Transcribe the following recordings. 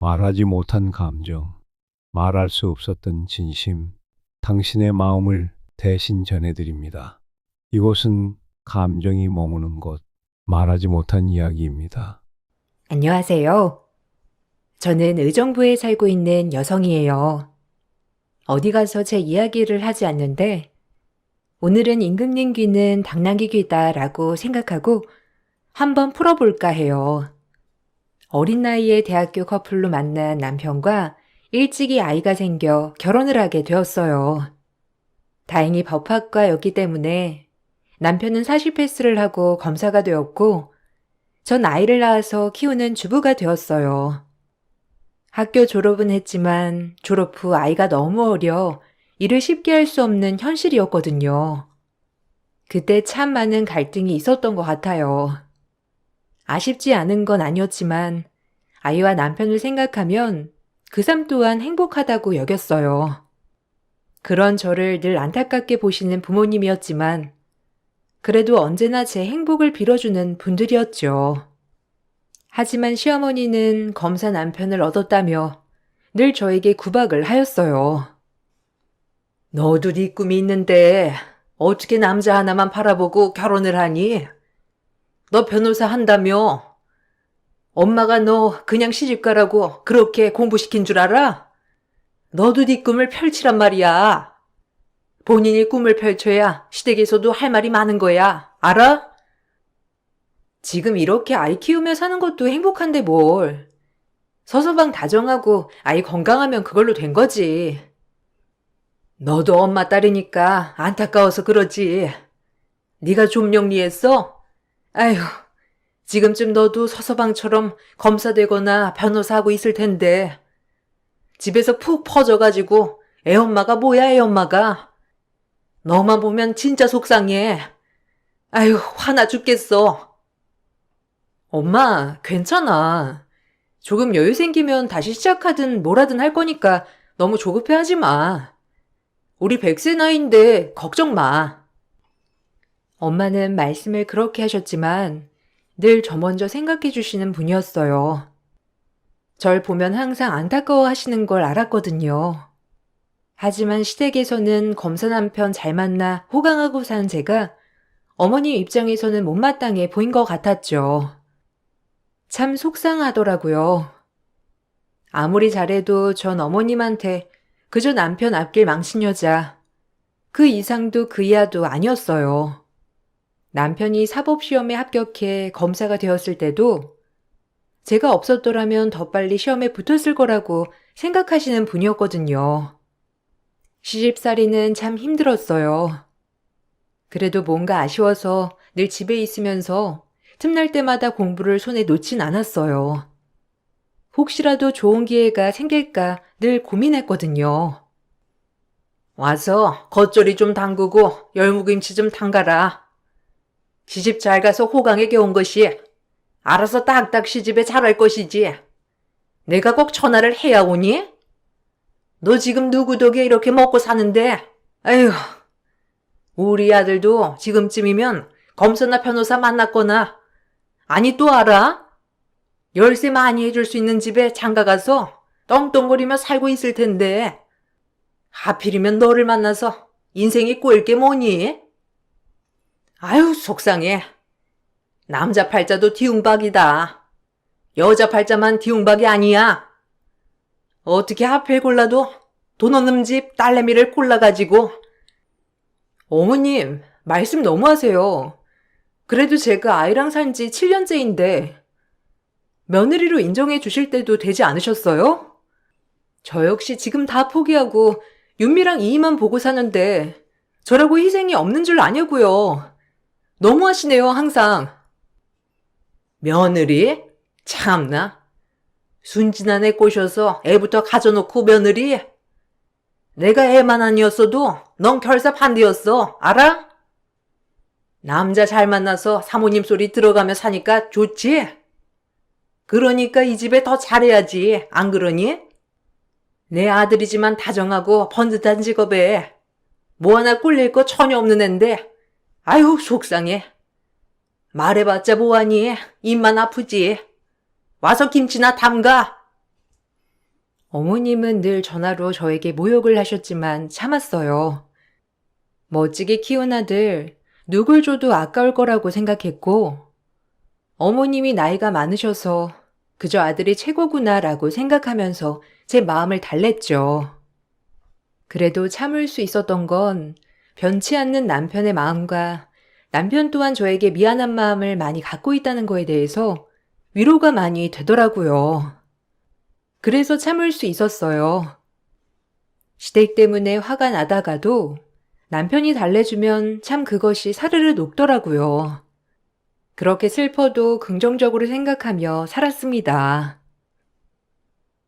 말하지 못한 감정, 말할 수 없었던 진심, 당신의 마음을 대신 전해드립니다. 이곳은 감정이 머무는 곳, 말하지 못한 이야기입니다. 안녕하세요. 저는 의정부에 살고 있는 여성이에요. 어디 가서 제 이야기를 하지 않는데 오늘은 임금님 귀는 당나귀 귀다라고 생각하고 한번 풀어볼까 해요. 어린 나이에 대학교 커플로 만난 남편과 일찍이 아이가 생겨 결혼을 하게 되었어요. 다행히 법학과였기 때문에 남편은 사실 패스를 하고 검사가 되었고 전 아이를 낳아서 키우는 주부가 되었어요. 학교 졸업은 했지만 졸업 후 아이가 너무 어려 일을 쉽게 할 수 없는 현실이었거든요. 그때 참 많은 갈등이 있었던 것 같아요. 아쉽지 않은 건 아니었지만 아이와 남편을 생각하면 그 삶 또한 행복하다고 여겼어요. 그런 저를 늘 안타깝게 보시는 부모님이었지만 그래도 언제나 제 행복을 빌어주는 분들이었죠. 하지만 시어머니는 검사 남편을 얻었다며 늘 저에게 구박을 하였어요. 너도 네 꿈이 있는데 어떻게 남자 하나만 바라보고 결혼을 하니? 너 변호사 한다며? 엄마가 너 그냥 시집가라고 그렇게 공부시킨 줄 알아? 너도 네 꿈을 펼치란 말이야. 본인이 꿈을 펼쳐야 시댁에서도 할 말이 많은 거야. 알아? 지금 이렇게 아이 키우며 사는 것도 행복한데 뭘. 서서방 다정하고 아이 건강하면 그걸로 된 거지. 너도 엄마 딸이니까 안타까워서 그러지. 네가 좀 영리했어? 아휴, 지금쯤 너도 서서방처럼 검사되거나 변호사하고 있을 텐데. 집에서 푹 퍼져가지고 애엄마가 뭐야 애엄마가. 너만 보면 진짜 속상해. 아휴, 화나 죽겠어. 엄마, 괜찮아. 조금 여유 생기면 다시 시작하든 뭐라든 할 거니까 너무 조급해하지 마. 우리 100세 나이인데 걱정 마. 엄마는 말씀을 그렇게 하셨지만 늘 저 먼저 생각해 주시는 분이었어요. 절 보면 항상 안타까워 하시는 걸 알았거든요. 하지만 시댁에서는 검사 남편 잘 만나 호강하고 사는 제가 어머니 입장에서는 못마땅해 보인 것 같았죠. 참 속상하더라고요. 아무리 잘해도 전 어머님한테 그저 남편 앞길 망친 여자, 그 이상도 그 이하도 아니었어요. 남편이 사법시험에 합격해 검사가 되었을 때도 제가 없었더라면 더 빨리 시험에 붙었을 거라고 생각하시는 분이었거든요. 시집살이는 참 힘들었어요. 그래도 뭔가 아쉬워서 늘 집에 있으면서 틈날 때마다 공부를 손에 놓진 않았어요. 혹시라도 좋은 기회가 생길까 늘 고민했거든요. 와서 겉절이 좀 담그고 열무김치 좀 담가라. 시집 잘 가서 호강에게 온 것이 알아서 딱딱 시집에 잘할 것이지. 내가 꼭 전화를 해야 오니? 너 지금 누구 덕에 이렇게 먹고 사는데? 아휴, 우리 아들도 지금쯤이면 검사나 변호사 만났거나 아니 또 알아? 열쇠 많이 해줄 수 있는 집에 장가가서 떵떵거리며 살고 있을 텐데 하필이면 너를 만나서 인생이 꼬일 게 뭐니? 아유 속상해. 남자 팔자도 뒤웅박이다. 여자 팔자만 뒤웅박이 아니야. 어떻게 하필 골라도 돈 없는 집 딸내미를 골라가지고. 어머님 말씀 너무하세요. 그래도 제가 아이랑 산 지 7년째인데 며느리로 인정해 주실 때도 되지 않으셨어요? 저 역시 지금 다 포기하고 윤미랑 이희만 보고 사는데 저라고 희생이 없는 줄 아냐고요. 너무하시네요 항상. 며느리? 참나. 순진한 애 꼬셔서 애부터 가져놓고 며느리? 내가 애만 아니었어도 넌 결사 반대였어. 알아? 남자 잘 만나서 사모님 소리 들어가며 사니까 좋지? 그러니까 이 집에 더 잘해야지. 안 그러니? 내 아들이지만 다정하고 번듯한 직업에 뭐 하나 꿀릴 거 전혀 없는 앤데 아유 속상해. 말해봤자 뭐하니? 입만 아프지. 와서 김치나 담가. 어머님은 늘 전화로 저에게 모욕을 하셨지만 참았어요. 멋지게 키운 아들, 누굴 줘도 아까울 거라고 생각했고, 어머님이 나이가 많으셔서 그저 아들이 최고구나라고 생각하면서 제 마음을 달랬죠. 그래도 참을 수 있었던 건 변치 않는 남편의 마음과 남편 또한 저에게 미안한 마음을 많이 갖고 있다는 거에 대해서 위로가 많이 되더라고요. 그래서 참을 수 있었어요. 시댁 때문에 화가 나다가도 남편이 달래주면 참 그것이 사르르 녹더라고요. 그렇게 슬퍼도 긍정적으로 생각하며 살았습니다.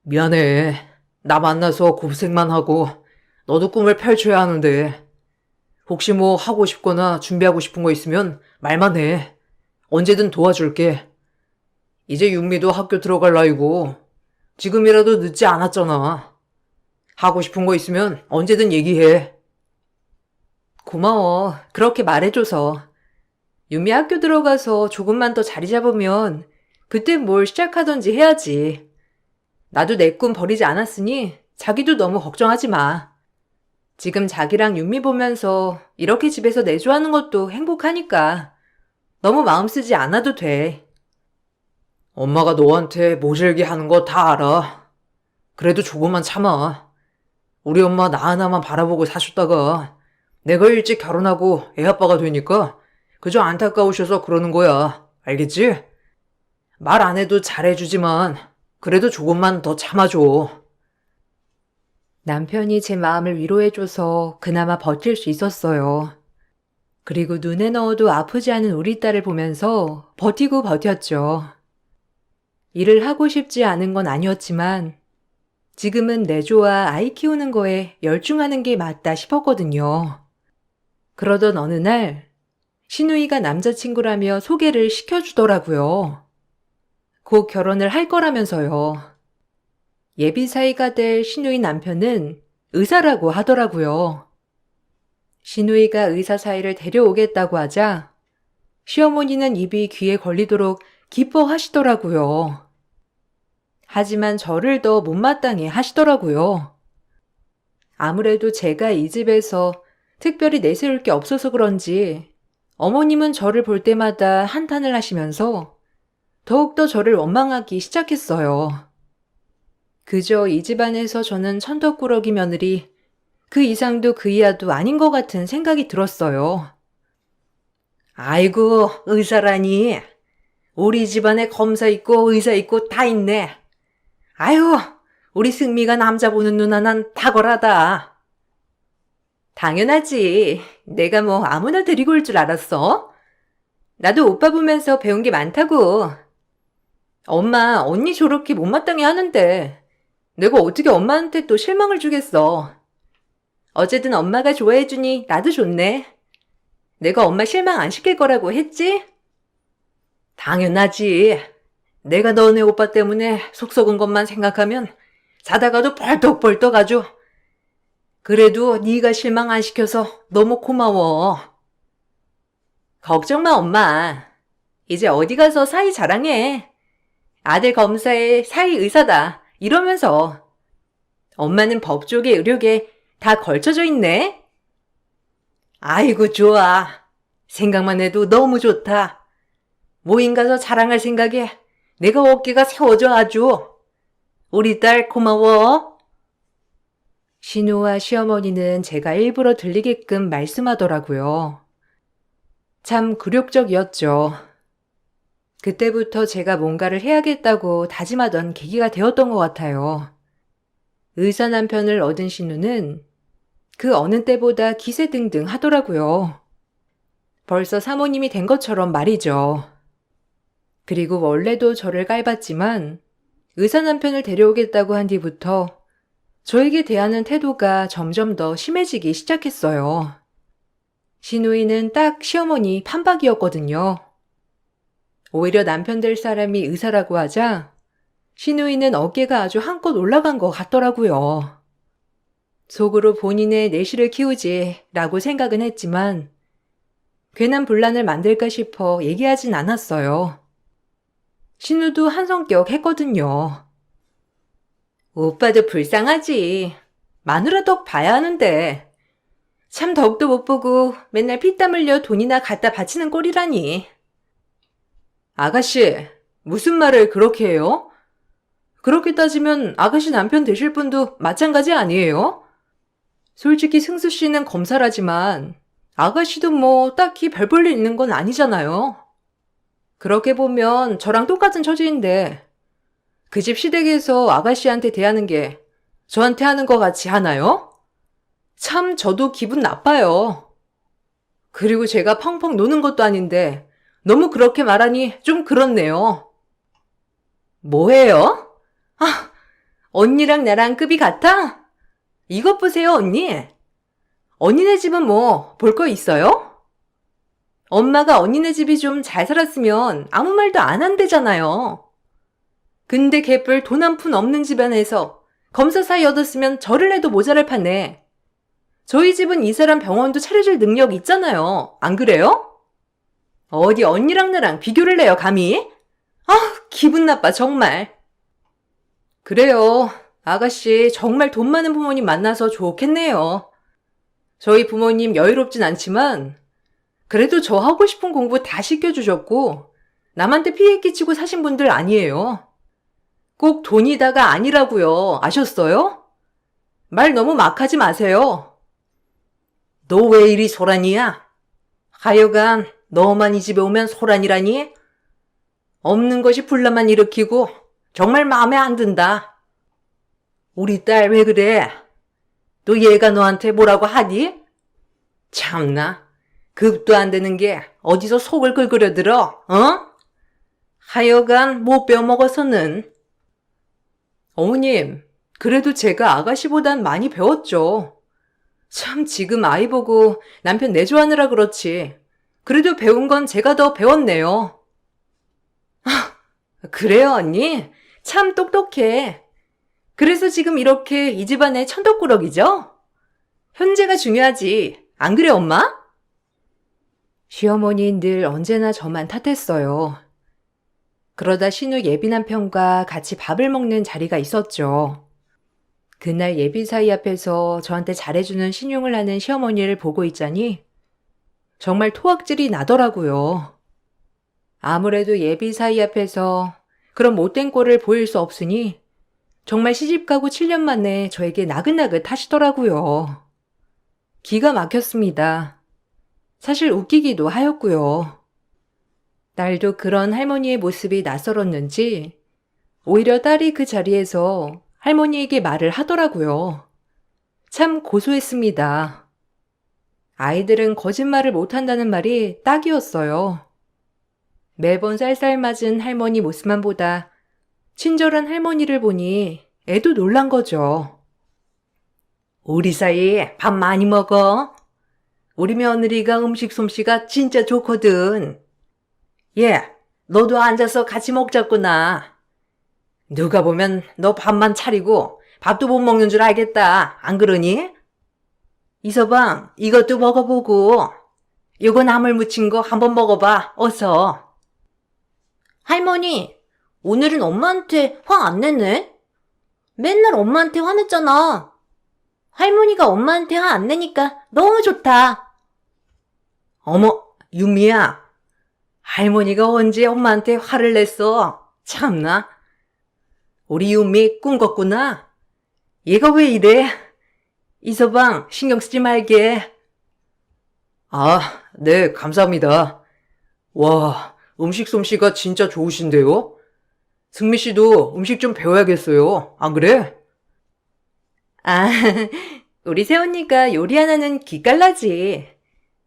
미안해. 나 만나서 고생만 하고 너도 꿈을 펼쳐야 하는데 혹시 뭐 하고 싶거나 준비하고 싶은 거 있으면 말만 해. 언제든 도와줄게. 이제 윤미도 학교 들어갈 나이고 지금이라도 늦지 않았잖아. 하고 싶은 거 있으면 언제든 얘기해. 고마워. 그렇게 말해줘서. 유미 학교 들어가서 조금만 더 자리 잡으면 그때 뭘 시작하던지 해야지. 나도 내 꿈 버리지 않았으니 자기도 너무 걱정하지 마. 지금 자기랑 윤미 보면서 이렇게 집에서 내조하는 것도 행복하니까 너무 마음 쓰지 않아도 돼. 엄마가 너한테 모질게 하는 거 다 알아. 그래도 조금만 참아. 우리 엄마 나 하나만 바라보고 사셨다가 내가 일찍 결혼하고 애 아빠가 되니까 그저 안타까우셔서 그러는 거야. 알겠지? 말 안 해도 잘해주지만 그래도 조금만 더 참아줘. 남편이 제 마음을 위로해줘서 그나마 버틸 수 있었어요. 그리고 눈에 넣어도 아프지 않은 우리 딸을 보면서 버티고 버텼죠. 일을 하고 싶지 않은 건 아니었지만 지금은 내조와 아이 키우는 거에 열중하는 게 맞다 싶었거든요. 그러던 어느 날 신우이가 남자친구라며 소개를 시켜주더라고요. 곧 결혼을 할 거라면서요. 예비 사이가 될 신우이 남편은 의사라고 하더라고요. 신우이가 의사 사이를 데려오겠다고 하자 시어머니는 입이 귀에 걸리도록 기뻐하시더라고요. 하지만 저를 더 못마땅해 하시더라고요. 아무래도 제가 이 집에서 특별히 내세울 게 없어서 그런지 어머님은 저를 볼 때마다 한탄을 하시면서 더욱더 저를 원망하기 시작했어요. 그저 이 집안에서 저는 천덕꾸러기 며느리, 그 이상도 그 이하도 아닌 것 같은 생각이 들었어요. 아이고, 의사라니. 우리 집안에 검사 있고 의사 있고 다 있네. 아유, 우리 승미가 남자 보는 눈 하나는 탁월하다. 당연하지. 내가 뭐 아무나 데리고 올 줄 알았어? 나도 오빠 보면서 배운 게 많다고. 엄마, 언니 저렇게 못마땅해 하는데 내가 어떻게 엄마한테 또 실망을 주겠어. 어쨌든 엄마가 좋아해주니 나도 좋네. 내가 엄마 실망 안 시킬 거라고 했지? 당연하지. 내가 너네 오빠 때문에 속 썩은 것만 생각하면 자다가도 벌떡벌떡 아주. 그래도 네가 실망 안 시켜서 너무 고마워. 걱정 마, 엄마. 이제 어디 가서 사이 자랑해. 아들 검사에 사이 의사다. 이러면서. 엄마는 법 쪽에 의료계 다 걸쳐져 있네. 아이고, 좋아. 생각만 해도 너무 좋다. 모임 가서 자랑할 생각에 내가 어깨가 세워져 아주. 우리 딸 고마워. 신우와 시어머니는 제가 일부러 들리게끔 말씀하더라고요. 참 굴욕적이었죠. 그때부터 제가 뭔가를 해야겠다고 다짐하던 계기가 되었던 것 같아요. 의사 남편을 얻은 신우는 그 어느 때보다 기세등등 하더라고요. 벌써 사모님이 된 것처럼 말이죠. 그리고 원래도 저를 깔봤지만 의사 남편을 데려오겠다고 한 뒤부터 저에게 대하는 태도가 점점 더 심해지기 시작했어요. 신우이는 딱 시어머니 판박이었거든요. 오히려 남편 될 사람이 의사라고 하자 신우이는 어깨가 아주 한껏 올라간 것 같더라고요. 속으로 본인의 내실을 키우지 라고 생각은 했지만 괜한 분란을 만들까 싶어 얘기하진 않았어요. 신우도 한 성격 했거든요. 오빠도 불쌍하지. 마누라 덕 봐야 하는데. 참 덕도 못 보고 맨날 피땀 흘려 돈이나 갖다 바치는 꼴이라니. 아가씨, 무슨 말을 그렇게 해요? 그렇게 따지면 아가씨 남편 되실 분도 마찬가지 아니에요? 솔직히 승수 씨는 검사라지만 아가씨도 뭐 딱히 별 볼 일 있는 건 아니잖아요. 그렇게 보면 저랑 똑같은 처지인데 그 집 시댁에서 아가씨한테 대하는 게 저한테 하는 거 같이 하나요? 참 저도 기분 나빠요. 그리고 제가 펑펑 노는 것도 아닌데 너무 그렇게 말하니 좀 그렇네요. 뭐예요? 아, 언니랑 나랑 급이 같아? 이것 보세요, 언니. 언니네 집은 뭐 볼 거 있어요? 엄마가 언니네 집이 좀 잘 살았으면 아무 말도 안 한대잖아요. 근데 개뿔 돈 한 푼 없는 집안에서 검사 사이 얻었으면 저를 해도 모자랄 판에 저희 집은 이 사람 병원도 차려줄 능력 있잖아요. 안 그래요? 어디 언니랑 나랑 비교를 해요, 감히? 아, 기분 나빠, 정말. 그래요. 아가씨, 정말 돈 많은 부모님 만나서 좋겠네요. 저희 부모님 여유롭진 않지만, 그래도 저 하고 싶은 공부 다 시켜주셨고, 남한테 피해 끼치고 사신 분들 아니에요. 꼭 돈이다가 아니라고요. 아셨어요? 말 너무 막 하지 마세요. 너 왜 이리 소란이야? 하여간 너만 이 집에 오면 소란이라니? 없는 것이 분란만 일으키고 정말 마음에 안 든다. 우리 딸 왜 그래? 또 얘가 너한테 뭐라고 하니? 참나, 급도 안 되는 게 어디서 속을 긁으려들어, 어? 하여간 못 배워먹어서는. 어머님, 그래도 제가 아가씨보단 많이 배웠죠. 참 지금 아이 보고 남편 내조하느라 그렇지. 그래도 배운 건 제가 더 배웠네요. 아, 그래요, 언니? 참 똑똑해. 그래서 지금 이렇게 이 집안의 천덕꾸러기죠? 현재가 중요하지. 안 그래, 엄마? 시어머니는 늘 언제나 저만 탓했어요. 그러다 신우 예비 남편과 같이 밥을 먹는 자리가 있었죠. 그날 예비 사이 앞에서 저한테 잘해주는 신용을 하는 시어머니를 보고 있자니 정말 토악질이 나더라고요. 아무래도 예비 사이 앞에서 그런 못된 꼴을 보일 수 없으니 정말 시집가고 7년 만에 저에게 나긋나긋 하시더라고요. 기가 막혔습니다. 사실 웃기기도 하였고요. 딸도 그런 할머니의 모습이 낯설었는지 오히려 딸이 그 자리에서 할머니에게 말을 하더라고요. 참 고소했습니다. 아이들은 거짓말을 못한다는 말이 딱이었어요. 매번 쌀쌀맞은 할머니 모습만 보다 친절한 할머니를 보니 애도 놀란 거죠. 우리 사이 밥 많이 먹어. 우리 며느리가 음식 솜씨가 진짜 좋거든. 예, 너도 앉아서 같이 먹자꾸나. 누가 보면 너 밥만 차리고 밥도 못 먹는 줄 알겠다. 안 그러니? 이서방, 이것도 먹어보고. 이거 나물 무친 거 한번 먹어봐. 어서. 할머니, 오늘은 엄마한테 화 안 내네? 맨날 엄마한테 화냈잖아. 할머니가 엄마한테 화 안 내니까 너무 좋다. 어머, 유미야. 할머니가 언제 엄마한테 화를 냈어? 참나. 우리 유미 꿈 꿨구나. 얘가 왜 이래? 이서방 신경 쓰지 말게. 아, 네, 감사합니다. 와, 음식 솜씨가 진짜 좋으신데요? 승미 씨도 음식 좀 배워야겠어요. 안 그래? 아, 우리 새언니가 요리 하나는 기깔나지.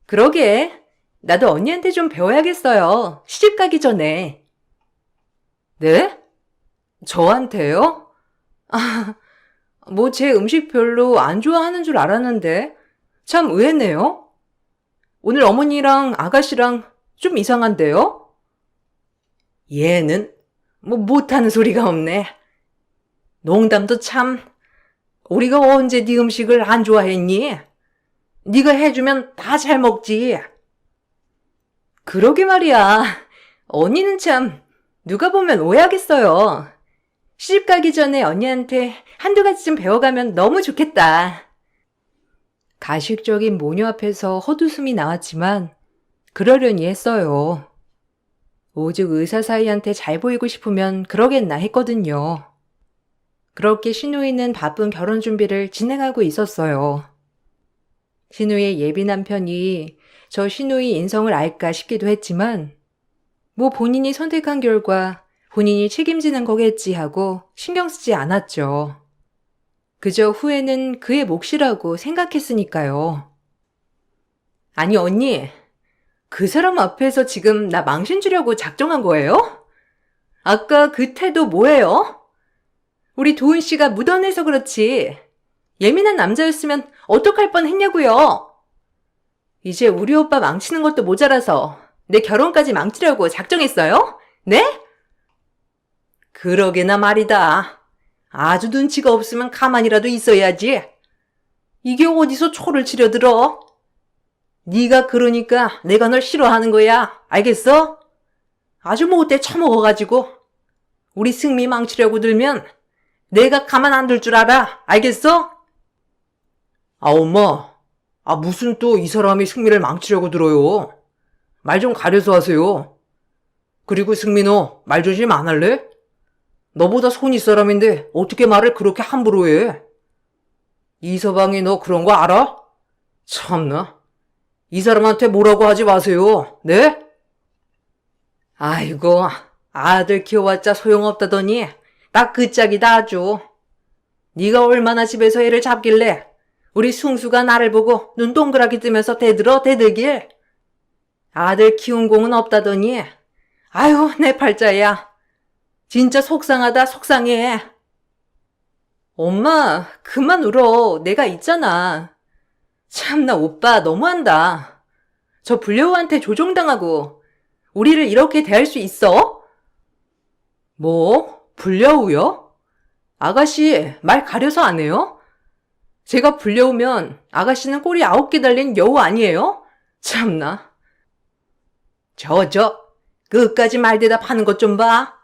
그러게, 나도 언니한테 좀 배워야겠어요. 시집 가기 전에. 네? 저한테요? 아, 뭐 제 음식 별로 안 좋아하는 줄 알았는데 참 의외네요. 오늘 어머니랑 아가씨랑 좀 이상한데요? 얘는 뭐 못하는 소리가 없네. 농담도 참. 우리가 언제 네 음식을 안 좋아했니? 네가 해주면 다 잘 먹지. 그러게 말이야. 언니는 참 누가 보면 오해하겠어요. 시집 가기 전에 언니한테 한두 가지 좀 배워가면 너무 좋겠다. 가식적인 모녀 앞에서 헛웃음이 나왔지만 그러려니 했어요. 오죽 의사 사이한테 잘 보이고 싶으면 그러겠나 했거든요. 그렇게 신우이는 바쁜 결혼 준비를 진행하고 있었어요. 신우이의 예비 남편이 저 신우이 인성을 알까 싶기도 했지만 뭐 본인이 선택한 결과 본인이 책임지는 거겠지 하고 신경 쓰지 않았죠. 그저 후회는 그의 몫이라고 생각했으니까요. 아니 언니, 그 사람 앞에서 지금 나 망신 주려고 작정한 거예요? 아까 그 태도 뭐예요? 우리 도은 씨가 묻어내서 그렇지. 예민한 남자였으면 어떡할 뻔했냐고요. 이제 우리 오빠 망치는 것도 모자라서 내 결혼까지 망치려고 작정했어요? 네? 그러게나 말이다. 아주 눈치가 없으면 가만히라도 있어야지. 이게 어디서 초를 치려들어? 네가 그러니까 내가 널 싫어하는 거야. 알겠어? 아주 못돼 처먹어가지고 우리 승미 망치려고 들면 내가 가만 안 둘 줄 알아. 알겠어? 아, 엄마. 아, 무슨 또 이 사람이 승미를 망치려고 들어요. 말 좀 가려서 하세요. 그리고 승미 너 말 조심 안 할래? 너보다 손이 사람인데 어떻게 말을 그렇게 함부로 해? 이서방이 너 그런 거 알아? 참나. 이 사람한테 뭐라고 하지 마세요. 네? 아이고, 아들 키워봤자 소용없다더니 딱 그 짝이다 아주. 네가 얼마나 집에서 애를 잡길래 우리 숭수가 나를 보고 눈 동그랗게 뜨면서 대들길. 아들 키운 공은 없다더니 아유 내 팔자야. 진짜 속상하다 속상해. 엄마 그만 울어. 내가 있잖아. 참나 오빠 너무한다. 저 불려우한테 조종당하고 우리를 이렇게 대할 수 있어? 뭐? 불려우요? 아가씨 말 가려서 안 해요? 제가 불려우면 아가씨는 꼬리 9개 달린 여우 아니에요? 참나. 끝까지 말대답 하는 것 좀 봐.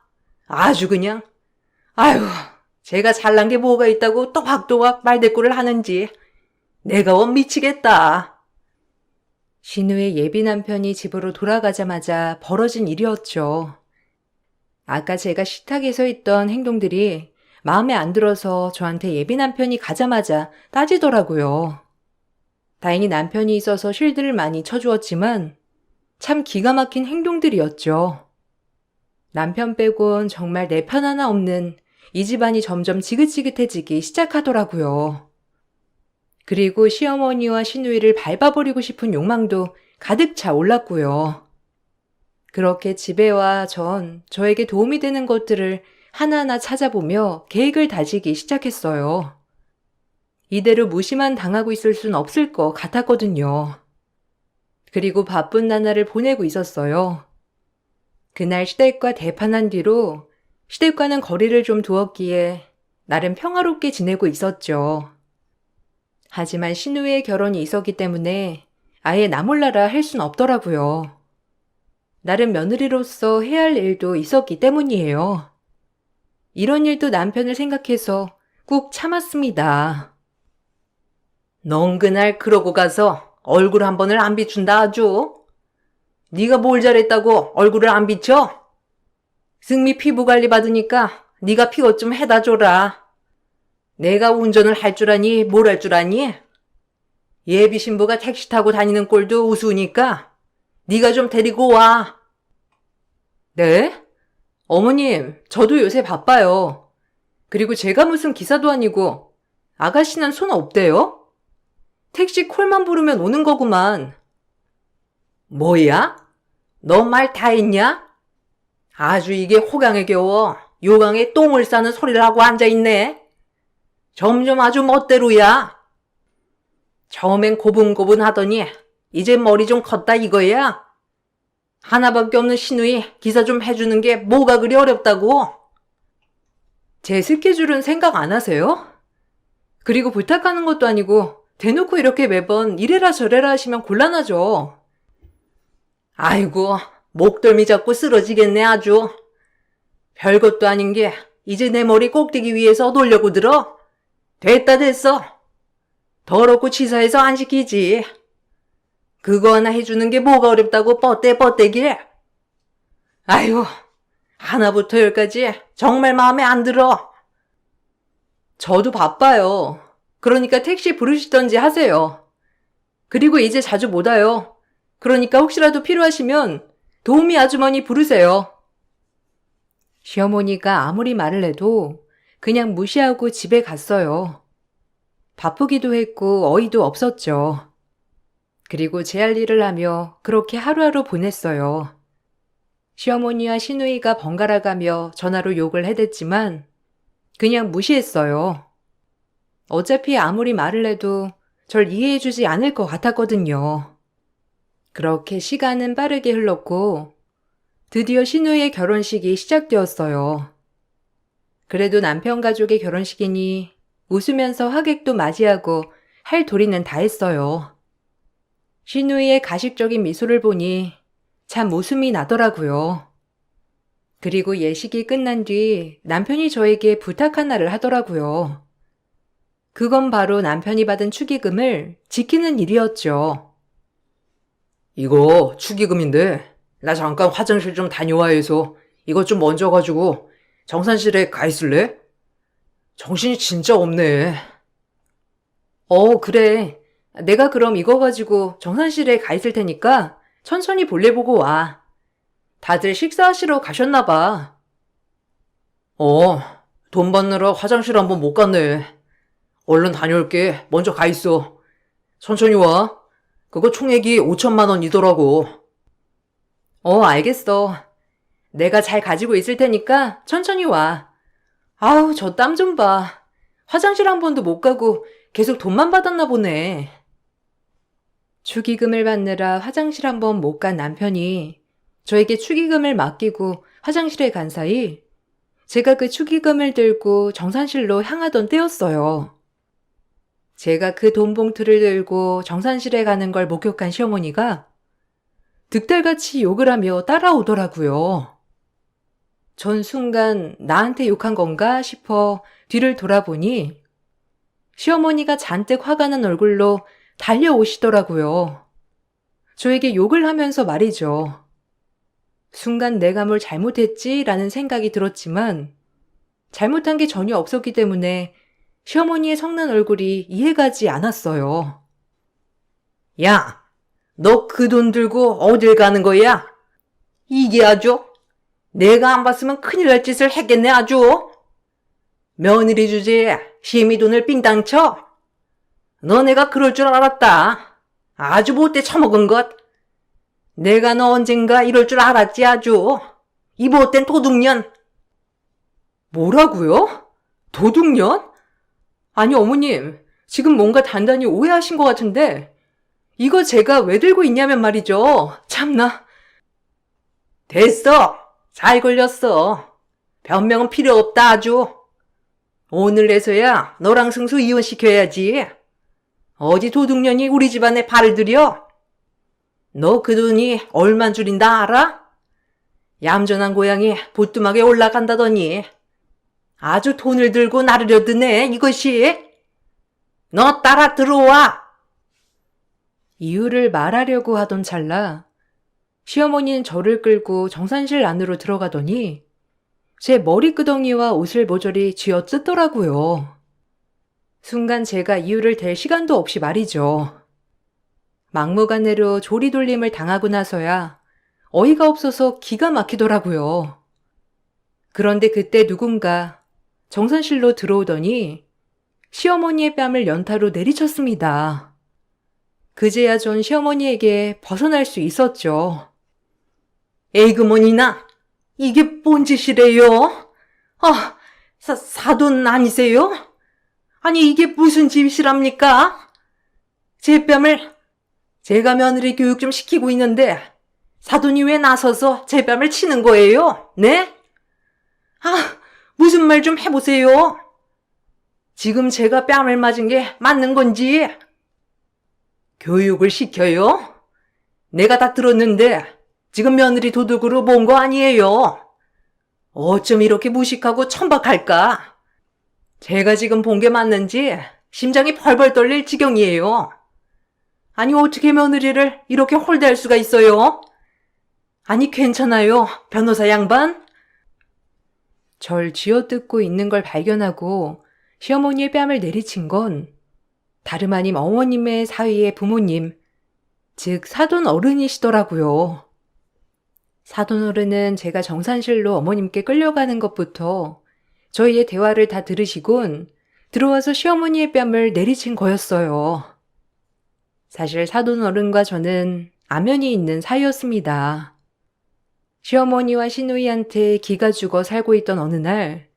아주 그냥. 아유, 제가 잘난 게 뭐가 있다고 또박또박 말대꾸를 하는지. 내가 원 미치겠다. 신우의 예비 남편이 집으로 돌아가자마자 벌어진 일이었죠. 아까 제가 식탁에서 했던 행동들이 마음에 안 들어서 저한테 예비 남편이 가자마자 따지더라고요. 다행히 남편이 있어서 쉴드를 많이 쳐주었지만 참 기가 막힌 행동들이었죠. 남편 빼곤 정말 내 편 하나 없는 이 집안이 점점 지긋지긋해지기 시작하더라고요. 그리고 시어머니와 시누이를 밟아버리고 싶은 욕망도 가득 차 올랐고요. 그렇게 집에 와 전 저에게 도움이 되는 것들을 하나하나 찾아보며 계획을 다지기 시작했어요. 이대로 무시만 당하고 있을 순 없을 것 같았거든요. 그리고 바쁜 나날을 보내고 있었어요. 그날 시댁과 대판한 뒤로 시댁과는 거리를 좀 두었기에 나름 평화롭게 지내고 있었죠. 하지만 신우의 결혼이 있었기 때문에 아예 나 몰라라 할 순 없더라고요. 나름 며느리로서 해야 할 일도 있었기 때문이에요. 이런 일도 남편을 생각해서 꾹 참았습니다. 넌 그날 그러고 가서 얼굴 한 번을 안 비춘다 아주. 네가 뭘 잘했다고 얼굴을 안 비춰? 승미 피부 관리 받으니까 네가 피것 좀 해다 줘라. 내가 운전을 할 줄 아니 뭘 할 줄 아니? 예비 신부가 택시 타고 다니는 꼴도 우스우니까 네가 좀 데리고 와. 네? 어머님, 저도 요새 바빠요. 그리고 제가 무슨 기사도 아니고 아가씨는 손 없대요? 택시 콜만 부르면 오는 거구만. 뭐야? 너 말 다 했냐? 아주 이게 호강에 겨워 요강에 똥을 싸는 소리를 하고 앉아있네. 점점 아주 멋대로야. 처음엔 고분고분 하더니 이제 머리 좀 컸다 이거야. 하나밖에 없는 시누이 기사 좀 해주는 게 뭐가 그리 어렵다고. 제 스케줄은 생각 안 하세요? 그리고 부탁하는 것도 아니고 대놓고 이렇게 매번 이래라 저래라 하시면 곤란하죠. 아이고 목덜미 잡고 쓰러지겠네 아주. 별것도 아닌 게 이제 내 머리 꼭대기 위에서 놀려고 들어? 됐다 됐어. 더럽고 치사해서 안 시키지. 그거 하나 해주는 게 뭐가 어렵다고 뻗대길. 아유, 하나부터 열까지 정말 마음에 안 들어. 저도 바빠요. 그러니까 택시 부르시던지 하세요. 그리고 이제 자주 못 와요. 그러니까 혹시라도 필요하시면 도우미 아주머니 부르세요. 시어머니가 아무리 말을 해도 그냥 무시하고 집에 갔어요. 바쁘기도 했고 어이도 없었죠. 그리고 제 할 일을 하며 그렇게 하루하루 보냈어요. 시어머니와 시누이가 번갈아 가며 전화로 욕을 해댔지만 그냥 무시했어요. 어차피 아무리 말을 해도 절 이해해주지 않을 것 같았거든요. 그렇게 시간은 빠르게 흘렀고 드디어 시누이의 결혼식이 시작되었어요. 그래도 남편 가족의 결혼식이니 웃으면서 하객도 맞이하고 할 도리는 다 했어요. 시누이의 가식적인 미소를 보니 참 웃음이 나더라고요. 그리고 예식이 끝난 뒤 남편이 저에게 부탁 하나를 하더라고요. 그건 바로 남편이 받은 축의금을 지키는 일이었죠. 이거 축의금인데 나 잠깐 화장실 좀 다녀와 해서 이것 좀 먼저 가지고 정산실에 가 있을래? 정신이 진짜 없네. 그래. 내가 그럼 이거 가지고 정산실에 가 있을 테니까 천천히 볼일 보고 와. 다들 식사하시러 가셨나 봐. 돈 받느라 화장실 한번 못 갔네. 얼른 다녀올게. 먼저 가 있어. 천천히 와. 그거 총액이 5천만 원이더라고. 알겠어. 내가 잘 가지고 있을 테니까 천천히 와. 아우, 저 땀 좀 봐. 화장실 한 번도 못 가고 계속 돈만 받았나 보네. 축의금을 받느라 화장실 한 번 못 간 남편이 저에게 축의금을 맡기고 화장실에 간 사이 제가 그 축의금을 들고 정산실로 향하던 때였어요. 제가 그 돈 봉투를 들고 정산실에 가는 걸 목격한 시어머니가 득달같이 욕을 하며 따라오더라고요. 전 순간 나한테 욕한 건가 싶어 뒤를 돌아보니 시어머니가 잔뜩 화가 난 얼굴로 달려오시더라고요. 저에게 욕을 하면서 말이죠. 순간 내가 뭘 잘못했지라는 생각이 들었지만 잘못한 게 전혀 없었기 때문에 시어머니의 성난 얼굴이 이해가지 않았어요. 야, 너 그 돈 들고 어딜 가는 거야? 이게 아주 내가 안 봤으면 큰일 날 짓을 했겠네 아주. 며느리 주제에 심히 돈을 삥땅 쳐. 너네가 그럴 줄 알았다. 아주 못돼 처먹은 것. 내가 너 언젠가 이럴 줄 알았지 아주. 이 못된 도둑년. 뭐라고요? 도둑년? 아니 어머님, 지금 뭔가 단단히 오해하신 것 같은데 이거 제가 왜 들고 있냐면 말이죠. 참나. 됐어. 잘 걸렸어. 변명은 필요 없다 아주. 오늘 내서야 너랑 승수 이혼시켜야지. 어디 도둑년이 우리 집안에 발을 들여? 너 그 돈이 얼만 줄인다 알아? 얌전한 고양이 보뚜막에 올라간다더니 아주 돈을 들고 나르려 드네 이것이. 너 따라 들어와. 이유를 말하려고 하던 찰나 시어머니는 저를 끌고 정산실 안으로 들어가더니 제 머리끄덩이와 옷을 모조리 쥐어뜯더라고요. 순간 제가 이유를 댈 시간도 없이 말이죠. 막무가내로 조리돌림을 당하고 나서야 어이가 없어서 기가 막히더라고요. 그런데 그때 누군가 정산실로 들어오더니 시어머니의 뺨을 연타로 내리쳤습니다. 그제야 전 시어머니에게 벗어날 수 있었죠. 에이그머니나 이게 뭔 짓이래요? 사돈 아니세요? 아니 이게 무슨 짓이랍니까? 제 뺨을 제가 며느리 교육 좀 시키고 있는데 사돈이 왜 나서서 제 뺨을 치는 거예요? 네? 무슨 말 좀 해보세요. 지금 제가 뺨을 맞은 게 맞는 건지. 교육을 시켜요? 내가 다 들었는데 지금 며느리 도둑으로 본 거 아니에요. 어쩜 이렇게 무식하고 천박할까? 제가 지금 본 게 맞는지 심장이 펄펄 떨릴 지경이에요. 아니, 어떻게 며느리를 이렇게 홀대할 수가 있어요? 아니, 괜찮아요, 변호사 양반? 절 쥐어뜯고 있는 걸 발견하고 시어머니의 뺨을 내리친 건 다름 아님 어머님의 사위의 부모님, 즉 사돈 어른이시더라고요. 사돈 어른은 제가 정산실로 어머님께 끌려가는 것부터 저희의 대화를 다 들으시곤 들어와서 시어머니의 뺨을 내리친 거였어요. 사실 사돈 어른과 저는 안면이 있는 사이였습니다. 시어머니와 시누이한테 기가 죽어 살고 있던 어느 날,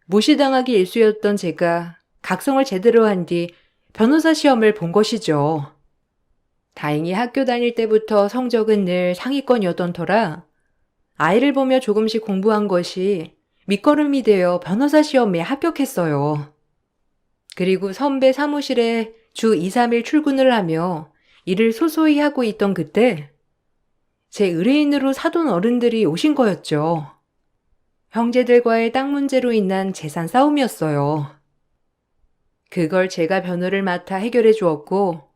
무시당하기 일쑤였던 제가 각성을 제대로 한 뒤 변호사 시험을 본 것이죠. 다행히 학교 다닐 때부터 성적은 늘 상위권이었던 터라 아이를 보며 조금씩 공부한 것이 밑거름이 되어 변호사 시험에 합격했어요. 그리고 선배 사무실에 주 2, 3일 출근을 하며 일을 소소히 하고 있던 그때 제 의뢰인으로 사돈 어른들이 오신 거였죠. 형제들과의 땅 문제로 인한 재산 싸움이었어요. 그걸 제가 변호를 맡아 해결해 주었고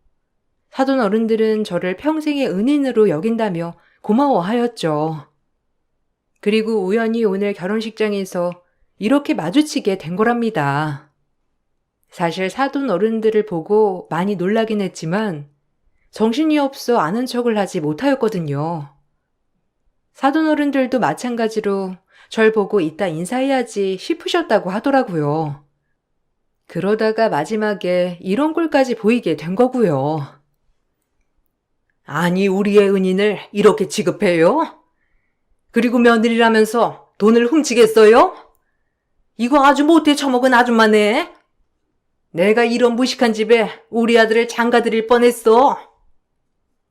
사돈 어른들은 저를 평생의 은인으로 여긴다며 고마워하였죠. 그리고 우연히 오늘 결혼식장에서 이렇게 마주치게 된 거랍니다. 사실 사돈 어른들을 보고 많이 놀라긴 했지만 정신이 없어 아는 척을 하지 못하였거든요. 사돈 어른들도 마찬가지로 절 보고 이따 인사해야지 싶으셨다고 하더라고요. 그러다가 마지막에 이런 꼴까지 보이게 된 거고요. 아니, 우리의 은인을 이렇게 취급해요? 그리고 며느리라면서 돈을 훔치겠어요? 이거 아주 못해 처먹은 아줌마네. 내가 이런 무식한 집에 우리 아들을 장가드릴 뻔했어.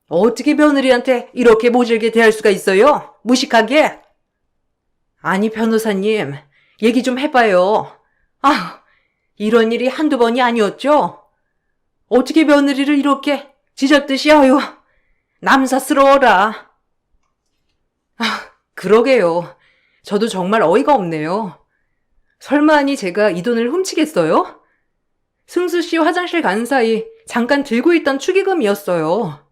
어떻게 며느리한테 이렇게 모질게 대할 수가 있어요? 무식하게? 아니, 변호사님, 얘기 좀 해봐요. 아, 이런 일이 한두 번이 아니었죠? 어떻게 며느리를 이렇게 지잡듯이, 아유, 남사스러워라. 아, 그러게요. 저도 정말 어이가 없네요. 설마니 제가 이 돈을 훔치겠어요? 승수 씨 화장실 가는 사이 잠깐 들고 있던 축의금이었어요.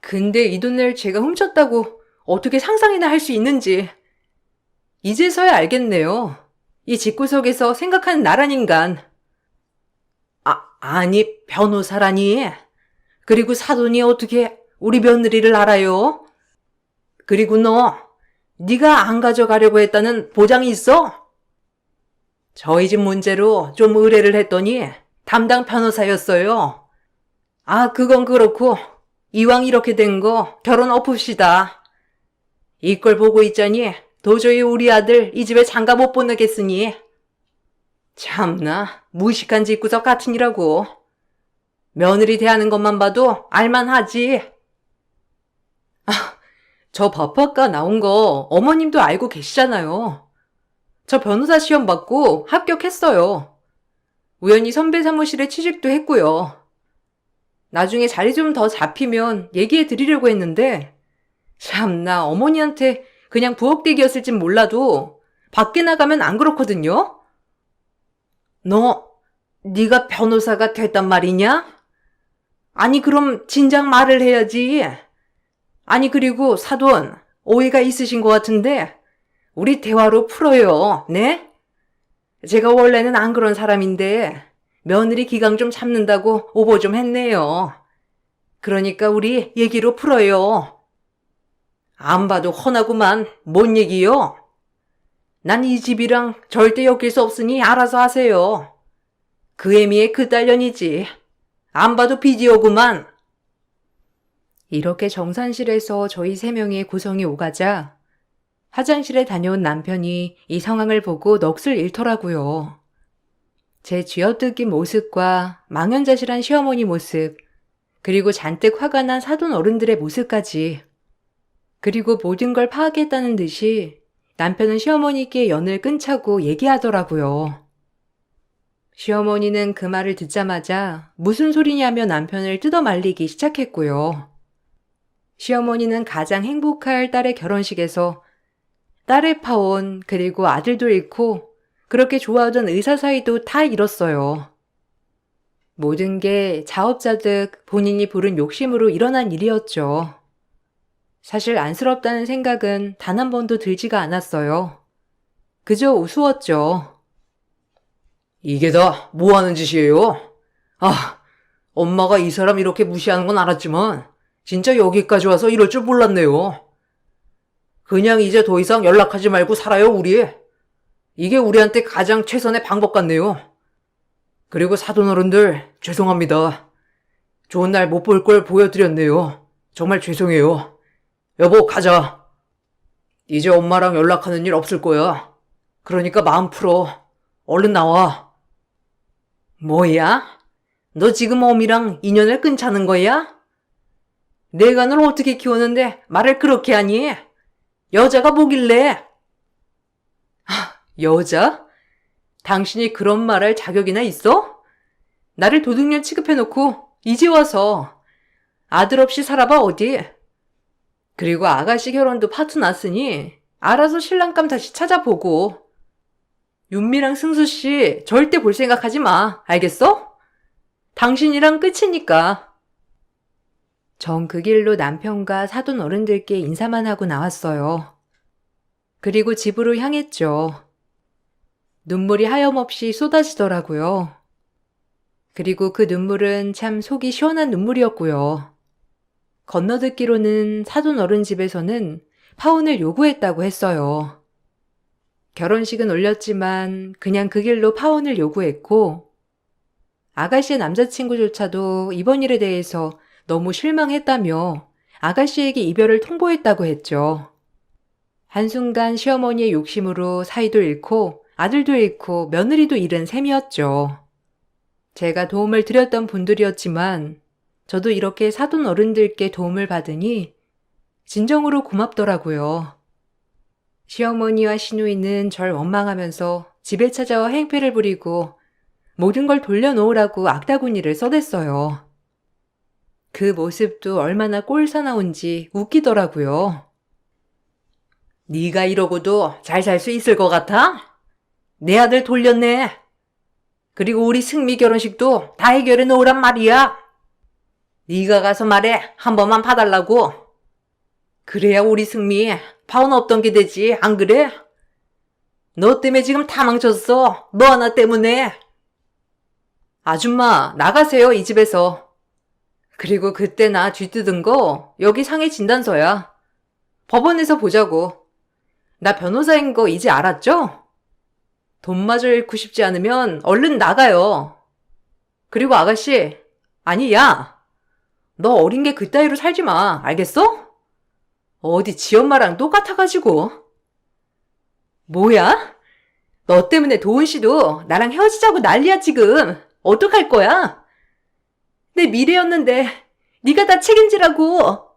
근데 이 돈을 제가 훔쳤다고 어떻게 상상이나 할 수 있는지 이제서야 알겠네요. 이 집구석에서 생각하는 나란 인간. 아니, 변호사라니. 그리고 사돈이 어떻게 우리 며느리를 알아요? 그리고 네가 안 가져가려고 했다는 보장이 있어? 저희 집 문제로 좀 의뢰를 했더니 담당 변호사였어요. 아, 그건 그렇고 이왕 이렇게 된 거 결혼 엎읍시다. 이걸 보고 있자니 도저히 우리 아들 이 집에 장가 못 보내겠으니. 참나, 무식한 집구석 같으니라고. 며느리 대하는 것만 봐도 알만하지. 저 법학과 나온 거 어머님도 알고 계시잖아요. 저 변호사 시험 받고 합격했어요. 우연히 선배 사무실에 취직도 했고요. 나중에 자리 좀 더 잡히면 얘기해 드리려고 했는데 참나, 어머니한테 그냥 부엌대기였을진 몰라도 밖에 나가면 안 그렇거든요. 네가 변호사가 됐단 말이냐? 아니, 그럼 진작 말을 해야지. 아니, 그리고 사돈, 오해가 있으신 것 같은데 우리 대화로 풀어요, 네? 제가 원래는 안 그런 사람인데 며느리 기강 좀 잡는다고 오버 좀 했네요. 그러니까 우리 얘기로 풀어요. 안 봐도 훤하구만. 뭔 얘기요? 난 이 집이랑 절대 엮일 수 없으니 알아서 하세요. 그 애미의 그 딸년이지. 안 봐도 비디오구만. 이렇게 정산실에서 저희 3명의 구성이 오가자 화장실에 다녀온 남편이 이 상황을 보고 넋을 잃더라고요. 제 쥐어뜯긴 모습과 망연자실한 시어머니 모습, 그리고 잔뜩 화가 난 사돈 어른들의 모습까지. 그리고 모든 걸 파악했다는 듯이 남편은 시어머니께 연을 끊자고 얘기하더라고요. 시어머니는 그 말을 듣자마자 무슨 소리냐며 남편을 뜯어말리기 시작했고요. 시어머니는 가장 행복할 딸의 결혼식에서 딸의 파혼, 그리고 아들도 잃고 그렇게 좋아하던 의사 사이도 다 잃었어요. 모든 게 자업자득 본인이 부른 욕심으로 일어난 일이었죠. 사실 안쓰럽다는 생각은 단 한 번도 들지가 않았어요. 그저 우스웠죠. 이게 다 뭐 하는 짓이에요? 아, 엄마가 이 사람 이렇게 무시하는 건 알았지만 진짜 여기까지 와서 이럴 줄 몰랐네요. 그냥 이제 더 이상 연락하지 말고 살아요, 우리. 이게 우리한테 가장 최선의 방법 같네요. 그리고 사돈어른들 죄송합니다. 좋은 날 못 볼 걸 보여드렸네요. 정말 죄송해요. 여보, 가자. 이제 엄마랑 연락하는 일 없을 거야. 그러니까 마음 풀어. 얼른 나와. 뭐야? 너 지금 어미랑 인연을 끊자는 거야? 내가 널 어떻게 키우는데 말을 그렇게 하니? 여자가 뭐길래? 여자? 당신이 그런 말할 자격이나 있어? 나를 도둑년 취급해놓고 이제 와서 아들 없이 살아봐 어디? 그리고 아가씨 결혼도 파토 났으니 알아서 신랑감 다시 찾아보고. 윤미랑 승수씨 절대 볼 생각하지 마. 알겠어? 당신이랑 끝이니까. 전 그 길로 남편과 사돈 어른들께 인사만 하고 나왔어요. 그리고 집으로 향했죠. 눈물이 하염없이 쏟아지더라고요. 그리고 그 눈물은 참 속이 시원한 눈물이었고요. 건너듣기로는 사돈 어른 집에서는 파혼을 요구했다고 했어요. 결혼식은 올렸지만 그냥 그 길로 파혼을 요구했고, 아가씨의 남자친구조차도 이번 일에 대해서 너무 실망했다며 아가씨에게 이별을 통보했다고 했죠. 한순간 시어머니의 욕심으로 사이도 잃고 아들도 잃고 며느리도 잃은 셈이었죠. 제가 도움을 드렸던 분들이었지만 저도 이렇게 사돈 어른들께 도움을 받으니 진정으로 고맙더라고요. 시어머니와 시누이는 절 원망하면서 집에 찾아와 행패를 부리고 모든 걸 돌려놓으라고 악다구니를 써댔어요. 그 모습도 얼마나 꼴사나운지 웃기더라고요. 네가 이러고도 잘 살 수 있을 것 같아? 내 아들 돌렸네. 그리고 우리 승미 결혼식도 다 해결해 놓으란 말이야. 네가 가서 말해. 한 번만 봐달라고. 그래야 우리 승미 파혼 없던 게 되지. 안 그래? 너 때문에 지금 다 망쳤어. 너 하나 때문에. 아줌마 나가세요, 이 집에서. 그리고 그때 나 뒤뜯은 거 여기 상해 진단서야. 법원에서 보자고. 나 변호사인 거 이제 알았죠? 돈마저 잃고 싶지 않으면 얼른 나가요. 그리고 아가씨, 아니 야, 너 어린 게 그따위로 살지 마. 알겠어? 어디 지 엄마랑 똑같아가지고. 뭐야? 너 때문에 도훈 씨도 나랑 헤어지자고 난리야 지금. 어떡할 거야? 내 미래였는데 네가 다 책임지라고.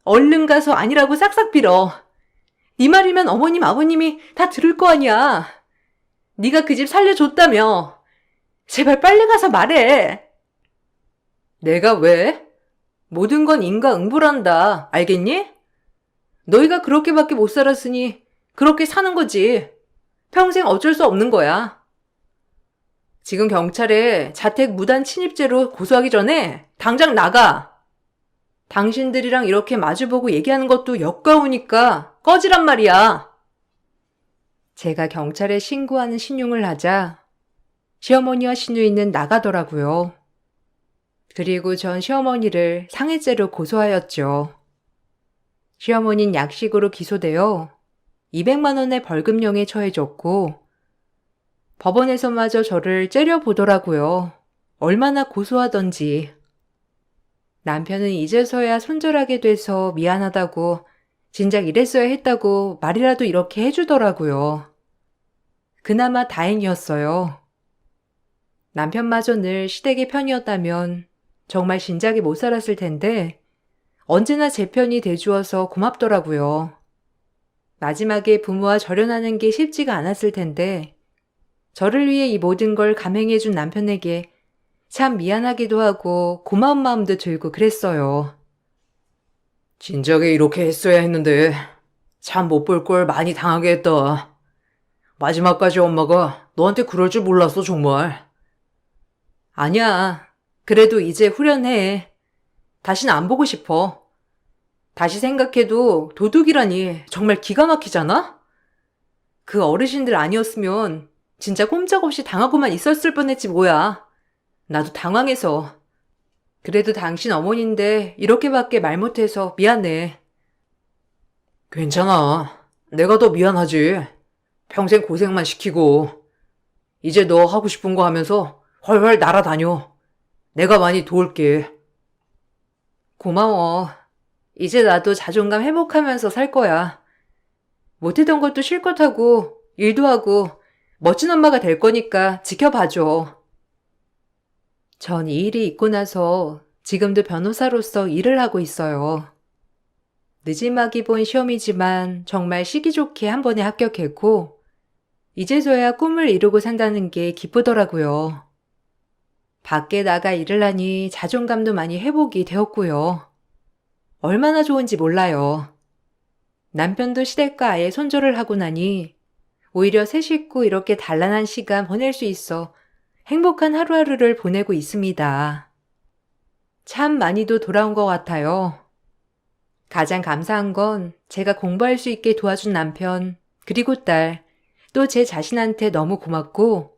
얼른 가서 아니라고 싹싹 빌어. 네 말이면 어머님 아버님이 다 들을 거 아니야. 네가 그 집 살려줬다며. 제발 빨리 가서 말해. 내가 왜? 모든 건 인과응보란다. 알겠니? 너희가 그렇게밖에 못 살았으니 그렇게 사는 거지. 평생 어쩔 수 없는 거야. 지금 경찰에 자택 무단 침입죄로 고소하기 전에 당장 나가. 당신들이랑 이렇게 마주보고 얘기하는 것도 역가우니까 꺼지란 말이야. 제가 경찰에 신고하는 신용을 하자 시어머니와 시누이는 나가더라고요. 그리고 전 시어머니를 상해죄로 고소하였죠. 시어머니는 약식으로 기소되어 200만 원의 벌금형에 처해졌고 법원에서마저 저를 째려보더라고요. 얼마나 고소하던지. 남편은 이제서야 손절하게 돼서 미안하다고 진작 이랬어야 했다고 말이라도 이렇게 해주더라고요. 그나마 다행이었어요. 남편마저 늘 시댁의 편이었다면 정말 진작에 못 살았을 텐데 언제나 제 편이 돼주어서 고맙더라고요. 마지막에 부모와 절연하는 게 쉽지가 않았을 텐데 저를 위해 이 모든 걸 감행해준 남편에게 참 미안하기도 하고 고마운 마음도 들고 그랬어요. 진작에 이렇게 했어야 했는데 참 못 볼 걸 많이 당하게 했다. 마지막까지 엄마가 너한테 그럴 줄 몰랐어, 정말. 아니야. 그래도 이제 후련해. 다신 안 보고 싶어. 다시 생각해도 도둑이라니 정말 기가 막히잖아? 그 어르신들 아니었으면 진짜 꼼짝없이 당하고만 있었을 뻔했지 뭐야. 나도 당황해서. 그래도 당신 어머니인데 이렇게밖에 말 못해서 미안해. 괜찮아. 내가 더 미안하지. 평생 고생만 시키고. 이제 너 하고 싶은 거 하면서 훨훨 날아다녀. 내가 많이 도울게. 고마워. 이제 나도 자존감 회복하면서 살 거야. 못했던 것도 실컷 하고 일도 하고 멋진 엄마가 될 거니까 지켜봐줘. 전 이 일이 있고 나서 지금도 변호사로서 일을 하고 있어요. 늦지막이 본 시험이지만 정말 시기 좋게 한 번에 합격했고 이제서야 꿈을 이루고 산다는 게 기쁘더라고요. 밖에 나가 일을 하니 자존감도 많이 회복이 되었고요. 얼마나 좋은지 몰라요. 남편도 시댁과 아예 손절을 하고 나니 오히려 새 식구 이렇게 단란한 시간 보낼 수 있어 행복한 하루하루를 보내고 있습니다. 참 많이도 돌아온 것 같아요. 가장 감사한 건 제가 공부할 수 있게 도와준 남편, 그리고 딸, 또 제 자신한테 너무 고맙고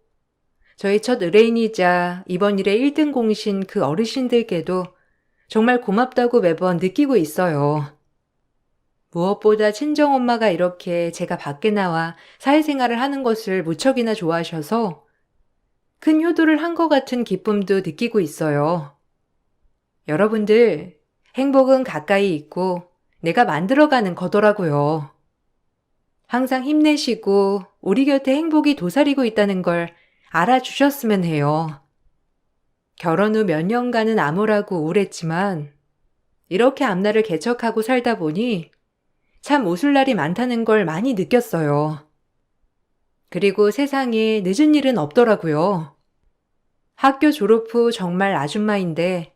저희 첫 의뢰인이자 이번 일의 1등 공신 그 어르신들께도 정말 고맙다고 매번 느끼고 있어요. 무엇보다 친정엄마가 이렇게 제가 밖에 나와 사회생활을 하는 것을 무척이나 좋아하셔서 큰 효도를 한 것 같은 기쁨도 느끼고 있어요. 여러분들, 행복은 가까이 있고 내가 만들어가는 거더라고요. 항상 힘내시고 우리 곁에 행복이 도사리고 있다는 걸 알아주셨으면 해요. 결혼 후 몇 년간은 암울하고 우울했지만 이렇게 앞날을 개척하고 살다 보니 참 웃을 날이 많다는 걸 많이 느꼈어요. 그리고 세상에 늦은 일은 없더라고요. 학교 졸업 후 정말 아줌마인데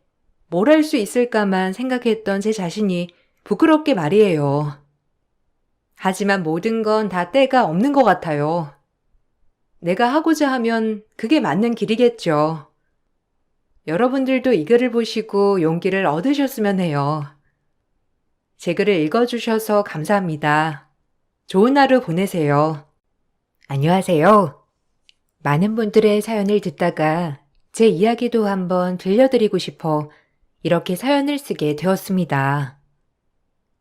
뭘 할 수 있을까만 생각했던 제 자신이 부끄럽게 말이에요. 하지만 모든 건 다 때가 없는 것 같아요. 내가 하고자 하면 그게 맞는 길이겠죠. 여러분들도 이 글을 보시고 용기를 얻으셨으면 해요. 제 글을 읽어주셔서 감사합니다. 좋은 하루 보내세요. 안녕하세요. 많은 분들의 사연을 듣다가 제 이야기도 한번 들려드리고 싶어 이렇게 사연을 쓰게 되었습니다.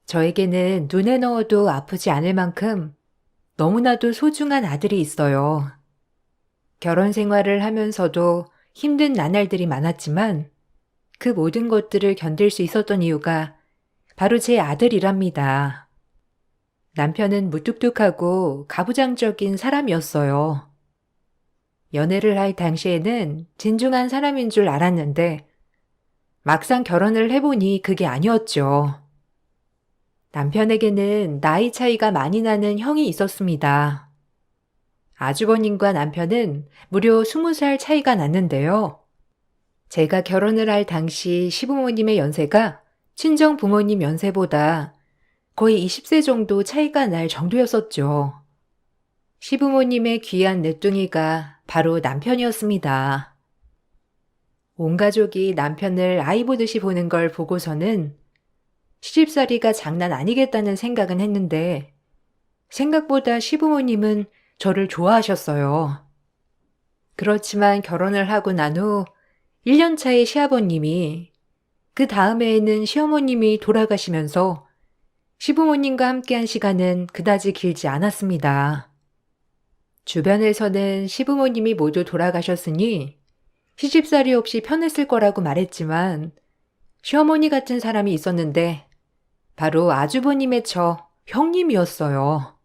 저에게는 눈에 넣어도 아프지 않을 만큼 너무나도 소중한 아들이 있어요. 결혼 생활을 하면서도 힘든 나날들이 많았지만 그 모든 것들을 견딜 수 있었던 이유가 바로 제 아들이랍니다. 남편은 무뚝뚝하고 가부장적인 사람이었어요. 연애를 할 당시에는 진중한 사람인 줄 알았는데 막상 결혼을 해보니 그게 아니었죠. 남편에게는 나이 차이가 많이 나는 형이 있었습니다. 아주버님과 남편은 무려 20살 차이가 났는데요. 제가 결혼을 할 당시 시부모님의 연세가 친정 부모님 연세보다 거의 20세 정도 차이가 날 정도였었죠. 시부모님의 귀한 늦둥이가 바로 남편이었습니다. 온 가족이 남편을 아이 보듯이 보는 걸 보고서는 시집살이가 장난 아니겠다는 생각은 했는데 생각보다 시부모님은 저를 좋아하셨어요. 그렇지만 결혼을 하고 난 후 1년 차의 시아버님이 그 다음 해에는 시어머님이 돌아가시면서 시부모님과 함께한 시간은 그다지 길지 않았습니다. 주변에서는 시부모님이 모두 돌아가셨으니 시집살이 없이 편했을 거라고 말했지만 시어머니 같은 사람이 있었는데 바로 아주버님의 저 형님이었어요.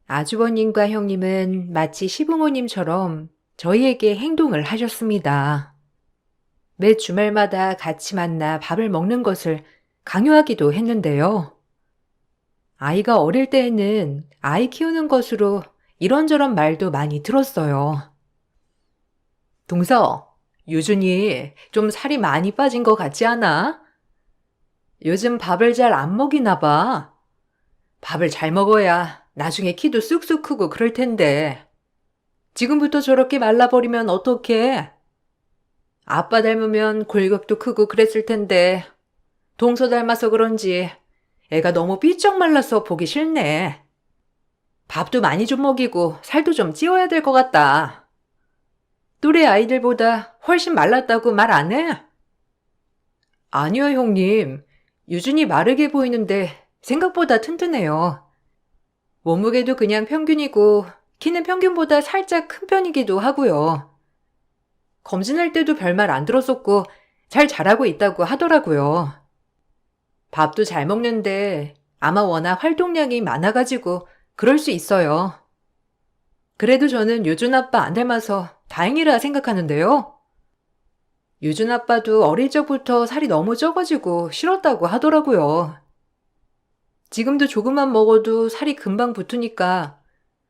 아주버님과 형님은 마치 시부모님처럼 저희에게 행동을 하셨습니다. 매 주말마다 같이 만나 밥을 먹는 것을 강요하기도 했는데요. 아이가 어릴 때에는 아이 키우는 것으로 이런저런 말도 많이 들었어요. 동서, 유준이 좀 살이 많이 빠진 것 같지 않아? 요즘 밥을 잘 안 먹이나 봐. 밥을 잘 먹어야 나중에 키도 쑥쑥 크고 그럴 텐데. 지금부터 저렇게 말라버리면 어떡해? 아빠 닮으면 골격도 크고 그랬을 텐데. 동서 닮아서 그런지 애가 너무 삐쩍 말라서 보기 싫네. 밥도 많이 좀 먹이고 살도 좀 찌워야 될 것 같다. 또래 아이들보다 훨씬 말랐다고 말 안 해? 아니요, 형님. 유준이 마르게 보이는데 생각보다 튼튼해요. 몸무게도 그냥 평균이고 키는 평균보다 살짝 큰 편이기도 하고요. 검진할 때도 별말 안 들었었고 잘 자라고 있다고 하더라고요. 밥도 잘 먹는데 아마 워낙 활동량이 많아가지고 그럴 수 있어요. 그래도 저는 유준 아빠 안 닮아서 다행이라 생각하는데요. 유준 아빠도 어릴 적부터 살이 너무 쪄가지고 싫었다고 하더라고요. 지금도 조금만 먹어도 살이 금방 붙으니까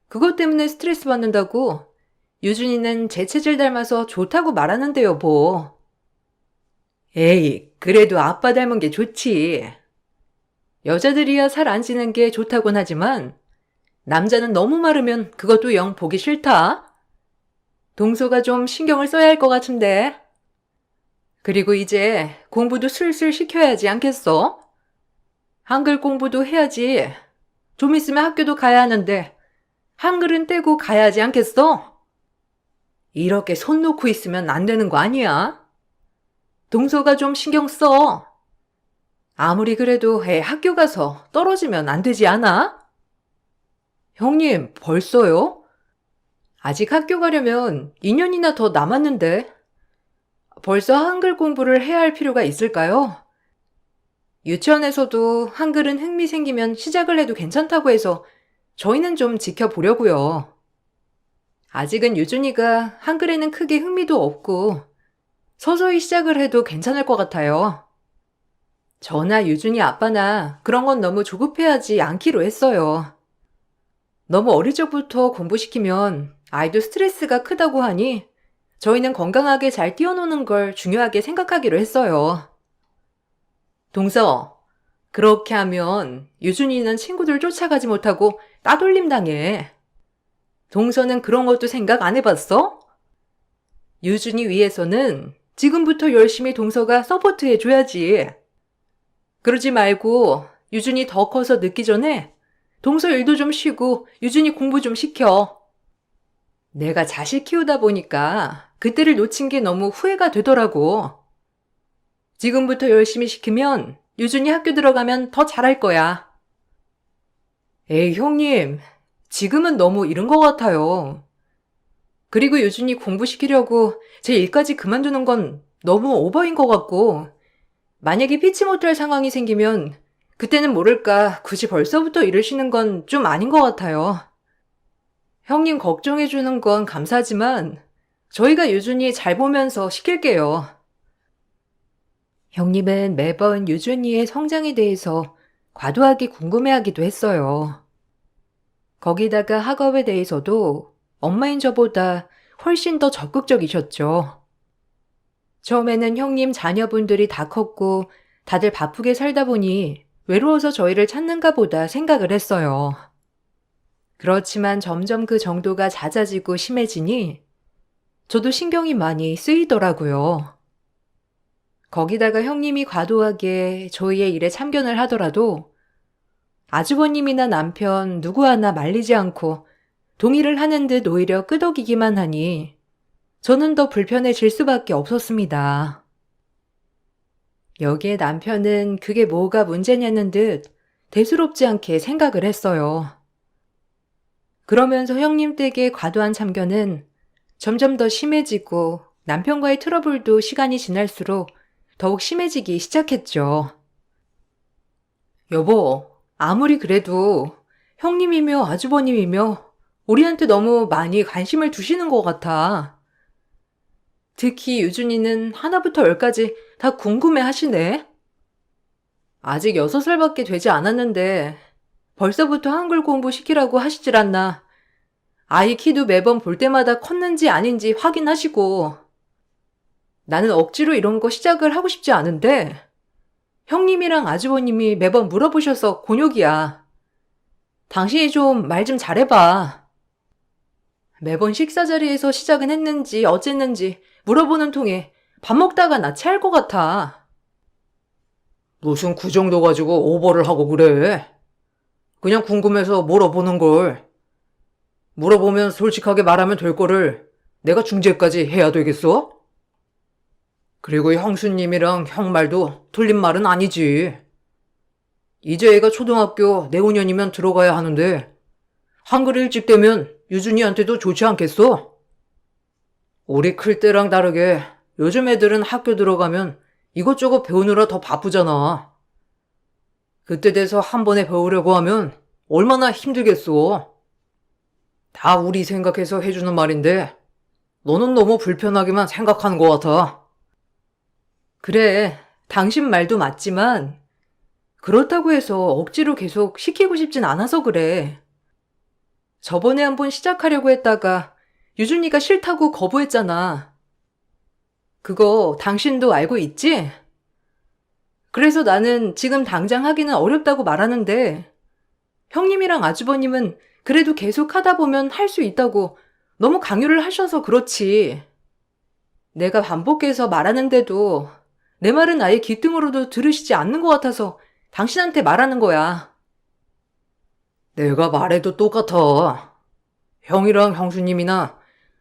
그것 때문에 스트레스 받는다고 유준이는 제 체질 닮아서 좋다고 말하는데요, 뭐. 에이, 그래도 아빠 닮은 게 좋지. 여자들이야 살 안 찌는 게 좋다곤 하지만 남자는 너무 마르면 그것도 영 보기 싫다. 동서가 좀 신경을 써야 할 것 같은데. 그리고 이제 공부도 슬슬 시켜야지 않겠어? 한글 공부도 해야지. 좀 있으면 학교도 가야 하는데 한글은 떼고 가야지 않겠어? 이렇게 손 놓고 있으면 안 되는 거 아니야? 동서가 좀 신경 써. 아무리 그래도 애 학교 가서 떨어지면 안 되지 않아? 형님, 벌써요? 아직 학교 가려면 2년이나 더 남았는데 벌써 한글 공부를 해야 할 필요가 있을까요? 유치원에서도 한글은 흥미 생기면 시작을 해도 괜찮다고 해서 저희는 좀 지켜보려고요. 아직은 유준이가 한글에는 크게 흥미도 없고 서서히 시작을 해도 괜찮을 것 같아요. 저나 유준이 아빠나 그런 건 너무 조급해하지 않기로 했어요. 너무 어릴 적부터 공부시키면 아이도 스트레스가 크다고 하니 저희는 건강하게 잘 뛰어노는 걸 중요하게 생각하기로 했어요. 동서, 그렇게 하면 유준이는 친구들 쫓아가지 못하고 따돌림 당해. 동서는 그런 것도 생각 안 해봤어? 유준이 위해서는 지금부터 열심히 동서가 서포트해줘야지. 그러지 말고 유준이 더 커서 늦기 전에 동서 일도 좀 쉬고 유준이 공부 좀 시켜. 내가 자식 키우다 보니까 그때를 놓친 게 너무 후회가 되더라고. 지금부터 열심히 시키면 유준이 학교 들어가면 더 잘할 거야. 에이, 형님. 지금은 너무 이른 것 같아요. 그리고 유준이 공부시키려고 제 일까지 그만두는 건 너무 오버인 것 같고, 만약에 피치 못할 상황이 생기면 그때는 모를까 굳이 벌써부터 일을 쉬는 건 좀 아닌 것 같아요. 형님 걱정해주는 건 감사하지만 저희가 유준이 잘 보면서 시킬게요. 형님은 매번 유준이의 성장에 대해서 과도하게 궁금해하기도 했어요. 거기다가 학업에 대해서도 엄마인 저보다 훨씬 더 적극적이셨죠. 처음에는 형님 자녀분들이 다 컸고 다들 바쁘게 살다 보니 외로워서 저희를 찾는가 보다 생각을 했어요. 그렇지만 점점 그 정도가 잦아지고 심해지니 저도 신경이 많이 쓰이더라고요. 거기다가 형님이 과도하게 저희의 일에 참견을 하더라도 아주버님이나 남편 누구 하나 말리지 않고 동의를 하는 듯 오히려 끄덕이기만 하니 저는 더 불편해질 수밖에 없었습니다. 여기에 남편은 그게 뭐가 문제냐는 듯 대수롭지 않게 생각을 했어요. 그러면서 형님 댁의 과도한 참견은 점점 더 심해지고 남편과의 트러블도 시간이 지날수록 더욱 심해지기 시작했죠. 여보, 아무리 그래도 형님이며 아주버님이며 우리한테 너무 많이 관심을 두시는 것 같아. 특히 유준이는 하나부터 열까지 다 궁금해 하시네. 아직 6살밖에 되지 않았는데 벌써부터 한글 공부 시키라고 하시질 않나. 아이 키도 매번 볼 때마다 컸는지 아닌지 확인하시고. 나는 억지로 이런 거 시작을 하고 싶지 않은데 형님이랑 아주버님이 매번 물어보셔서 곤욕이야. 당신이 좀 말 좀 잘해봐. 매번 식사 자리에서 시작은 했는지 어쨌는지 물어보는 통에 밥 먹다가 나 체할 것 같아. 무슨 그 정도 가지고 오버를 하고 그래? 그냥 궁금해서 물어보는 걸. 물어보면 솔직하게 말하면 될 거를 내가 중재까지 해야 되겠어? 그리고 형수님이랑 형 말도 틀린 말은 아니지. 이제 애가 초등학교 내후년이면 들어가야 하는데 한글 일찍 되면 유준이한테도 좋지 않겠어? 우리 클 때랑 다르게 요즘 애들은 학교 들어가면 이것저것 배우느라 더 바쁘잖아. 그때 돼서 한 번에 배우려고 하면 얼마나 힘들겠어. 다 우리 생각해서 해주는 말인데 너는 너무 불편하게만 생각하는 것 같아. 그래, 당신 말도 맞지만 그렇다고 해서 억지로 계속 시키고 싶진 않아서 그래. 저번에 한번 시작하려고 했다가 유준이가 싫다고 거부했잖아. 그거 당신도 알고 있지? 그래서 나는 지금 당장 하기는 어렵다고 말하는데 형님이랑 아주버님은 그래도 계속 하다 보면 할 수 있다고 너무 강요를 하셔서 그렇지. 내가 반복해서 말하는데도 내 말은 아예 귀등으로도 들으시지 않는 것 같아서 당신한테 말하는 거야. 내가 말해도 똑같아. 형이랑 형수님이나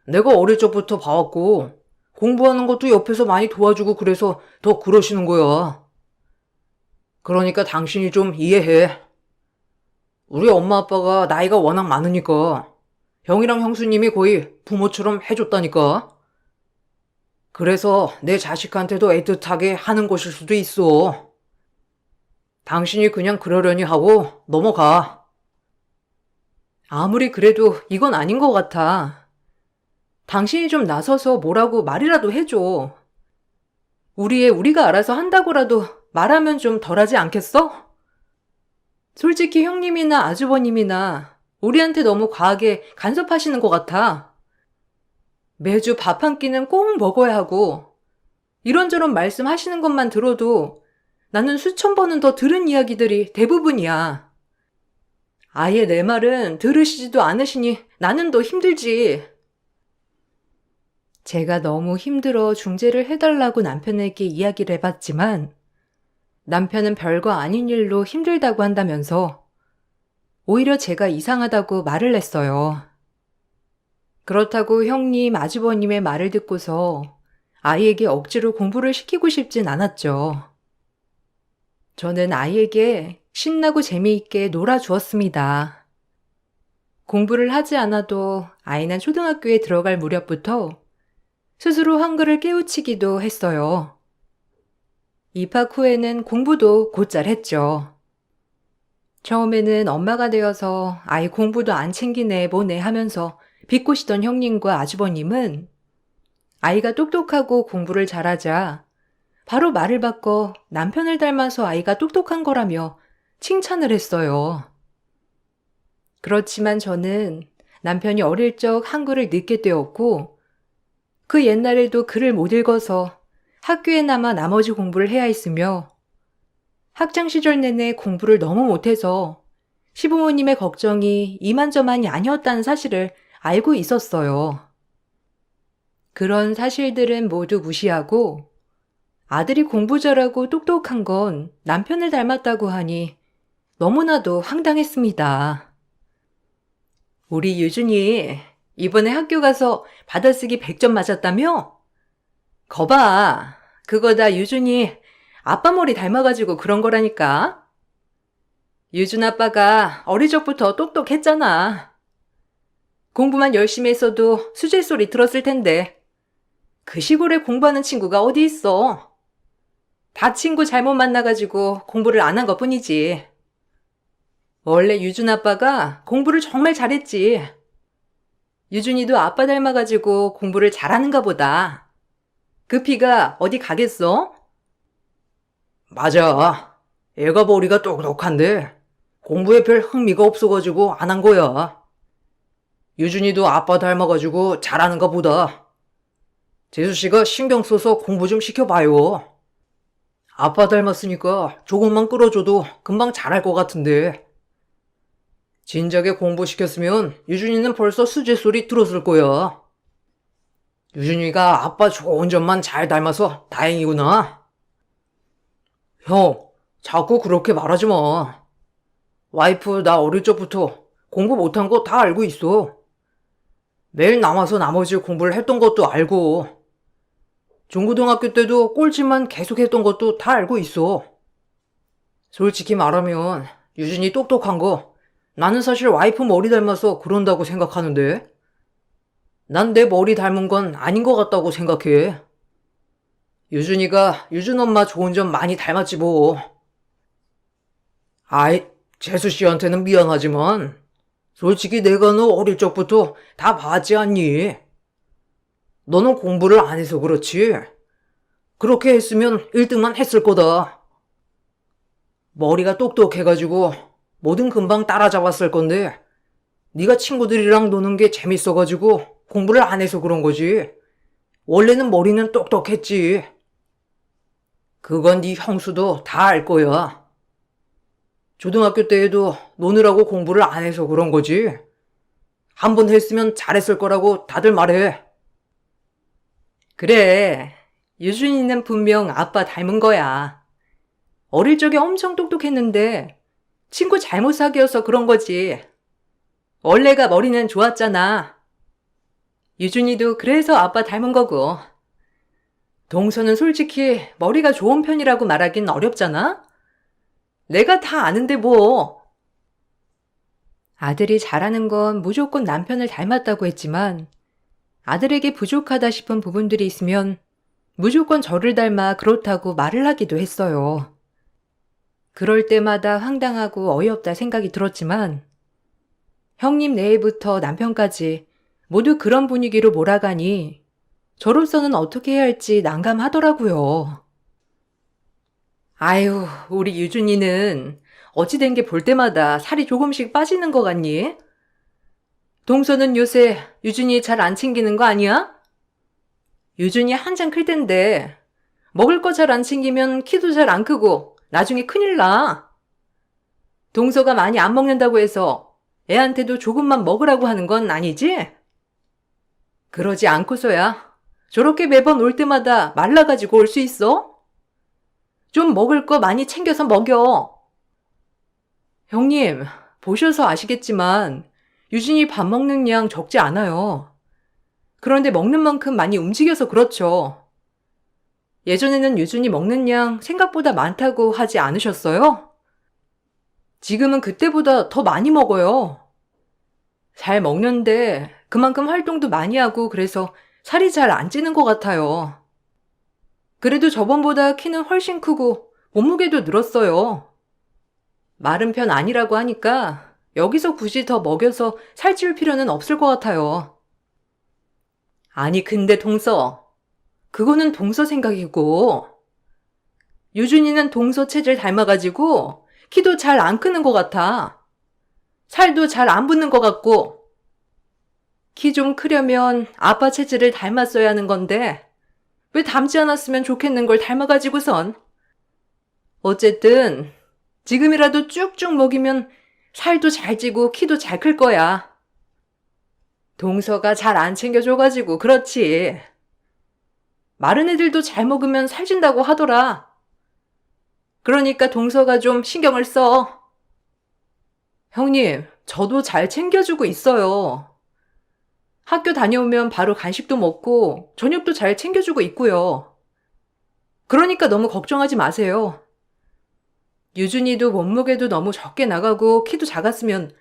내가 어릴 적부터 봐왔고 공부하는 것도 옆에서 많이 도와주고 그래서 더 그러시는 거야. 그러니까 당신이 좀 이해해. 우리 엄마 아빠가 나이가 워낙 많으니까 형이랑 형수님이 거의 부모처럼 해줬다니까. 그래서 내 자식한테도 애틋하게 하는 것일 수도 있어. 당신이 그냥 그러려니 하고 넘어가. 아무리 그래도 이건 아닌 것 같아. 당신이 좀 나서서 뭐라고 말이라도 해줘. 우리 애 우리가 알아서 한다고라도 말하면 좀 덜하지 않겠어? 솔직히 형님이나 아주버님이나 우리한테 너무 과하게 간섭하시는 것 같아. 매주 밥 한 끼는 꼭 먹어야 하고 이런저런 말씀하시는 것만 들어도 나는 수천 번은 더 들은 이야기들이 대부분이야. 아예 내 말은 들으시지도 않으시니 나는 더 힘들지. 제가 너무 힘들어 중재를 해달라고 남편에게 이야기를 해봤지만 남편은 별거 아닌 일로 힘들다고 한다면서 오히려 제가 이상하다고 말을 했어요. 그렇다고 형님, 아주버님의 말을 듣고서 아이에게 억지로 공부를 시키고 싶진 않았죠. 저는 아이에게 신나고 재미있게 놀아주었습니다. 공부를 하지 않아도 아이는 초등학교에 들어갈 무렵부터 스스로 한글을 깨우치기도 했어요. 입학 후에는 공부도 곧잘 했죠. 처음에는 엄마가 되어서 아이 공부도 안 챙기네 뭐네 하면서 비꼬시던 형님과 아주버님은 아이가 똑똑하고 공부를 잘하자 바로 말을 바꿔 남편을 닮아서 아이가 똑똑한 거라며 칭찬을 했어요. 그렇지만 저는 남편이 어릴 적 한글을 늦게 떼었고 그 옛날에도 글을 못 읽어서 학교에나마 나머지 공부를 해야 했으며 학창 시절 내내 공부를 너무 못해서 시부모님의 걱정이 이만저만이 아니었다는 사실을 알고 있었어요. 그런 사실들은 모두 무시하고 아들이 공부 잘하고 똑똑한 건 남편을 닮았다고 하니 너무나도 황당했습니다. 우리 유준이 이번에 학교 가서 받아쓰기 100점 맞았다며? 거봐, 그거 다 유준이 아빠 머리 닮아가지고 그런 거라니까. 유준 아빠가 어릴 적부터 똑똑했잖아. 공부만 열심히 했어도 수제 소리 들었을 텐데 그 시골에 공부하는 친구가 어디 있어. 다 친구 잘못 만나가지고 공부를 안 한 것뿐이지. 원래 유준 아빠가 공부를 정말 잘했지. 유준이도 아빠 닮아가지고 공부를 잘하는가 보다. 그 피가 어디 가겠어? 맞아. 애가 머리가 똑똑한데 공부에 별 흥미가 없어가지고 안 한 거야. 유준이도 아빠 닮아가지고 잘하는가 보다. 재수씨가 신경 써서 공부 좀 시켜봐요. 아빠 닮았으니까 조금만 끌어줘도 금방 잘할 것 같은데. 진작에 공부시켰으면 유준이는 벌써 수제 소리 들었을 거야. 유준이가 아빠 좋은 점만 잘 닮아서 다행이구나. 형, 자꾸 그렇게 말하지 마. 와이프 나 어릴 적부터 공부 못한 거 다 알고 있어. 매일 남아서 나머지 공부를 했던 것도 알고, 중고등학교 때도 꼴찌만 계속 했던 것도 다 알고 있어. 솔직히 말하면 유준이 똑똑한 거 나는 사실 와이프 머리 닮아서 그런다고 생각하는데, 난 내 머리 닮은 건 아닌 것 같다고 생각해. 유준이가 유준 엄마 좋은 점 많이 닮았지 뭐. 아이, 재수 씨한테는 미안하지만 솔직히 내가 너 어릴 적부터 다 봤지 않니? 너는 공부를 안 해서 그렇지. 그렇게 했으면 1등만 했을 거다. 머리가 똑똑해가지고 뭐든 금방 따라잡았을 건데 네가 친구들이랑 노는 게 재밌어가지고 공부를 안 해서 그런 거지. 원래는 머리는 똑똑했지. 그건 네 형수도 다 알 거야. 초등학교 때에도 노느라고 공부를 안 해서 그런 거지. 한 번 했으면 잘했을 거라고 다들 말해. 그래. 유준이는 분명 아빠 닮은 거야. 어릴 적에 엄청 똑똑했는데 친구 잘못 사귀어서 그런 거지. 원래가 머리는 좋았잖아. 유준이도 그래서 아빠 닮은 거고. 동서는 솔직히 머리가 좋은 편이라고 말하긴 어렵잖아? 내가 다 아는데 뭐. 아들이 잘하는 건 무조건 남편을 닮았다고 했지만 아들에게 부족하다 싶은 부분들이 있으면 무조건 저를 닮아 그렇다고 말을 하기도 했어요. 그럴 때마다 황당하고 어이없다 생각이 들었지만 형님 내외부터 남편까지 모두 그런 분위기로 몰아가니 저로서는 어떻게 해야 할지 난감하더라고요. 아유, 우리 유준이는 어찌 된 게 볼 때마다 살이 조금씩 빠지는 것 같니? 동서는 요새 유준이 잘 안 챙기는 거 아니야? 유준이 한창 클 텐데 먹을 거 잘 안 챙기면 키도 잘 안 크고 나중에 큰일 나. 동서가 많이 안 먹는다고 해서 애한테도 조금만 먹으라고 하는 건 아니지? 그러지 않고서야 저렇게 매번 올 때마다 말라가지고 올 수 있어? 좀 먹을 거 많이 챙겨서 먹여. 형님, 보셔서 아시겠지만 유진이 밥 먹는 양 적지 않아요. 그런데 먹는 만큼 많이 움직여서 그렇죠. 예전에는 유준이 먹는 양 생각보다 많다고 하지 않으셨어요? 지금은 그때보다 더 많이 먹어요. 잘 먹는데 그만큼 활동도 많이 하고 그래서 살이 잘 안 찌는 것 같아요. 그래도 저번보다 키는 훨씬 크고 몸무게도 늘었어요. 마른 편 아니라고 하니까 여기서 굳이 더 먹여서 살찔 필요는 없을 것 같아요. 아니 근데 동서, 그거는 동서 생각이고 유준이는 동서 체질 닮아가지고 키도 잘 안 크는 것 같아. 살도 잘 안 붙는 것 같고 키 좀 크려면 아빠 체질을 닮았어야 하는 건데 왜 닮지 않았으면 좋겠는 걸 닮아가지고선. 어쨌든 지금이라도 쭉쭉 먹이면 살도 잘 찌고 키도 잘 클 거야. 동서가 잘 안 챙겨줘가지고 그렇지. 마른 애들도 잘 먹으면 살찐다고 하더라. 그러니까 동서가 좀 신경을 써. 형님, 저도 잘 챙겨주고 있어요. 학교 다녀오면 바로 간식도 먹고 저녁도 잘 챙겨주고 있고요. 그러니까 너무 걱정하지 마세요. 유준이도 몸무게도 너무 적게 나가고 키도 작았으면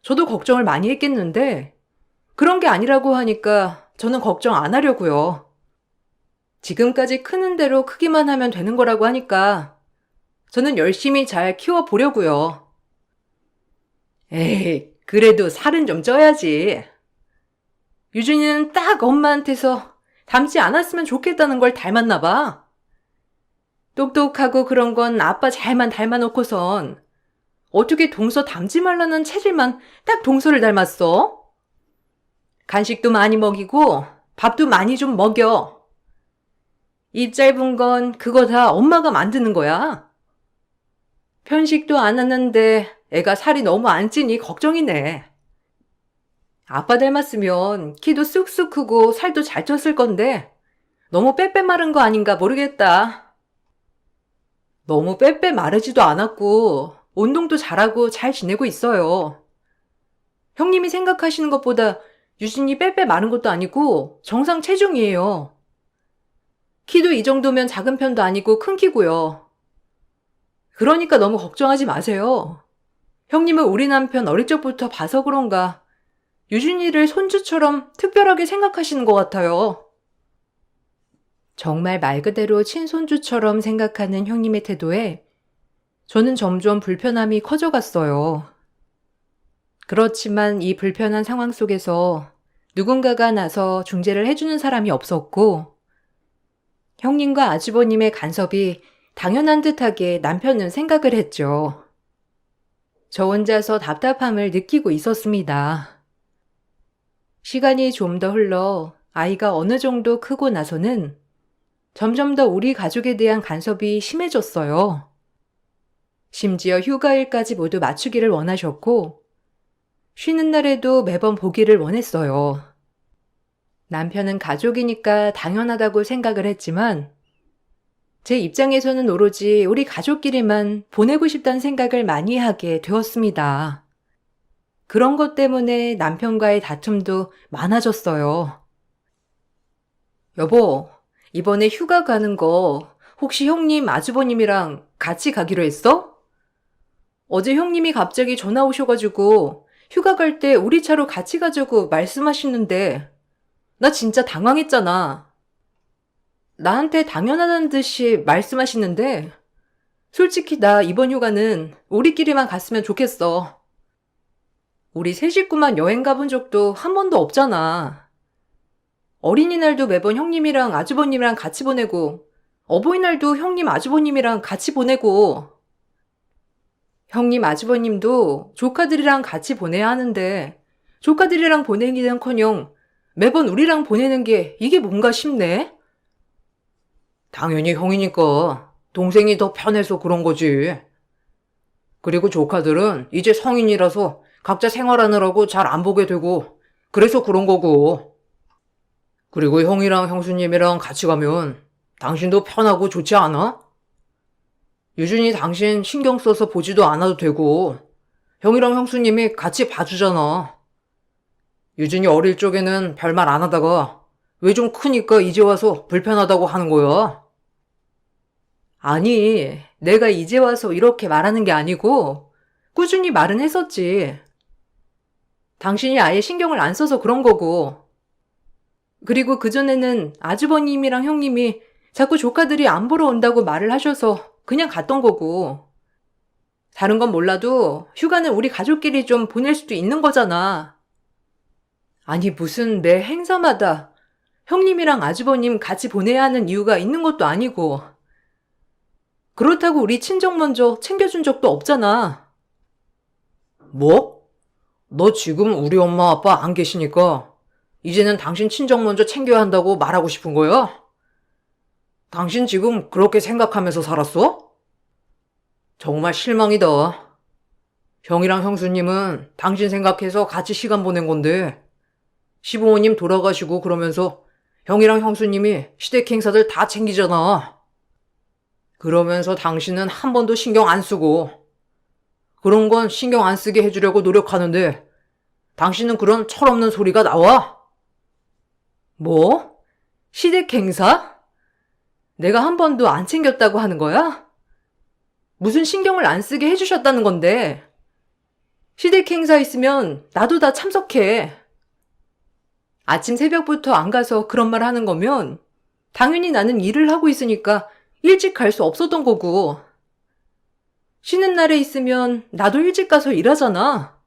저도 걱정을 많이 했겠는데 그런 게 아니라고 하니까 저는 걱정 안 하려고요. 지금까지 크는 대로 크기만 하면 되는 거라고 하니까 저는 열심히 잘 키워보려고요. 에이, 그래도 살은 좀 쪄야지. 유준이는 딱 엄마한테서 닮지 않았으면 좋겠다는 걸 닮았나 봐. 똑똑하고 그런 건 아빠 잘만 닮아놓고선 어떻게 동서 닮지 말라는 체질만 딱 동서를 닮았어? 간식도 많이 먹이고 밥도 많이 좀 먹여. 입 짧은 건 그거 다 엄마가 만드는 거야. 편식도 안 하는데 애가 살이 너무 안 찌니 걱정이네. 아빠 닮았으면 키도 쑥쑥 크고 살도 잘 쪘을 건데 너무 빼빼 마른 거 아닌가 모르겠다. 너무 빼빼 마르지도 않았고 운동도 잘하고 잘 지내고 있어요. 형님이 생각하시는 것보다 유진이 빼빼 마른 것도 아니고 정상 체중이에요. 키도 이 정도면 작은 편도 아니고 큰 키고요. 그러니까 너무 걱정하지 마세요. 형님은 우리 남편 어릴 적부터 봐서 그런가 유진이를 손주처럼 특별하게 생각하시는 것 같아요. 정말 말 그대로 친손주처럼 생각하는 형님의 태도에 저는 점점 불편함이 커져갔어요. 그렇지만 이 불편한 상황 속에서 누군가가 나서 중재를 해주는 사람이 없었고 형님과 아주버님의 간섭이 당연한 듯하게 남편은 생각을 했죠. 저 혼자서 답답함을 느끼고 있었습니다. 시간이 좀 더 흘러 아이가 어느 정도 크고 나서는 점점 더 우리 가족에 대한 간섭이 심해졌어요. 심지어 휴가일까지 모두 맞추기를 원하셨고 쉬는 날에도 매번 보기를 원했어요. 남편은 가족이니까 당연하다고 생각을 했지만 제 입장에서는 오로지 우리 가족끼리만 보내고 싶다는 생각을 많이 하게 되었습니다. 그런 것 때문에 남편과의 다툼도 많아졌어요. 여보, 이번에 휴가 가는 거 혹시 형님, 아주버님이랑 같이 가기로 했어? 어제 형님이 갑자기 전화 오셔가지고 휴가 갈 때 우리 차로 같이 가자고 말씀하시는데 나 진짜 당황했잖아. 나한테 당연하다는 듯이 말씀하시는데 솔직히 나 이번 휴가는 우리끼리만 갔으면 좋겠어. 우리 세 식구만 여행 가본 적도 한 번도 없잖아. 어린이날도 매번 형님이랑 아주버님이랑 같이 보내고 어버이날도 형님 아주버님이랑 같이 보내고 형님 아주버님도 조카들이랑 같이 보내야 하는데 조카들이랑 보내기는커녕 매번 우리랑 보내는 게 이게 뭔가 싶네. 당연히 형이니까 동생이 더 편해서 그런 거지. 그리고 조카들은 이제 성인이라서 각자 생활하느라고 잘 안 보게 되고 그래서 그런 거고. 그리고 형이랑 형수님이랑 같이 가면 당신도 편하고 좋지 않아? 유준이 당신 신경 써서 보지도 않아도 되고 형이랑 형수님이 같이 봐주잖아. 유준이 어릴 적에는 별말 안 하다가 왜 좀 크니까 이제 와서 불편하다고 하는 거야. 아니, 내가 이제 와서 이렇게 말하는 게 아니고 꾸준히 말은 했었지. 당신이 아예 신경을 안 써서 그런 거고. 그리고 그전에는 아주버님이랑 형님이 자꾸 조카들이 안 보러 온다고 말을 하셔서 그냥 갔던 거고. 다른 건 몰라도 휴가는 우리 가족끼리 좀 보낼 수도 있는 거잖아. 아니, 무슨 매 행사마다 형님이랑 아주버님 같이 보내야 하는 이유가 있는 것도 아니고. 그렇다고 우리 친정 먼저 챙겨준 적도 없잖아. 뭐? 너 지금 우리 엄마 아빠 안 계시니까 이제는 당신 친정 먼저 챙겨야 한다고 말하고 싶은 거야? 당신 지금 그렇게 생각하면서 살았어? 정말 실망이다. 형이랑 형수님은 당신 생각해서 같이 시간 보낸 건데 시부모님 돌아가시고 그러면서 형이랑 형수님이 시댁 행사들 다 챙기잖아. 그러면서 당신은 한 번도 신경 안 쓰고 그런 건 신경 안 쓰게 해주려고 노력하는데 당신은 그런 철없는 소리가 나와? 뭐? 시댁 행사? 내가 한 번도 안 챙겼다고 하는 거야? 무슨 신경을 안 쓰게 해주셨다는 건데. 시댁 행사 있으면 나도 다 참석해. 아침 새벽부터 안 가서 그런 말 하는 거면 당연히 나는 일을 하고 있으니까 일찍 갈 수 없었던 거고. 쉬는 날에 있으면 나도 일찍 가서 일하잖아.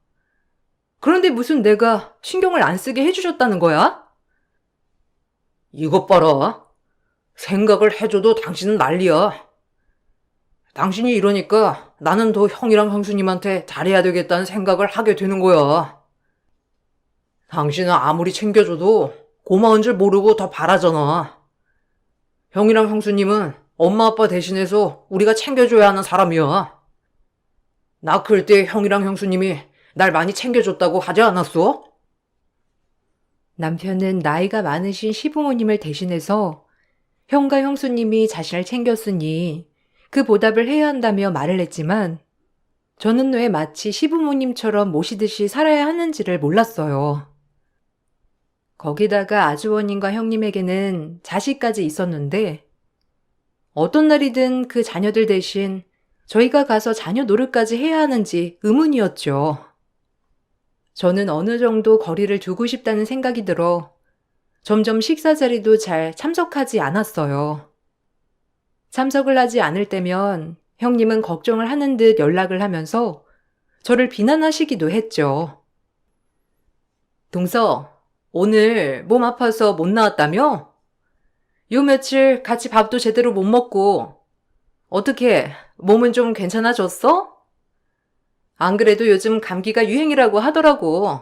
그런데 무슨 내가 신경을 안 쓰게 해주셨다는 거야? 이것 봐라. 생각을 해줘도 당신은 난리야. 당신이 이러니까 나는 더 형이랑 형수님한테 잘해야 되겠다는 생각을 하게 되는 거야. 당신은 아무리 챙겨줘도 고마운 줄 모르고 더 바라잖아. 형이랑 형수님은 엄마 아빠 대신해서 우리가 챙겨줘야 하는 사람이야. 나 클 때 형이랑 형수님이 날 많이 챙겨줬다고 하지 않았어? 남편은 나이가 많으신 시부모님을 대신해서 형과 형수님이 자신을 챙겼으니 그 보답을 해야 한다며 말을 했지만 저는 왜 마치 시부모님처럼 모시듯이 살아야 하는지를 몰랐어요. 거기다가 아주버님과 형님에게는 자식까지 있었는데 어떤 날이든 그 자녀들 대신 저희가 가서 자녀 노릇까지 해야 하는지 의문이었죠. 저는 어느 정도 거리를 두고 싶다는 생각이 들어 점점 식사 자리도 잘 참석하지 않았어요. 참석을 하지 않을 때면 형님은 걱정을 하는 듯 연락을 하면서 저를 비난하시기도 했죠. 동서, 오늘 몸 아파서 못 나왔다며? 요 며칠 같이 밥도 제대로 못 먹고 어떻게 몸은 좀 괜찮아졌어? 안 그래도 요즘 감기가 유행이라고 하더라고.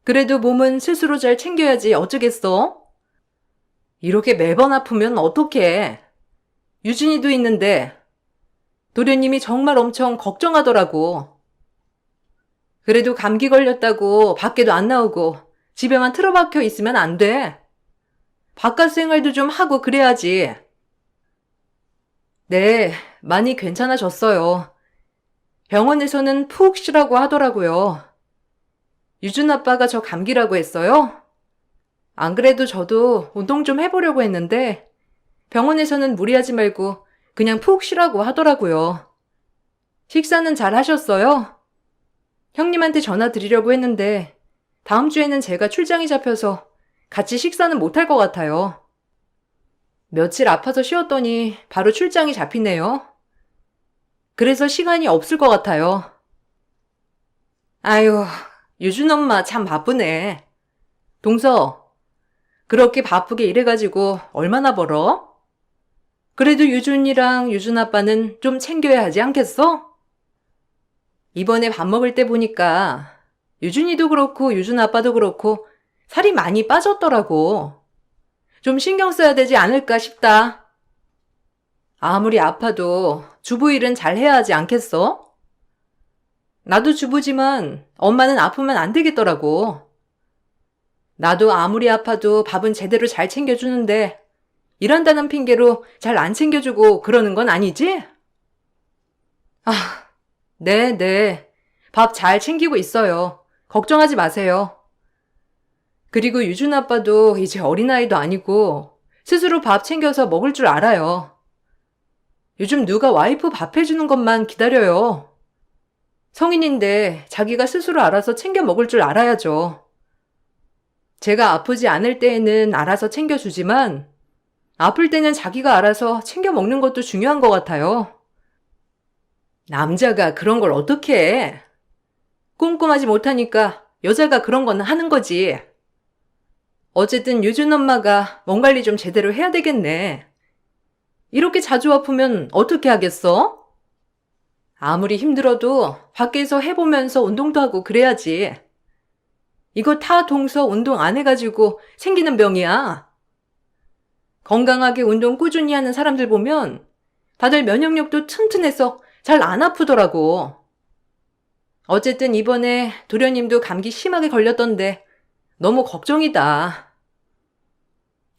그래도 몸은 스스로 잘 챙겨야지 어쩌겠어? 이렇게 매번 아프면 어떡해. 유진이도 있는데 도련님이 정말 엄청 걱정하더라고. 그래도 감기 걸렸다고 밖에도 안 나오고 집에만 틀어박혀 있으면 안 돼. 바깥 생활도 좀 하고 그래야지. 네, 많이 괜찮아졌어요. 병원에서는 푹 쉬라고 하더라고요. 유준 아빠가 저 감기라고 했어요? 안 그래도 저도 운동 좀 해보려고 했는데 병원에서는 무리하지 말고 그냥 푹 쉬라고 하더라고요. 식사는 잘 하셨어요? 형님한테 전화 드리려고 했는데 다음 주에는 제가 출장이 잡혀서 같이 식사는 못할 것 같아요. 며칠 아파서 쉬었더니 바로 출장이 잡히네요. 그래서 시간이 없을 것 같아요. 아유, 유준 엄마 참 바쁘네. 동서, 그렇게 바쁘게 일해가지고 얼마나 벌어? 그래도 유준이랑 유준 아빠는 좀 챙겨야 하지 않겠어? 이번에 밥 먹을 때 보니까 유준이도 그렇고 유준 아빠도 그렇고 살이 많이 빠졌더라고. 좀 신경 써야 되지 않을까 싶다. 아무리 아파도 주부 일은 잘 해야 하지 않겠어? 나도 주부지만 엄마는 아프면 안 되겠더라고. 나도 아무리 아파도 밥은 제대로 잘 챙겨주는데 일한다는 핑계로 잘 안 챙겨주고 그러는 건 아니지? 아, 네. 밥 잘 챙기고 있어요. 걱정하지 마세요. 그리고 유준 아빠도 이제 어린아이도 아니고 스스로 밥 챙겨서 먹을 줄 알아요. 요즘 누가 와이프 밥 해주는 것만 기다려요. 성인인데 자기가 스스로 알아서 챙겨 먹을 줄 알아야죠. 제가 아프지 않을 때에는 알아서 챙겨주지만 아플 때는 자기가 알아서 챙겨 먹는 것도 중요한 것 같아요. 남자가 그런 걸 어떻게 해? 꼼꼼하지 못하니까 여자가 그런 건 하는 거지. 어쨌든 유준 엄마가 몸 관리 좀 제대로 해야 되겠네. 이렇게 자주 아프면 어떻게 하겠어? 아무리 힘들어도 밖에서 해보면서 운동도 하고 그래야지. 이거 다 동서 운동 안 해가지고 생기는 병이야. 건강하게 운동 꾸준히 하는 사람들 보면 다들 면역력도 튼튼해서 잘 안 아프더라고. 어쨌든 이번에 도련님도 감기 심하게 걸렸던데 너무 걱정이다.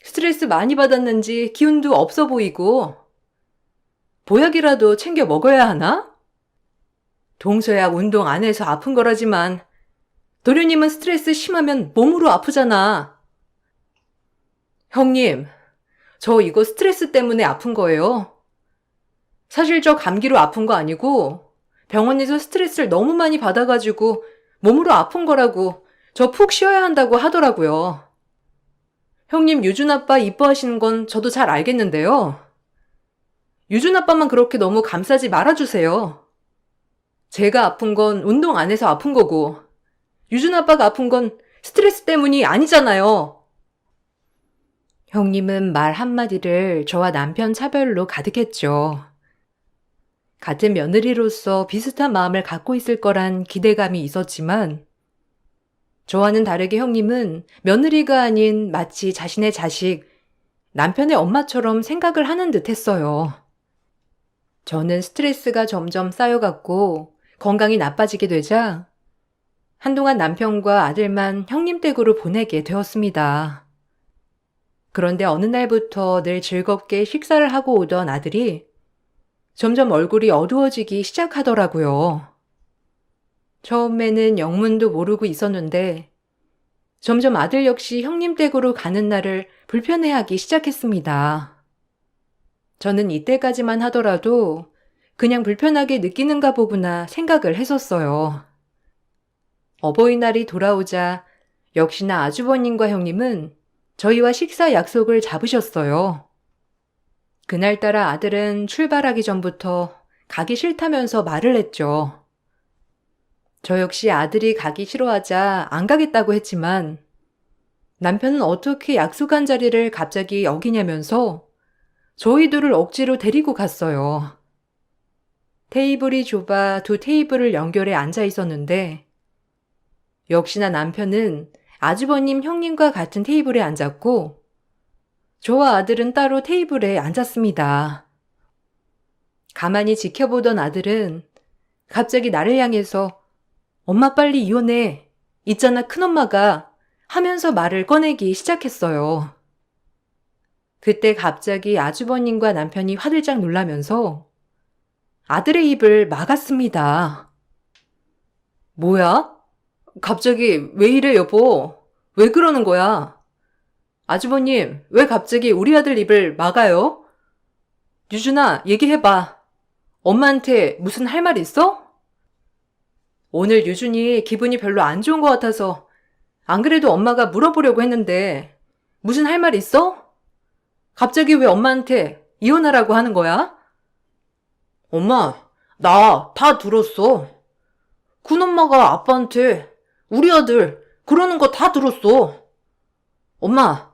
스트레스 많이 받았는지 기운도 없어 보이고 보약이라도 챙겨 먹어야 하나? 동서야 운동 안 해서 아픈 거라지만 도련님은 스트레스 심하면 몸으로 아프잖아. 형님, 저 이거 스트레스 때문에 아픈 거예요. 사실 저 감기로 아픈 거 아니고 병원에서 스트레스를 너무 많이 받아가지고 몸으로 아픈 거라고 저 푹 쉬어야 한다고 하더라고요. 형님 유준 아빠 이뻐하시는 건 저도 잘 알겠는데요. 유준 아빠만 그렇게 너무 감싸지 말아주세요. 제가 아픈 건 운동 안 해서 아픈 거고 유준 아빠가 아픈 건 스트레스 때문이 아니잖아요. 형님은 말 한마디를 저와 남편 차별로 가득했죠. 같은 며느리로서 비슷한 마음을 갖고 있을 거란 기대감이 있었지만 저와는 다르게 형님은 며느리가 아닌 마치 자신의 자식, 남편의 엄마처럼 생각을 하는 듯 했어요. 저는 스트레스가 점점 쌓여갔고 건강이 나빠지게 되자 한동안 남편과 아들만 형님 댁으로 보내게 되었습니다. 그런데 어느 날부터 늘 즐겁게 식사를 하고 오던 아들이 점점 얼굴이 어두워지기 시작하더라고요. 처음에는 영문도 모르고 있었는데 점점 아들 역시 형님 댁으로 가는 날을 불편해하기 시작했습니다. 저는 이때까지만 하더라도 그냥 불편하게 느끼는가 보구나 생각을 했었어요. 어버이날이 돌아오자 역시나 아주버님과 형님은 저희와 식사 약속을 잡으셨어요. 그날따라 아들은 출발하기 전부터 가기 싫다면서 말을 했죠. 저 역시 아들이 가기 싫어하자 안 가겠다고 했지만 남편은 어떻게 약속한 자리를 갑자기 어기냐면서 저희들을 억지로 데리고 갔어요. 테이블이 좁아 두 테이블을 연결해 앉아 있었는데 역시나 남편은 아주버님 형님과 같은 테이블에 앉았고 저와 아들은 따로 테이블에 앉았습니다. 가만히 지켜보던 아들은 갑자기 나를 향해서 엄마 빨리 이혼해. 있잖아 큰엄마가 하면서 말을 꺼내기 시작했어요. 그때 갑자기 아주버님과 남편이 화들짝 놀라면서 아들의 입을 막았습니다. 뭐야? 갑자기 왜 이래 여보? 왜 그러는 거야? 아주버님, 왜 갑자기 우리 아들 입을 막아요? 유준아, 얘기해봐. 엄마한테 무슨 할 말 있어? 오늘 유준이 기분이 별로 안 좋은 것 같아서 안 그래도 엄마가 물어보려고 했는데 무슨 할 말 있어? 갑자기 왜 엄마한테 이혼하라고 하는 거야? 엄마, 나 다 들었어. 큰엄마가 아빠한테 우리 아들 그러는 거 다 들었어. 엄마,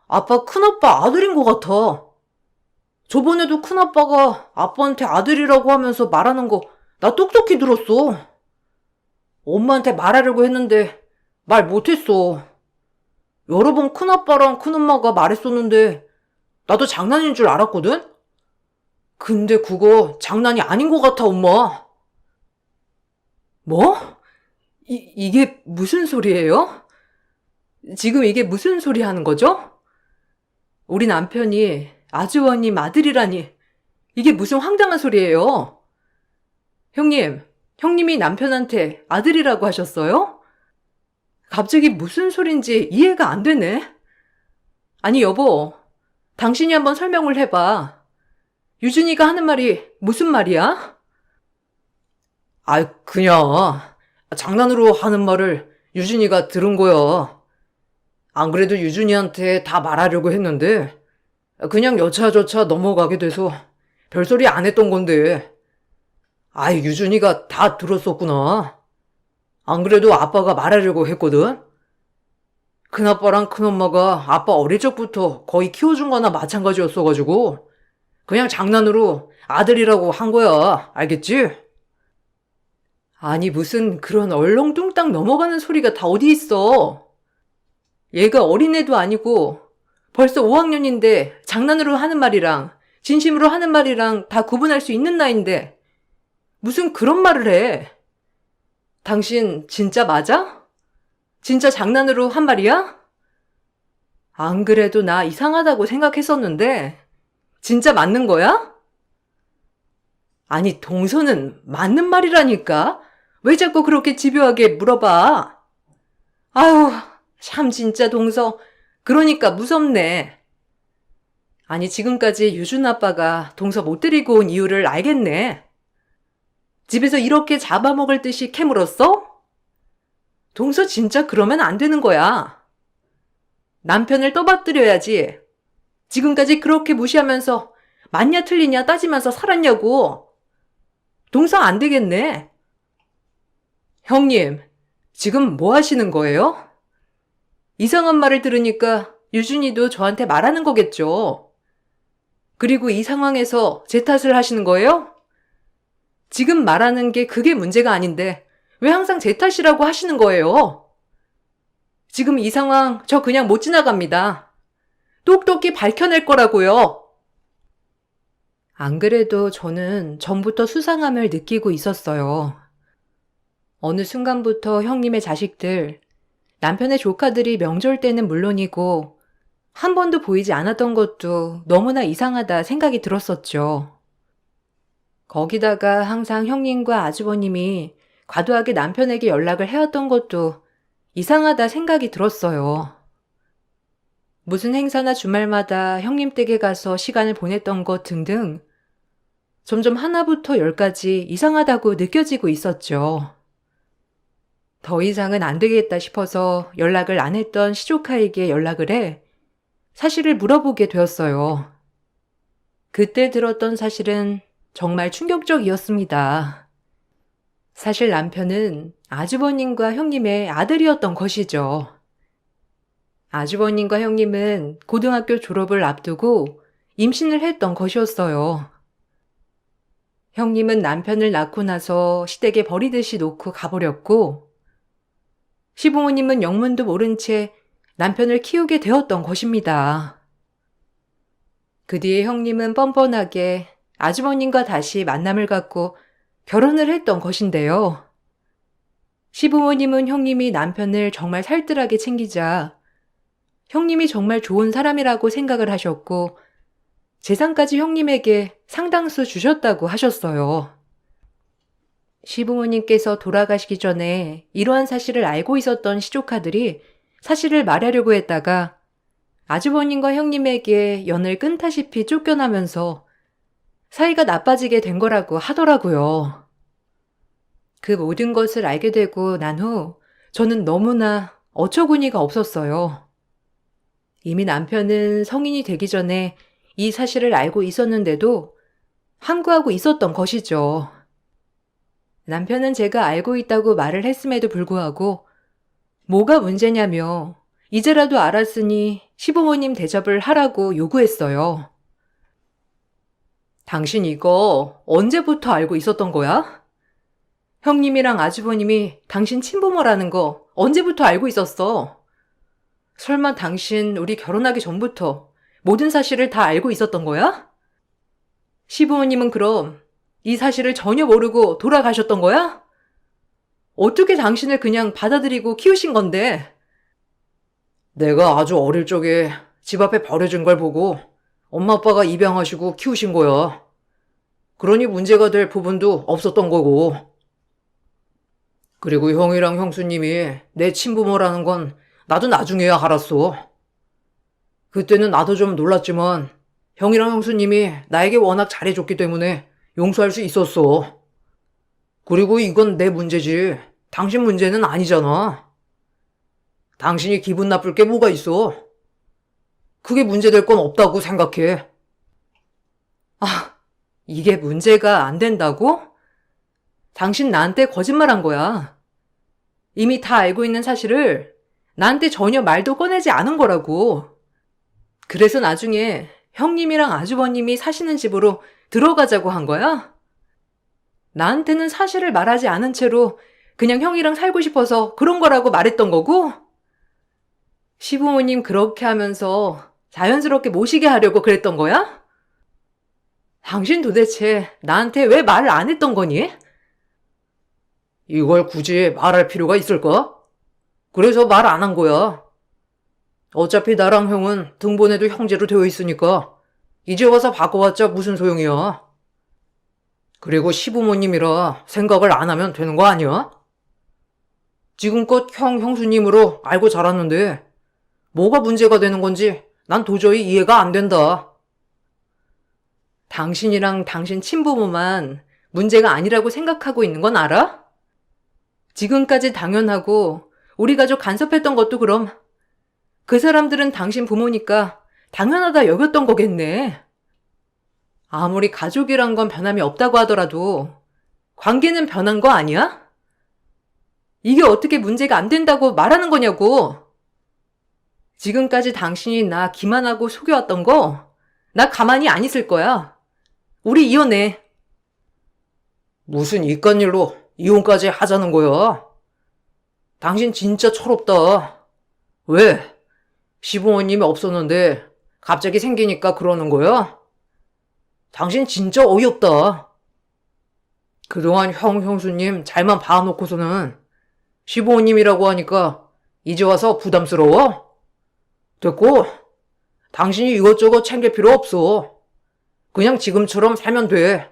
아빠 큰아빠 아들인 것 같아. 저번에도 큰아빠가 아빠한테 아들이라고 하면서 말하는 거 나 똑똑히 들었어. 엄마한테 말하려고 했는데 말 못했어. 여러 번 큰아빠랑 큰엄마가 말했었는데 나도 장난인 줄 알았거든? 근데 그거 장난이 아닌 것 같아, 엄마. 뭐? 이게 무슨 소리예요? 지금 이게 무슨 소리 하는 거죠? 우리 남편이 아주버님 아들이라니 이게 무슨 황당한 소리예요? 형님이 남편한테 아들이라고 하셨어요? 갑자기 무슨 소린지 이해가 안 되네. 아니 여보, 당신이 한번 설명을 해봐. 유준이가 하는 말이 무슨 말이야? 그냥 장난으로 하는 말을 유준이가 들은 거야. 안 그래도 유준이한테 다 말하려고 했는데 그냥 여차저차 넘어가게 돼서 별소리 안 했던 건데. 유준이가 다 들었었구나. 안 그래도 아빠가 말하려고 했거든. 큰아빠랑 큰엄마가 아빠 어릴 적부터 거의 키워준 거나 마찬가지였어가지고 그냥 장난으로 아들이라고 한 거야. 알겠지? 아니 무슨 그런 얼렁뚱땅 넘어가는 소리가 다 어디 있어. 얘가 어린애도 아니고 벌써 5학년인데 장난으로 하는 말이랑 진심으로 하는 말이랑 다 구분할 수 있는 나이인데 무슨 그런 말을 해. 당신 진짜 맞아? 진짜 장난으로 한 말이야? 안 그래도 나 이상하다고 생각했었는데 진짜 맞는 거야? 아니 동서는 맞는 말이라니까. 왜 자꾸 그렇게 집요하게 물어봐. 아유 참 진짜 동서 그러니까 무섭네. 아니 지금까지 유준 아빠가 동서 못 데리고 온 이유를 알겠네. 집에서 이렇게 잡아먹을 듯이 캐물었어? 동서 진짜 그러면 안 되는 거야. 남편을 떠받들여야지. 지금까지 그렇게 무시하면서 맞냐 틀리냐 따지면서 살았냐고. 동서 안 되겠네. 형님, 지금 뭐 하시는 거예요? 이상한 말을 들으니까 유준이도 저한테 말하는 거겠죠. 그리고 이 상황에서 제 탓을 하시는 거예요? 지금 말하는 게 그게 문제가 아닌데 왜 항상 제 탓이라고 하시는 거예요? 지금 이 상황 저 그냥 못 지나갑니다. 똑똑히 밝혀낼 거라고요. 안 그래도 저는 전부터 수상함을 느끼고 있었어요. 어느 순간부터 형님의 자식들, 남편의 조카들이 명절 때는 물론이고 한 번도 보이지 않았던 것도 너무나 이상하다 생각이 들었었죠. 거기다가 항상 형님과 아주버님이 과도하게 남편에게 연락을 해왔던 것도 이상하다 생각이 들었어요. 무슨 행사나 주말마다 형님 댁에 가서 시간을 보냈던 것 등등 점점 하나부터 열까지 이상하다고 느껴지고 있었죠. 더 이상은 안 되겠다 싶어서 연락을 안 했던 시조카에게 연락을 해 사실을 물어보게 되었어요. 그때 들었던 사실은 정말 충격적이었습니다. 사실 남편은 아주버님과 형님의 아들이었던 것이죠. 아주버님과 형님은 고등학교 졸업을 앞두고 임신을 했던 것이었어요. 형님은 남편을 낳고 나서 시댁에 버리듯이 놓고 가버렸고, 시부모님은 영문도 모른 채 남편을 키우게 되었던 것입니다. 그 뒤에 형님은 뻔뻔하게 아주버님과 다시 만남을 갖고 결혼을 했던 것인데요. 시부모님은 형님이 남편을 정말 살뜰하게 챙기자 형님이 정말 좋은 사람이라고 생각을 하셨고 재산까지 형님에게 상당수 주셨다고 하셨어요. 시부모님께서 돌아가시기 전에 이러한 사실을 알고 있었던 시조카들이 사실을 말하려고 했다가 아주버님과 형님에게 연을 끊다시피 쫓겨나면서 사이가 나빠지게 된 거라고 하더라고요. 그 모든 것을 알게 되고 난 후 저는 너무나 어처구니가 없었어요. 이미 남편은 성인이 되기 전에 이 사실을 알고 있었는데도 항구하고 있었던 것이죠. 남편은 제가 알고 있다고 말을 했음에도 불구하고 뭐가 문제냐며 이제라도 알았으니 시부모님 대접을 하라고 요구했어요. 당신 이거 언제부터 알고 있었던 거야? 형님이랑 아주버님이 당신 친부모라는 거 언제부터 알고 있었어? 설마 당신 우리 결혼하기 전부터 모든 사실을 다 알고 있었던 거야? 시부모님은 그럼 이 사실을 전혀 모르고 돌아가셨던 거야? 어떻게 당신을 그냥 받아들이고 키우신 건데? 내가 아주 어릴 적에 집 앞에 버려진 걸 보고 엄마 아빠가 입양하시고 키우신 거야. 그러니 문제가 될 부분도 없었던 거고. 그리고 형이랑 형수님이 내 친부모라는 건 나도 나중에야 알았어. 그때는 나도 좀 놀랐지만 형이랑 형수님이 나에게 워낙 잘해줬기 때문에 용서할 수 있었어. 그리고 이건 내 문제지 당신 문제는 아니잖아. 당신이 기분 나쁠 게 뭐가 있어? 그게 문제될 건 없다고 생각해. 아, 이게 문제가 안 된다고? 당신 나한테 거짓말한 거야. 이미 다 알고 있는 사실을 나한테 전혀 말도 꺼내지 않은 거라고. 그래서 나중에 형님이랑 아주버님이 사시는 집으로 들어가자고 한 거야? 나한테는 사실을 말하지 않은 채로 그냥 형이랑 살고 싶어서 그런 거라고 말했던 거고? 시부모님 그렇게 하면서 자연스럽게 모시게 하려고 그랬던 거야? 당신 도대체 나한테 왜 말을 안 했던 거니? 이걸 굳이 말할 필요가 있을까? 그래서 말 안 한 거야. 어차피 나랑 형은 등본에도 형제로 되어 있으니까 이제 와서 바꿔봤자 무슨 소용이야. 그리고 시부모님이라 생각을 안 하면 되는 거 아니야? 지금껏 형, 형수님으로 알고 자랐는데 뭐가 문제가 되는 건지 난 도저히 이해가 안 된다. 당신이랑 당신 친부모만 문제가 아니라고 생각하고 있는 건 알아? 지금까지 당연하고 우리 가족 간섭했던 것도 그럼 그 사람들은 당신 부모니까 당연하다 여겼던 거겠네. 아무리 가족이란 건 변함이 없다고 하더라도 관계는 변한 거 아니야? 이게 어떻게 문제가 안 된다고 말하는 거냐고. 지금까지 당신이 나 기만하고 속여왔던 거 나 가만히 안 있을 거야. 우리 이혼해. 무슨 이깟 일로 이혼까지 하자는 거야? 당신 진짜 철없다. 왜? 시부모님이 없었는데 갑자기 생기니까 그러는 거야? 당신 진짜 어이없다. 그동안 형수님 잘만 봐놓고서는 시부모님이라고 하니까 이제 와서 부담스러워? 됐고, 당신이 이것저것 챙길 필요 없어. 그냥 지금처럼 살면 돼.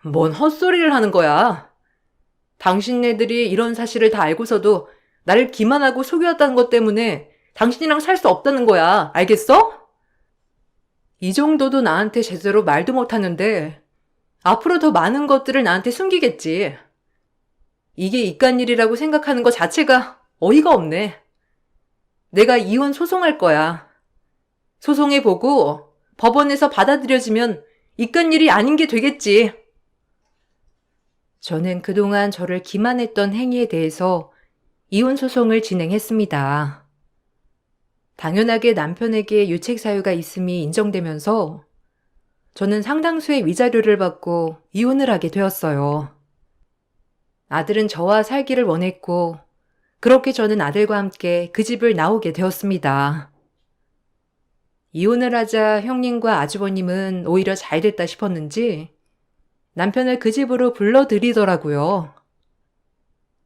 뭔 헛소리를 하는 거야. 당신네들이 이런 사실을 다 알고서도 나를 기만하고 속여왔다는 것 때문에 당신이랑 살 수 없다는 거야. 알겠어? 이 정도도 나한테 제대로 말도 못하는데 앞으로 더 많은 것들을 나한테 숨기겠지. 이게 이깟일이라고 생각하는 것 자체가 어이가 없네. 내가 이혼 소송할 거야. 소송해보고 법원에서 받아들여지면 이깟일이 아닌 게 되겠지. 저는 그동안 저를 기만했던 행위에 대해서 이혼 소송을 진행했습니다. 당연하게 남편에게 유책 사유가 있음이 인정되면서 저는 상당수의 위자료를 받고 이혼을 하게 되었어요. 아들은 저와 살기를 원했고 그렇게 저는 아들과 함께 그 집을 나오게 되었습니다. 이혼을 하자 형님과 아주버님은 오히려 잘 됐다 싶었는지 남편을 그 집으로 불러들이더라고요.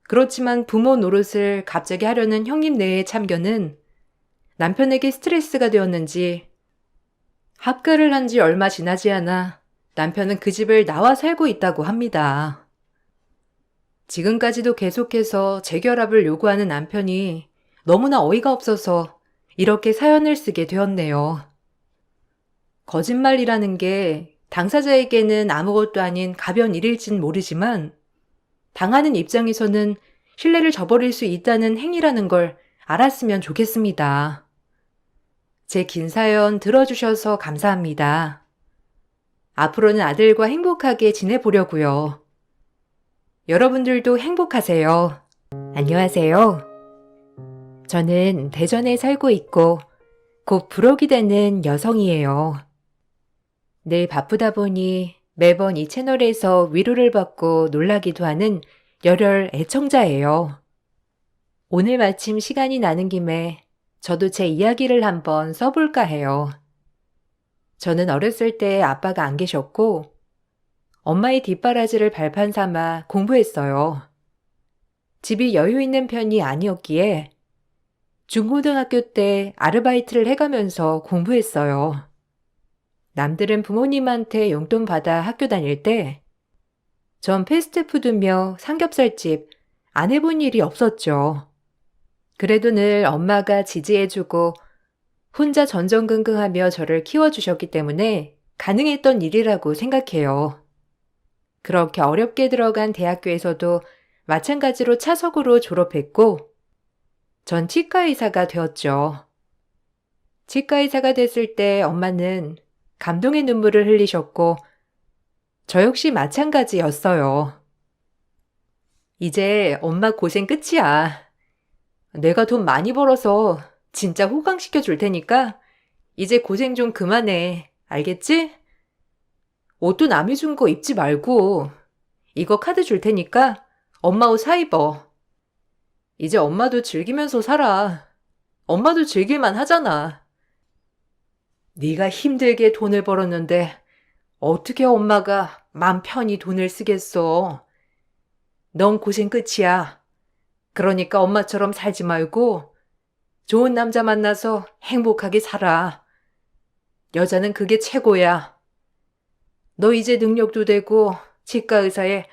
그렇지만 부모 노릇을 갑자기 하려는 형님 내의 참견은 남편에게 스트레스가 되었는지 합가를 한 지 얼마 지나지 않아 남편은 그 집을 나와 살고 있다고 합니다. 지금까지도 계속해서 재결합을 요구하는 남편이 너무나 어이가 없어서 이렇게 사연을 쓰게 되었네요. 거짓말이라는 게 당사자에게는 아무것도 아닌 가벼운 일일진 모르지만 당하는 입장에서는 신뢰를 저버릴 수 있다는 행위라는 걸 알았으면 좋겠습니다. 제 긴 사연 들어주셔서 감사합니다. 앞으로는 아들과 행복하게 지내보려고요. 여러분들도 행복하세요. 안녕하세요. 저는 대전에 살고 있고 곧 부록이 되는 여성이에요. 늘 바쁘다 보니 매번 이 채널에서 위로를 받고 놀라기도 하는 열혈 애청자예요. 오늘 마침 시간이 나는 김에 저도 제 이야기를 한번 써볼까 해요. 저는 어렸을 때 아빠가 안 계셨고 엄마의 뒷바라지를 발판 삼아 공부했어요. 집이 여유 있는 편이 아니었기에 중고등학교 때 아르바이트를 해가면서 공부했어요. 남들은 부모님한테 용돈 받아 학교 다닐 때 전 패스트푸드며 삼겹살집 안 해본 일이 없었죠. 그래도 늘 엄마가 지지해주고 혼자 전전긍긍하며 저를 키워주셨기 때문에 가능했던 일이라고 생각해요. 그렇게 어렵게 들어간 대학교에서도 마찬가지로 차석으로 졸업했고 전 치과의사가 되었죠. 치과의사가 됐을 때 엄마는 감동의 눈물을 흘리셨고 저 역시 마찬가지였어요. 이제 엄마 고생 끝이야. 내가 돈 많이 벌어서 진짜 호강시켜 줄 테니까 이제 고생 좀 그만해. 알겠지? 옷도 남이 준 거 입지 말고 이거 카드 줄 테니까 엄마 옷 사 입어. 이제 엄마도 즐기면서 살아. 엄마도 즐길만 하잖아. 네가 힘들게 돈을 벌었는데 어떻게 엄마가 맘 편히 돈을 쓰겠어. 넌 고생 끝이야. 그러니까 엄마처럼 살지 말고 좋은 남자 만나서 행복하게 살아. 여자는 그게 최고야. 너 이제 능력도 되고 치과 의사에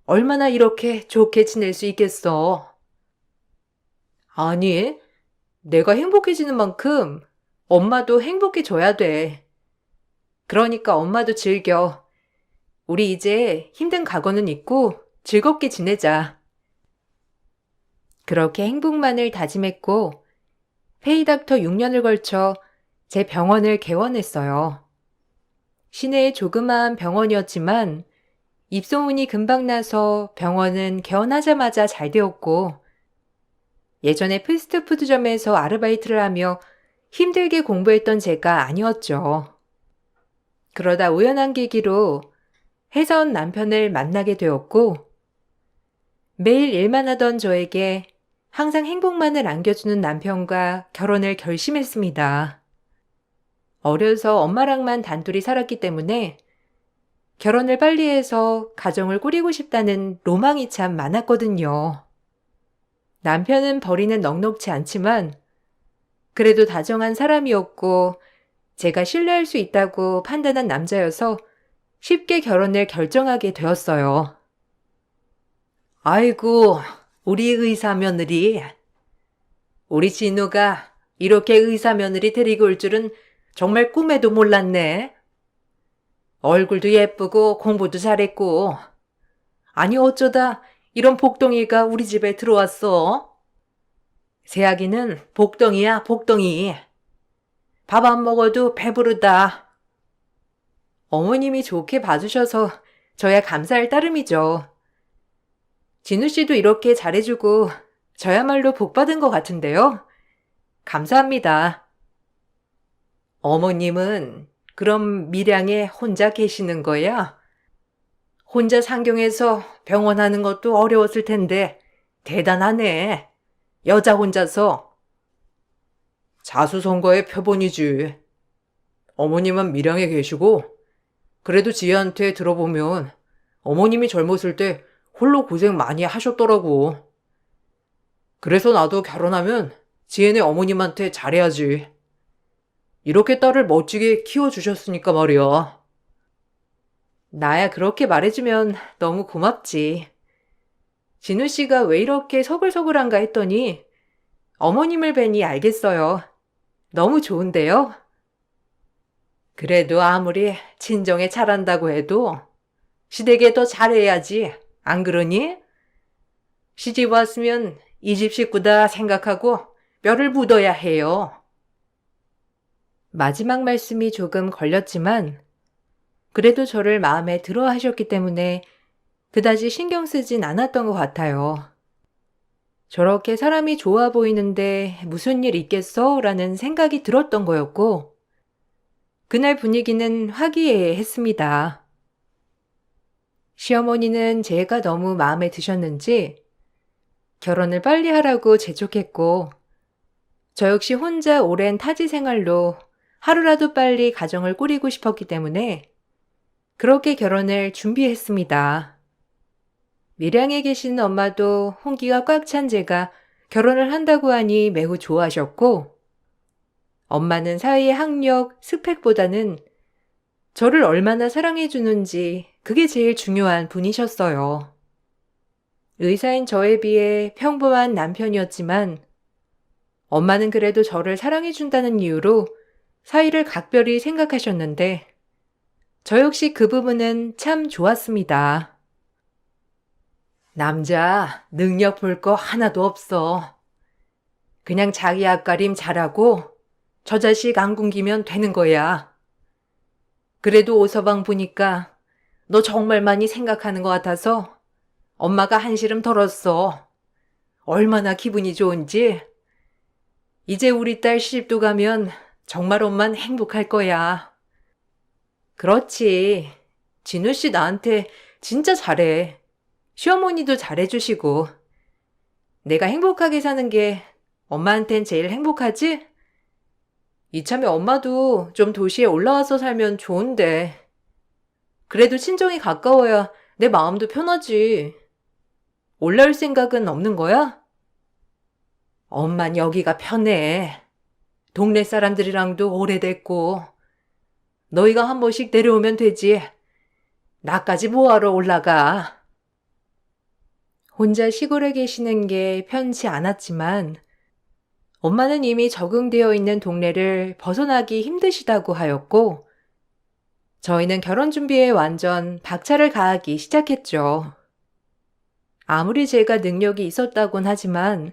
얼마나 이렇게 좋게 지낼 수 있겠어. 아니, 내가 행복해지는 만큼 엄마도 행복해져야 돼. 그러니까 엄마도 즐겨. 우리 이제 힘든 과거는 잊고 즐겁게 지내자. 그렇게 행복만을 다짐했고 페이닥터 6년을 걸쳐 제 병원을 개원했어요. 시내의 조그마한 병원이었지만 입소문이 금방 나서 병원은 개원하자마자 잘 되었고 예전에 패스트푸드점에서 아르바이트를 하며 힘들게 공부했던 제가 아니었죠. 그러다 우연한 계기로 회사원 남편을 만나게 되었고 매일 일만 하던 저에게 항상 행복만을 안겨주는 남편과 결혼을 결심했습니다. 어려서 엄마랑만 단둘이 살았기 때문에 결혼을 빨리 해서 가정을 꾸리고 싶다는 로망이 참 많았거든요. 남편은 벌이는 넉넉지 않지만 그래도 다정한 사람이었고 제가 신뢰할 수 있다고 판단한 남자여서 쉽게 결혼을 결정하게 되었어요. 아이고, 우리 의사 며느리. 우리 진우가 이렇게 의사 며느리 데리고 올 줄은 정말 꿈에도 몰랐네. 얼굴도 예쁘고 공부도 잘했고. 아니 어쩌다 이런 복덩이가 우리 집에 들어왔어? 새아기는 복덩이야, 복덩이. 밥 안 먹어도 배부르다. 어머님이 좋게 봐주셔서 저야 감사할 따름이죠. 진우 씨도 이렇게 잘해주고 저야말로 복받은 것 같은데요. 감사합니다. 어머님은 그럼 밀양에 혼자 계시는 거야? 혼자 상경해서 병원 하는 것도 어려웠을 텐데 대단하네. 여자 혼자서. 자수성가의 표본이지. 어머님은 밀양에 계시고 그래도 지혜한테 들어보면 어머님이 젊었을 때 홀로 고생 많이 하셨더라고. 그래서 나도 결혼하면 지혜네 어머님한테 잘해야지. 이렇게 딸을 멋지게 키워주셨으니까 말이야. 나야 그렇게 말해주면 너무 고맙지. 진우 씨가 왜 이렇게 서글서글한가 했더니 어머님을 뵈니 알겠어요. 너무 좋은데요? 그래도 아무리 친정에 잘한다고 해도 시댁에 더 잘해야지. 안 그러니? 시집 왔으면 이 집 식구다 생각하고 뼈를 묻어야 해요. 마지막 말씀이 조금 걸렸지만 그래도 저를 마음에 들어 하셨기 때문에 그다지 신경 쓰진 않았던 것 같아요. 저렇게 사람이 좋아 보이는데 무슨 일 있겠어? 라는 생각이 들었던 거였고 그날 분위기는 화기애애했습니다. 시어머니는 제가 너무 마음에 드셨는지 결혼을 빨리 하라고 재촉했고 저 역시 혼자 오랜 타지 생활로 하루라도 빨리 가정을 꾸리고 싶었기 때문에 그렇게 결혼을 준비했습니다. 밀양에 계신 엄마도 홍기가 꽉 찬 제가 결혼을 한다고 하니 매우 좋아하셨고 엄마는 사회의 학력, 스펙보다는 저를 얼마나 사랑해 주는지 그게 제일 중요한 분이셨어요. 의사인 저에 비해 평범한 남편이었지만 엄마는 그래도 저를 사랑해 준다는 이유로 사이를 각별히 생각하셨는데 저 역시 그 부분은 참 좋았습니다. 남자 능력 볼 거 하나도 없어. 그냥 자기 앞가림 잘하고 저 자식 안 굶기면 되는 거야. 그래도 오서방 보니까 너 정말 많이 생각하는 것 같아서 엄마가 한시름 덜었어. 얼마나 기분이 좋은지. 이제 우리 딸 시집도 가면 정말 엄만 행복할 거야. 그렇지. 진우 씨 나한테 진짜 잘해. 시어머니도 잘해주시고. 내가 행복하게 사는 게 엄마한텐 제일 행복하지? 이참에 엄마도 좀 도시에 올라와서 살면 좋은데. 그래도 친정이 가까워야 내 마음도 편하지. 올라올 생각은 없는 거야? 엄만 여기가 편해. 동네 사람들이랑도 오래됐고. 너희가 한 번씩 내려오면 되지. 나까지 뭐하러 올라가. 혼자 시골에 계시는 게 편치 않았지만 엄마는 이미 적응되어 있는 동네를 벗어나기 힘드시다고 하였고 저희는 결혼 준비에 완전 박차를 가하기 시작했죠. 아무리 제가 능력이 있었다곤 하지만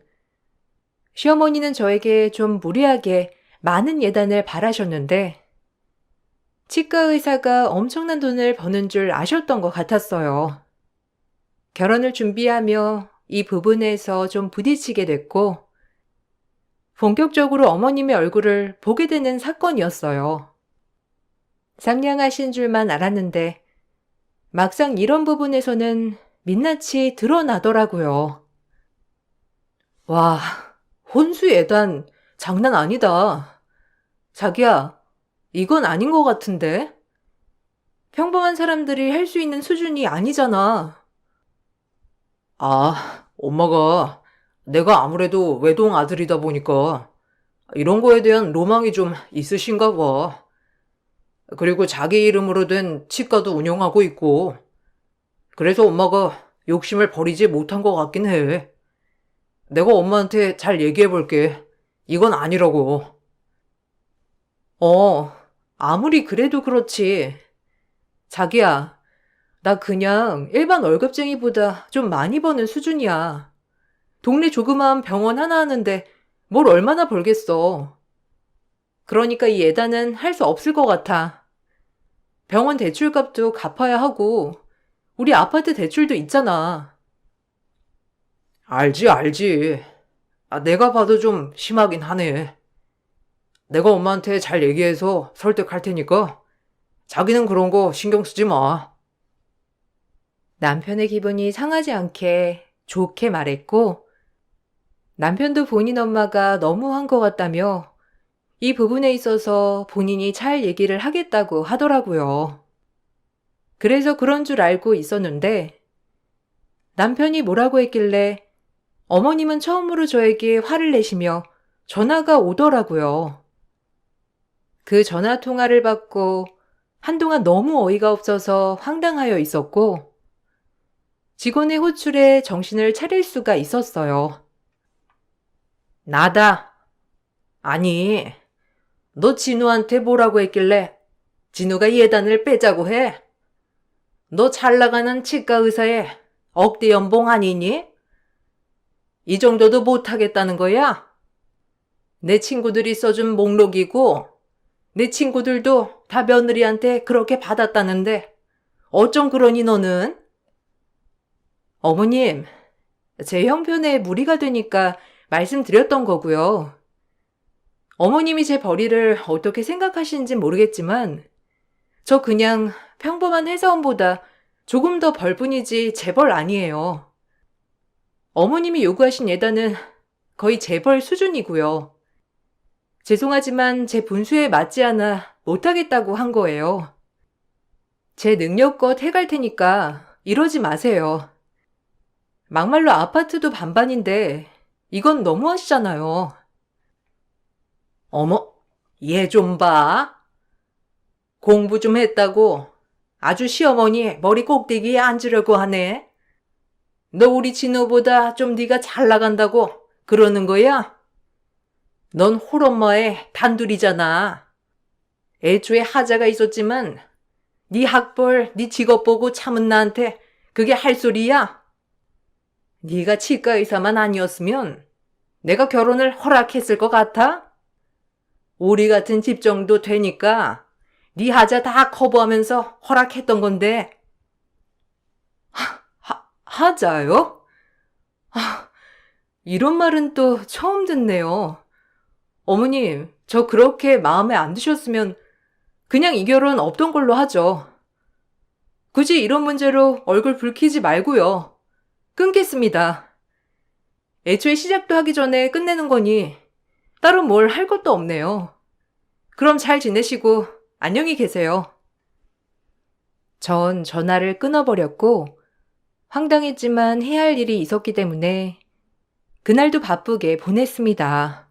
시어머니는 저에게 좀 무리하게 많은 예단을 바라셨는데 치과 의사가 엄청난 돈을 버는 줄 아셨던 것 같았어요. 결혼을 준비하며 이 부분에서 좀 부딪히게 됐고 본격적으로 어머님의 얼굴을 보게 되는 사건이었어요. 상냥하신 줄만 알았는데 막상 이런 부분에서는 민낯이 드러나더라고요. 와, 혼수 예단 장난 아니다. 자기야, 이건 아닌 것 같은데? 평범한 사람들이 할 수 있는 수준이 아니잖아. 아, 엄마가 내가 아무래도 외동 아들이다 보니까 이런 거에 대한 로망이 좀 있으신가 봐. 그리고 자기 이름으로 된 치과도 운영하고 있고, 그래서 엄마가 욕심을 버리지 못한 것 같긴 해. 내가 엄마한테 잘 얘기해 볼게. 이건 아니라고. 아무리 그래도 그렇지. 자기야, 나 그냥 일반 월급쟁이보다 좀 많이 버는 수준이야. 동네 조그마한 병원 하나 하는데 뭘 얼마나 벌겠어. 그러니까 이 예단은 할 수 없을 것 같아. 병원 대출값도 갚아야 하고, 우리 아파트 대출도 있잖아. 알지. 내가 봐도 좀 심하긴 하네. 내가 엄마한테 잘 얘기해서 설득할 테니까 자기는 그런 거 신경 쓰지 마. 남편의 기분이 상하지 않게 좋게 말했고, 남편도 본인 엄마가 너무한 것 같다며 이 부분에 있어서 본인이 잘 얘기를 하겠다고 하더라고요. 그래서 그런 줄 알고 있었는데, 남편이 뭐라고 했길래 어머님은 처음으로 저에게 화를 내시며 전화가 오더라고요. 그 전화 통화를 받고 한동안 너무 어이가 없어서 황당하여 있었고, 직원의 호출에 정신을 차릴 수가 있었어요. 나다. 아니, 너 진우한테 뭐라고 했길래 진우가 예단을 빼자고 해? 너 잘 나가는 치과 의사에 억대 연봉 아니니? 이 정도도 못하겠다는 거야? 내 친구들이 써준 목록이고 내 친구들도 다 며느리한테 그렇게 받았다는데 어쩜 그러니 너는? 어머님, 제 형편에 무리가 되니까 말씀드렸던 거고요. 어머님이 제 벌이를 어떻게 생각하시는지 모르겠지만 저 그냥 평범한 회사원보다 조금 더 벌 뿐이지 재벌 아니에요. 어머님이 요구하신 예단은 거의 재벌 수준이고요. 죄송하지만 제 분수에 맞지 않아 못하겠다고 한 거예요. 제 능력껏 해갈 테니까 이러지 마세요. 막말로 아파트도 반반인데 이건 너무하시잖아요. 어머, 얘 좀 봐. 공부 좀 했다고 아주 시어머니 머리 꼭대기에 앉으려고 하네. 너 우리 진우보다 좀 네가 잘 나간다고 그러는 거야? 넌 홀엄마의 단둘이잖아. 애초에 하자가 있었지만 네 학벌, 네 직업 보고 참은 나한테 그게 할 소리야? 네가 치과 의사만 아니었으면 내가 결혼을 허락했을 것 같아? 우리 같은 집 정도 되니까 네 하자 다 커버하면서 허락했던 건데. 하자요? 이런 말은 또 처음 듣네요. 어머님, 저 그렇게 마음에 안 드셨으면 그냥 이 결혼 없던 걸로 하죠. 굳이 이런 문제로 얼굴 붉히지 말고요. 끊겠습니다. 애초에 시작도 하기 전에 끝내는 거니 따로 뭘 할 것도 없네요. 그럼 잘 지내시고 안녕히 계세요. 전 전화를 끊어버렸고 황당했지만 해야 할 일이 있었기 때문에 그날도 바쁘게 보냈습니다.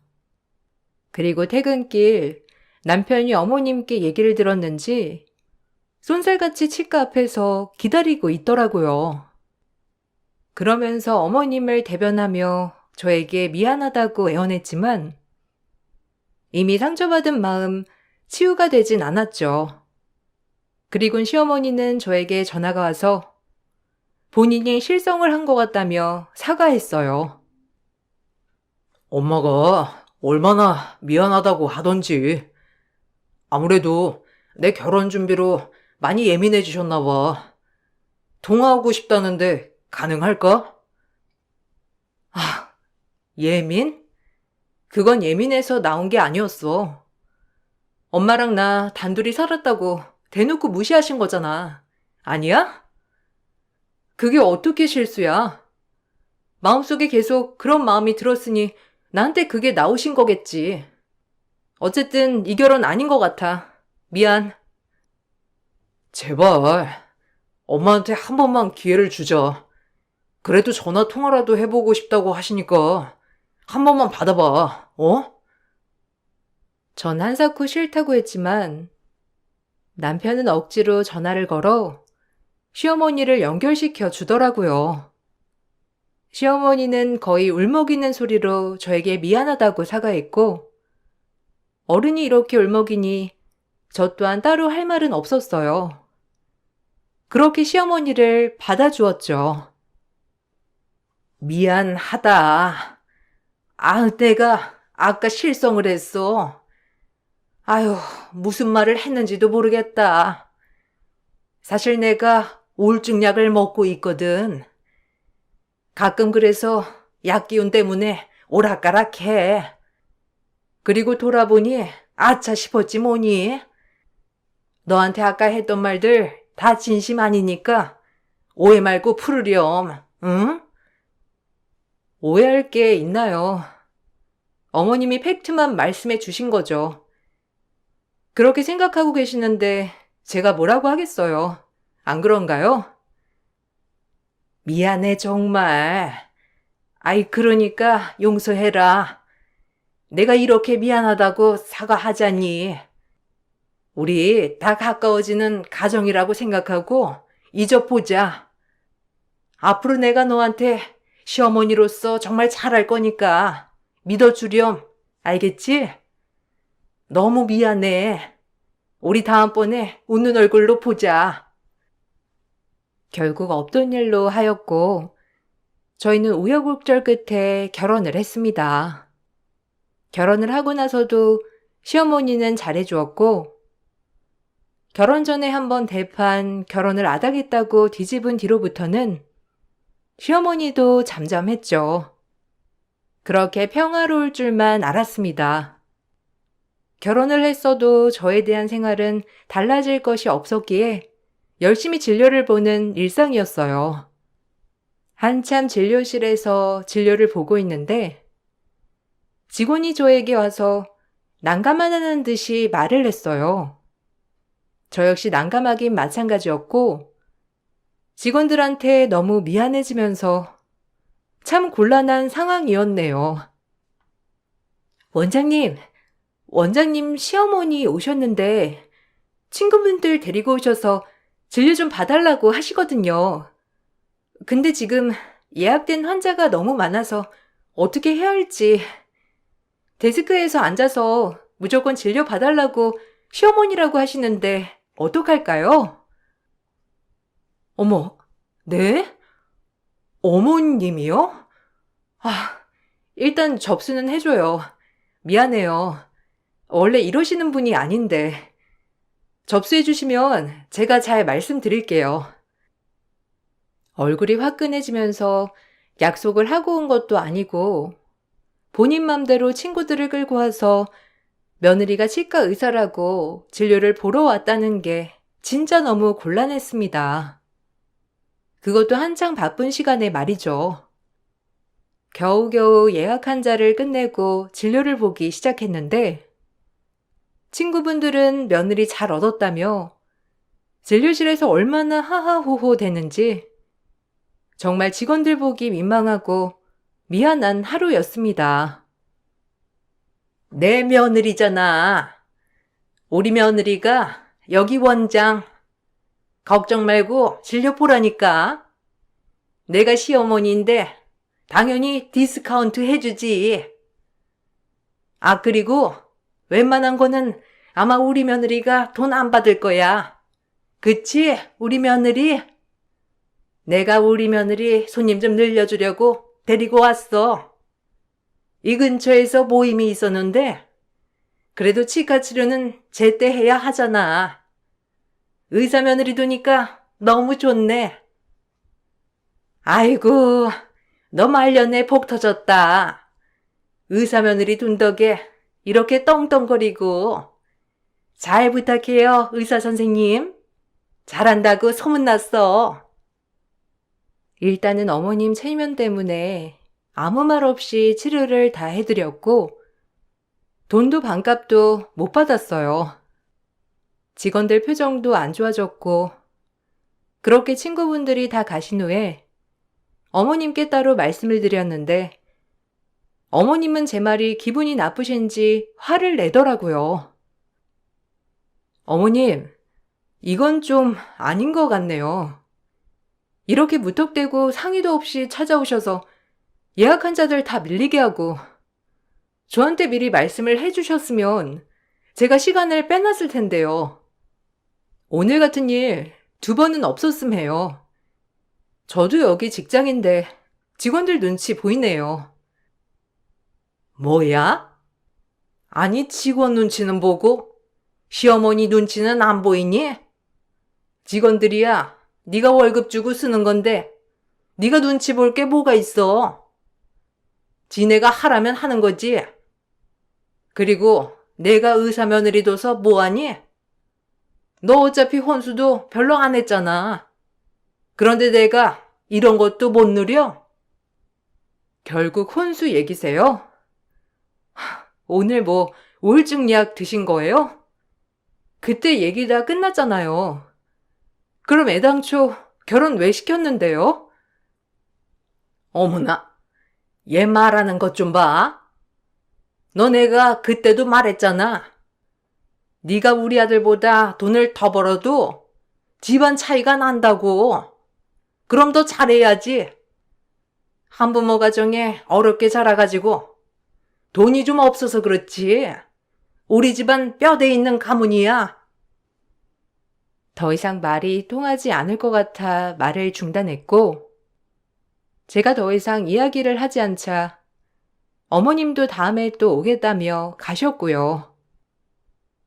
그리고 퇴근길 남편이 어머님께 얘기를 들었는지 쏜살같이 치과 앞에서 기다리고 있더라고요. 그러면서 어머님을 대변하며 저에게 미안하다고 애원했지만 이미 상처받은 마음 치유가 되진 않았죠. 그리곤 시어머니는 저에게 전화가 와서 본인이 실성을 한 것 같다며 사과했어요. 엄마가 얼마나 미안하다고 하던지. 아무래도 내 결혼 준비로 많이 예민해지셨나 봐. 통화하고 싶다는데 가능할까? 예민? 그건 예민해서 나온 게 아니었어. 엄마랑 나 단둘이 살았다고 대놓고 무시하신 거잖아. 아니야? 그게 어떻게 실수야? 마음속에 계속 그런 마음이 들었으니 나한테 그게 나오신 거겠지. 어쨌든 이 결혼 아닌 것 같아. 미안. 제발, 엄마한테 한 번만 기회를 주자. 그래도 전화 통화라도 해보고 싶다고 하시니까 한 번만 받아봐, 어? 전 한사코 싫다고 했지만 남편은 억지로 전화를 걸어 시어머니를 연결시켜 주더라고요. 시어머니는 거의 울먹이는 소리로 저에게 미안하다고 사과했고, 어른이 이렇게 울먹이니 저 또한 따로 할 말은 없었어요. 그렇게 시어머니를 받아주었죠. 미안하다. 내가 아까 실성을 했어. 아휴, 무슨 말을 했는지도 모르겠다. 사실 내가 우울증 약을 먹고 있거든. 가끔 그래서 약 기운 때문에 오락가락해. 그리고 돌아보니 아차 싶었지 뭐니. 너한테 아까 했던 말들 다 진심 아니니까 오해 말고 풀으렴, 응? 오해할 게 있나요? 어머님이 팩트만 말씀해 주신 거죠. 그렇게 생각하고 계시는데 제가 뭐라고 하겠어요. 안 그런가요? 미안해 정말. 그러니까 용서해라. 내가 이렇게 미안하다고 사과하자니. 우리 다 가까워지는 가정이라고 생각하고 잊어보자. 앞으로 내가 너한테 시어머니로서 정말 잘할 거니까 믿어주렴. 알겠지? 너무 미안해. 우리 다음번에 웃는 얼굴로 보자. 결국 없던 일로 하였고, 저희는 우여곡절 끝에 결혼을 했습니다. 결혼을 하고 나서도 시어머니는 잘해주었고, 결혼 전에 한번 대판 결혼을 안 하겠다고 뒤집은 뒤로부터는 시어머니도 잠잠했죠. 그렇게 평화로울 줄만 알았습니다. 결혼을 했어도 저에 대한 생활은 달라질 것이 없었기에 열심히 진료를 보는 일상이었어요. 한참 진료실에서 진료를 보고 있는데 직원이 저에게 와서 난감하다는 듯이 말을 했어요. 저 역시 난감하긴 마찬가지였고 직원들한테 너무 미안해지면서 참 곤란한 상황이었네요. 원장님 시어머니 오셨는데 친구분들 데리고 오셔서 진료 좀 봐달라고 하시거든요. 근데 지금 예약된 환자가 너무 많아서 어떻게 해야 할지 데스크에서 앉아서 무조건 진료 봐달라고 시어머니라고 하시는데 어떡할까요? 어머, 네? 어머님이요? 일단 접수는 해줘요. 미안해요. 원래 이러시는 분이 아닌데. 접수해 주시면 제가 잘 말씀드릴게요. 얼굴이 화끈해지면서 약속을 하고 온 것도 아니고 본인 맘대로 친구들을 끌고 와서 며느리가 치과 의사라고 진료를 보러 왔다는 게 진짜 너무 곤란했습니다. 그것도 한창 바쁜 시간에 말이죠. 겨우겨우 예약 환자를 끝내고 진료를 보기 시작했는데 친구분들은 며느리 잘 얻었다며 진료실에서 얼마나 하하호호 되는지 정말 직원들 보기 민망하고 미안한 하루였습니다. 내 며느리잖아. 우리 며느리가 여기 원장. 걱정 말고 진료 보라니까. 내가 시어머니인데 당연히 디스카운트 해주지. 그리고 웬만한 거는 아마 우리 며느리가 돈 안 받을 거야. 그치? 우리 며느리? 내가 우리 며느리 손님 좀 늘려주려고 데리고 왔어. 이 근처에서 모임이 있었는데 그래도 치과 치료는 제때 해야 하잖아. 의사 며느리 두니까 너무 좋네. 아이고, 너 말년에 복 터졌다. 의사 며느리 둔 덕에 이렇게 떵떵거리고. 잘 부탁해요, 의사 선생님. 잘한다고 소문났어. 일단은 어머님 체면 때문에 아무 말 없이 치료를 다 해드렸고 돈도 반값도 못 받았어요. 직원들 표정도 안 좋아졌고, 그렇게 친구분들이 다 가신 후에 어머님께 따로 말씀을 드렸는데, 어머님은 제 말이 기분이 나쁘신지 화를 내더라고요. 어머님, 이건 좀 아닌 것 같네요. 이렇게 무턱대고 상의도 없이 찾아오셔서 예약 환자들 다 밀리게 하고, 저한테 미리 말씀을 해주셨으면 제가 시간을 빼놨을 텐데요. 오늘 같은 일 2번은 없었음 해요. 저도 여기 직장인데 직원들 눈치 보이네요. 뭐야? 아니, 직원 눈치는 보고 시어머니 눈치는 안 보이니? 직원들이야 네가 월급 주고 쓰는 건데 네가 눈치 볼 게 뭐가 있어? 지네가 하라면 하는 거지. 그리고 내가 의사 며느리 둬서 뭐하니? 너 어차피 혼수도 별로 안 했잖아. 그런데 내가 이런 것도 못 누려? 결국 혼수 얘기세요? 오늘 뭐 우울증 약 드신 거예요? 그때 얘기 다 끝났잖아요. 그럼 애당초 결혼 왜 시켰는데요? 어머나, 얘 말하는 것 좀 봐. 너 내가 그때도 말했잖아. 네가 우리 아들보다 돈을 더 벌어도 집안 차이가 난다고. 그럼 더 잘해야지. 한부모 가정에 어렵게 자라가지고 돈이 좀 없어서 그렇지. 우리 집안 뼈대 있는 가문이야. 더 이상 말이 통하지 않을 것 같아 말을 중단했고, 제가 더 이상 이야기를 하지 않자 어머님도 다음에 또 오겠다며 가셨고요.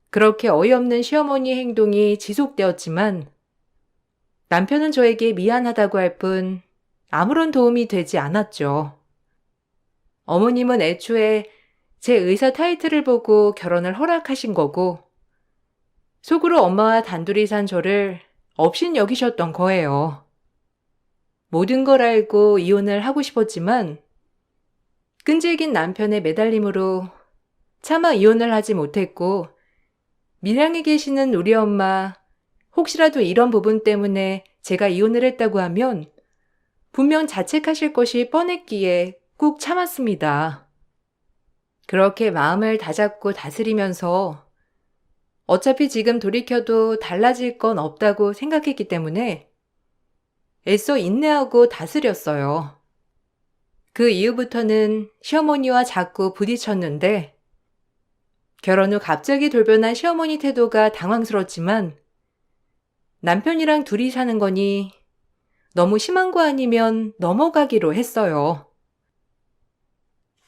그렇게 어이없는 시어머니 행동이 지속되었지만 남편은 저에게 미안하다고 할 뿐 아무런 도움이 되지 않았죠. 어머님은 애초에 제 의사 타이틀을 보고 결혼을 허락하신 거고, 속으로 엄마와 단둘이 산 저를 업신 여기셨던 거예요. 모든 걸 알고 이혼을 하고 싶었지만 끈질긴 남편의 매달림으로 차마 이혼을 하지 못했고, 밀양에 계시는 우리 엄마, 혹시라도 이런 부분 때문에 제가 이혼을 했다고 하면 분명 자책하실 것이 뻔했기에 꾹 참았습니다. 그렇게 마음을 다잡고 다스리면서 어차피 지금 돌이켜도 달라질 건 없다고 생각했기 때문에 애써 인내하고 다스렸어요. 그 이후부터는 시어머니와 자꾸 부딪혔는데, 결혼 후 갑자기 돌변한 시어머니 태도가 당황스럽지만 남편이랑 둘이 사는 거니 너무 심한 거 아니면 넘어가기로 했어요.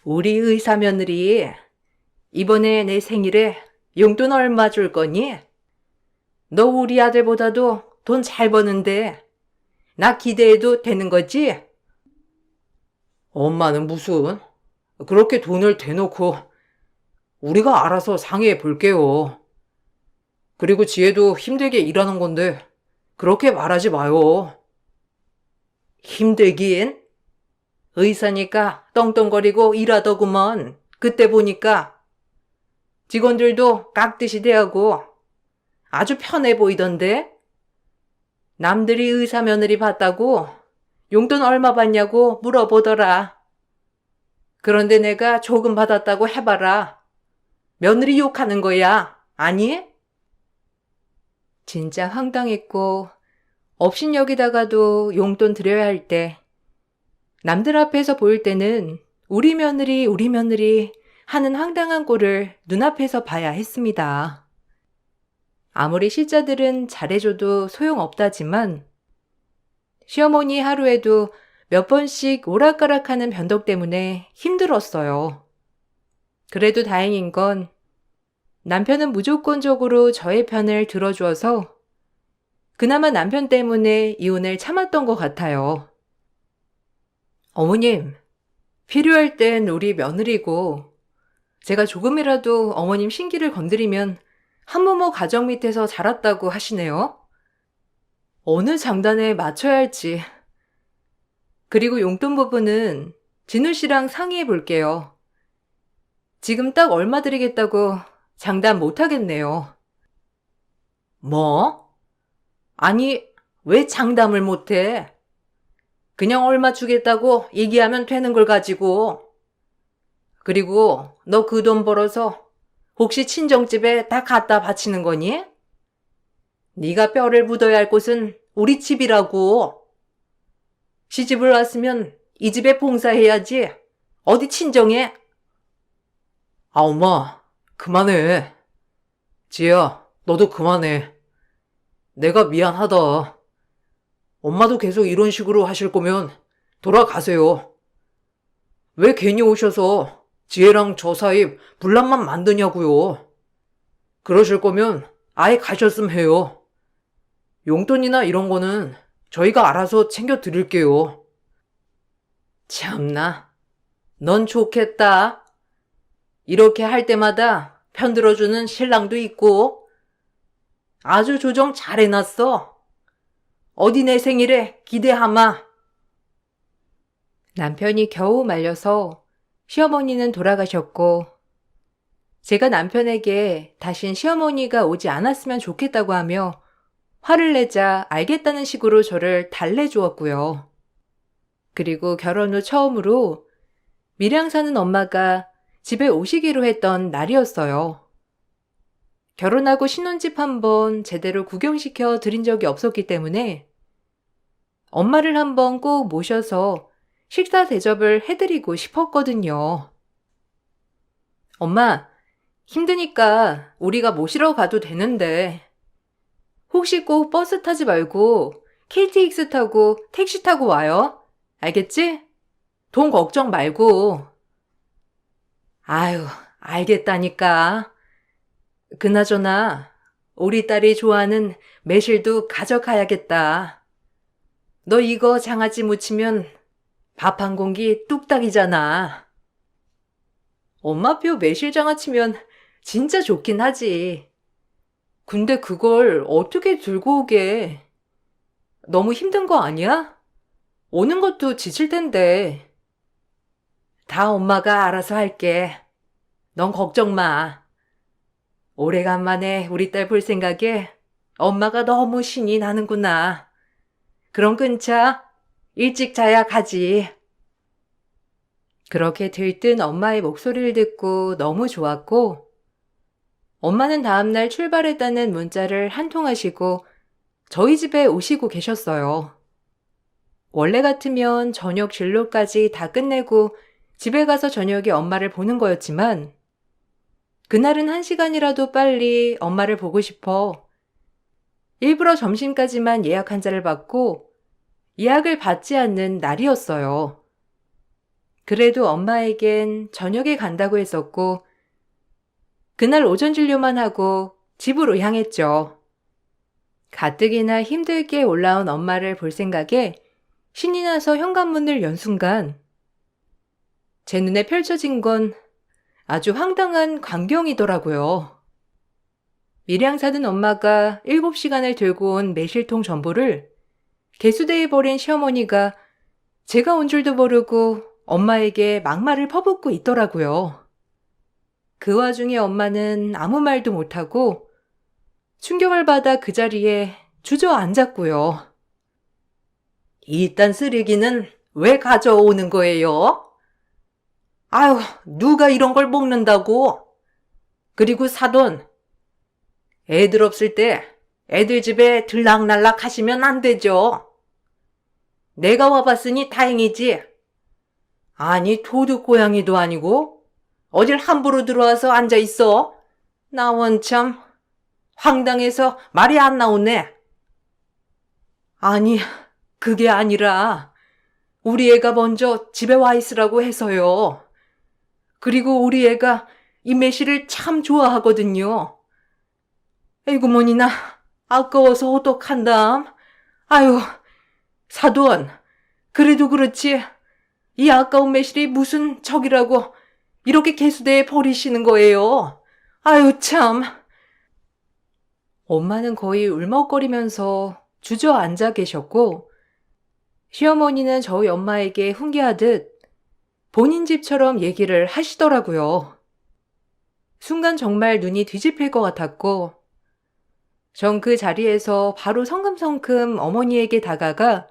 우리 의사 며느리, 이번에 내 생일에 용돈 얼마 줄 거니? 너 우리 아들보다도 돈 잘 버는데 나 기대해도 되는 거지? 엄마는 무슨 그렇게 돈을 대놓고 우리가 알아서 상의해 볼게요. 그리고 지혜도 힘들게 일하는 건데 그렇게 말하지 마요. 힘들긴? 의사니까 떵떵거리고 일하더구먼. 그때 보니까 직원들도 깍듯이 대하고 아주 편해 보이던데? 남들이 의사 며느리 봤다고 용돈 얼마 받냐고 물어보더라. 그런데 내가 조금 받았다고 해봐라. 며느리 욕하는 거야. 아니? 진짜 황당했고, 업신여기다가도 용돈 드려야 할 때, 남들 앞에서 보일 때는 우리 며느리 하는 황당한 꼴을 눈앞에서 봐야 했습니다. 아무리 실자들은 잘해줘도 소용없다지만 시어머니 하루에도 몇 번씩 오락가락하는 변덕 때문에 힘들었어요. 그래도 다행인 건 남편은 무조건적으로 저의 편을 들어주어서 그나마 남편 때문에 이혼을 참았던 것 같아요. 어머님, 필요할 땐 우리 며느리고, 제가 조금이라도 어머님 신기를 건드리면 한부모 가정 밑에서 자랐다고 하시네요. 어느 장단에 맞춰야 할지. 그리고 용돈 부분은 진우 씨랑 상의해 볼게요. 지금 딱 얼마 드리겠다고 장담 못 하겠네요. 뭐? 아니, 왜 장담을 못해? 그냥 얼마 주겠다고 얘기하면 되는 걸 가지고. 그리고 너 그 돈 벌어서 혹시 친정집에 다 갖다 바치는 거니? 네가 뼈를 묻어야 할 곳은 우리 집이라고. 시집을 왔으면 이 집에 봉사해야지. 어디 친정에? 아, 엄마, 그만해. 지혜야, 너도 그만해. 내가 미안하다. 엄마도 계속 이런 식으로 하실 거면 돌아가세요. 왜 괜히 오셔서 지혜랑 저 사이 분란만 만드냐고요. 그러실 거면 아예 가셨음 해요. 용돈이나 이런 거는 저희가 알아서 챙겨 드릴게요. 참나, 넌 좋겠다. 이렇게 할 때마다 편들어주는 신랑도 있고 아주 조정 잘 해놨어. 어디 내 생일에 기대하마. 남편이 겨우 말려서 시어머니는 돌아가셨고, 제가 남편에게 다신 시어머니가 오지 않았으면 좋겠다고 하며 화를 내자 알겠다는 식으로 저를 달래주었고요. 그리고 결혼 후 처음으로 밀양 사는 엄마가 집에 오시기로 했던 날이었어요. 결혼하고 신혼집 한번 제대로 구경시켜 드린 적이 없었기 때문에 엄마를 한번 꼭 모셔서 식사 대접을 해드리고 싶었거든요. 엄마, 힘드니까 우리가 모시러 가도 되는데 혹시 꼭 버스 타지 말고 KTX 타고 택시 타고 와요? 알겠지? 돈 걱정 말고. 아유, 알겠다니까. 그나저나 우리 딸이 좋아하는 매실도 가져가야겠다. 너 이거 장아찌 무치면 밥 한 공기 뚝딱이잖아. 엄마표 매실장아찌면 진짜 좋긴 하지. 근데 그걸 어떻게 들고 오게? 너무 힘든 거 아니야? 오는 것도 지칠 텐데. 다 엄마가 알아서 할게. 넌 걱정 마. 오래간만에 우리 딸 볼 생각에 엄마가 너무 신이 나는구나. 그럼 끊자. 일찍 자야 가지. 그렇게 들뜬 엄마의 목소리를 듣고 너무 좋았고, 엄마는 다음날 출발했다는 문자를 한 통 하시고 저희 집에 오시고 계셨어요. 원래 같으면 저녁 진로까지 다 끝내고 집에 가서 저녁에 엄마를 보는 거였지만, 그날은 1시간이라도 빨리 엄마를 보고 싶어 일부러 점심까지만 예약 환자를 받고 예약을 받지 않는 날이었어요. 그래도 엄마에겐 저녁에 간다고 했었고, 그날 오전 진료만 하고 집으로 향했죠. 가뜩이나 힘들게 올라온 엄마를 볼 생각에 신이 나서 현관문을 연 순간 제 눈에 펼쳐진 건 아주 황당한 광경이더라고요. 밀양 사는 엄마가 7시간을 들고 온 매실통 전부를 개수대에 버린 시어머니가 제가 온 줄도 모르고 엄마에게 막말을 퍼붓고 있더라고요. 그 와중에 엄마는 아무 말도 못하고 충격을 받아 그 자리에 주저앉았고요. 이딴 쓰레기는 왜 가져오는 거예요? 아유, 누가 이런 걸 먹는다고? 그리고 사돈, 애들 없을 때 애들 집에 들락날락 하시면 안 되죠. 내가 와봤으니 다행이지. 아니, 도둑고양이도 아니고 어딜 함부로 들어와서 앉아있어? 나 원참 황당해서 말이 안 나오네. 아니, 그게 아니라 우리 애가 먼저 집에 와 있으라고 해서요. 그리고 우리 애가 이 매실을 참 좋아하거든요. 에구머니나 아까워서 어떡한담. 아유, 사돈, 그래도 그렇지 이 아까운 매실이 무슨 적이라고 이렇게 개수대에 버리시는 거예요. 아유 참. 엄마는 거의 울먹거리면서 주저앉아 계셨고, 시어머니는 저희 엄마에게 훈계하듯 본인 집처럼 얘기를 하시더라고요. 순간 정말 눈이 뒤집힐 것 같았고, 전 그 자리에서 바로 성큼성큼 어머니에게 다가가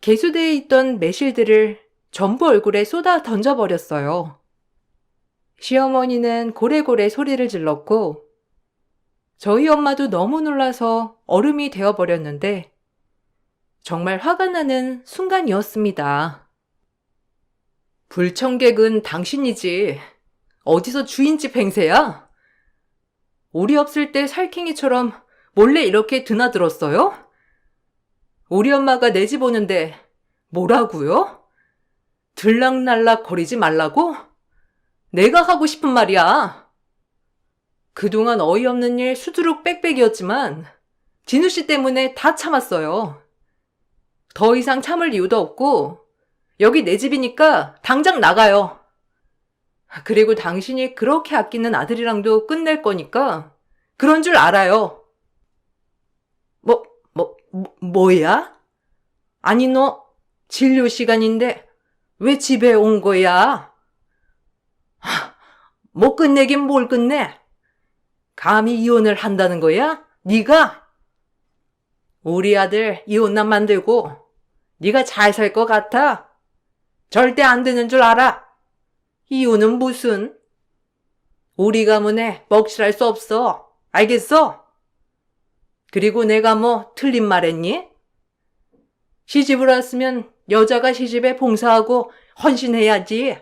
개수대에 있던 매실들을 전부 얼굴에 쏟아 던져버렸어요. 시어머니는 고래고래 소리를 질렀고 저희 엄마도 너무 놀라서 얼음이 되어버렸는데 정말 화가 나는 순간이었습니다. 불청객은 당신이지. 어디서 주인집 행세야? 우리 없을 때 살쾡이처럼 몰래 이렇게 드나들었어요? 우리 엄마가 내 집 오는데 뭐라고요? 들락날락 거리지 말라고? 내가 하고 싶은 말이야. 그동안 어이없는 일 수두룩 빽빽이었지만 진우 씨 때문에 다 참았어요. 더 이상 참을 이유도 없고 여기 내 집이니까 당장 나가요. 그리고 당신이 그렇게 아끼는 아들이랑도 끝낼 거니까 그런 줄 알아요. 뭐야? 아니 너 진료 시간인데 왜 집에 온 거야? 뭐 끝내긴 뭘 끝내? 감히 이혼을 한다는 거야? 네가? 우리 아들 이혼남 만들고 네가 잘 살 것 같아? 절대 안 되는 줄 알아. 이혼은 무슨? 우리 가문에 먹칠할 수 없어. 알겠어? 그리고 내가 뭐 틀린 말 했니? 시집을 왔으면 여자가 시집에 봉사하고 헌신해야지.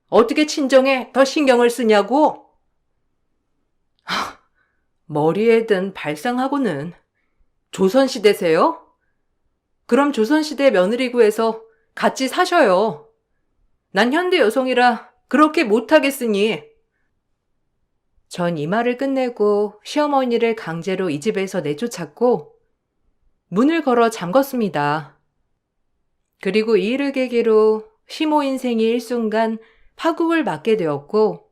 어떻게 친정에 더 신경을 쓰냐고? 머리에 든 발상하고는 조선시대세요? 그럼 조선시대 며느리 구해서 같이 사셔요. 난 현대 여성이라 그렇게 못하겠으니. 전 이 말을 끝내고 시어머니를 강제로 이 집에서 내쫓았고 문을 걸어 잠궜습니다. 그리고 이 일을 계기로 시모 인생이 일순간 파국을 맞게 되었고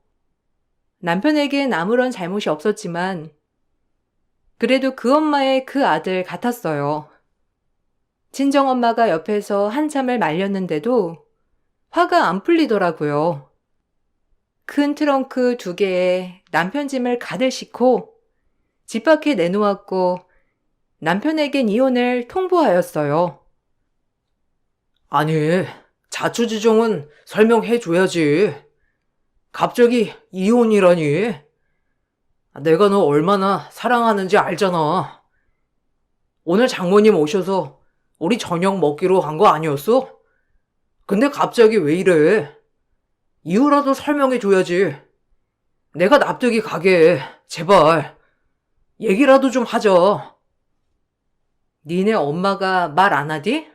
남편에겐 아무런 잘못이 없었지만 그래도 그 엄마의 그 아들 같았어요. 친정엄마가 옆에서 한참을 말렸는데도 화가 안 풀리더라고요. 큰 트렁크 2개에 남편 짐을 가득 싣고 집 밖에 내놓았고 남편에겐 이혼을 통보하였어요. 아니, 자초지종은 설명해줘야지. 갑자기 이혼이라니. 내가 너 얼마나 사랑하는지 알잖아. 오늘 장모님 오셔서 우리 저녁 먹기로 한 거 아니었어? 근데 갑자기 왜 이래? 이유라도 설명해줘야지. 내가 납득이 가게. 제발. 얘기라도 좀 하자. 니네 엄마가 말 안 하디?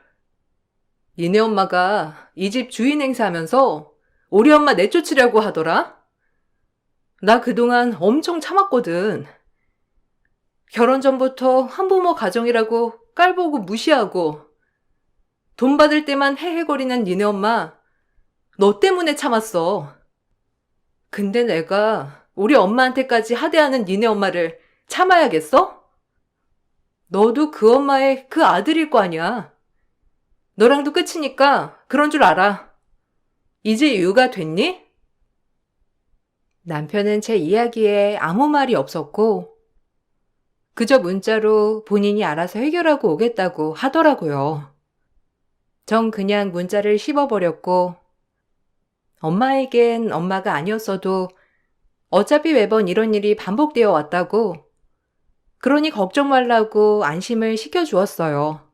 니네 엄마가 이 집 주인 행세하면서 우리 엄마 내쫓으려고 하더라? 나 그동안 엄청 참았거든. 결혼 전부터 한부모 가정이라고 깔보고 무시하고 돈 받을 때만 헤헤거리는 니네 엄마 너 때문에 참았어. 근데 내가 우리 엄마한테까지 하대하는 니네 엄마를 참아야겠어? 너도 그 엄마의 그 아들일 거 아니야. 너랑도 끝이니까 그런 줄 알아. 이제 이유가 됐니? 남편은 제 이야기에 아무 말이 없었고 그저 문자로 본인이 알아서 해결하고 오겠다고 하더라고요. 전 그냥 문자를 씹어버렸고 엄마에겐 엄마가 아니었어도 어차피 매번 이런 일이 반복되어 왔다고 그러니 걱정 말라고 안심을 시켜주었어요.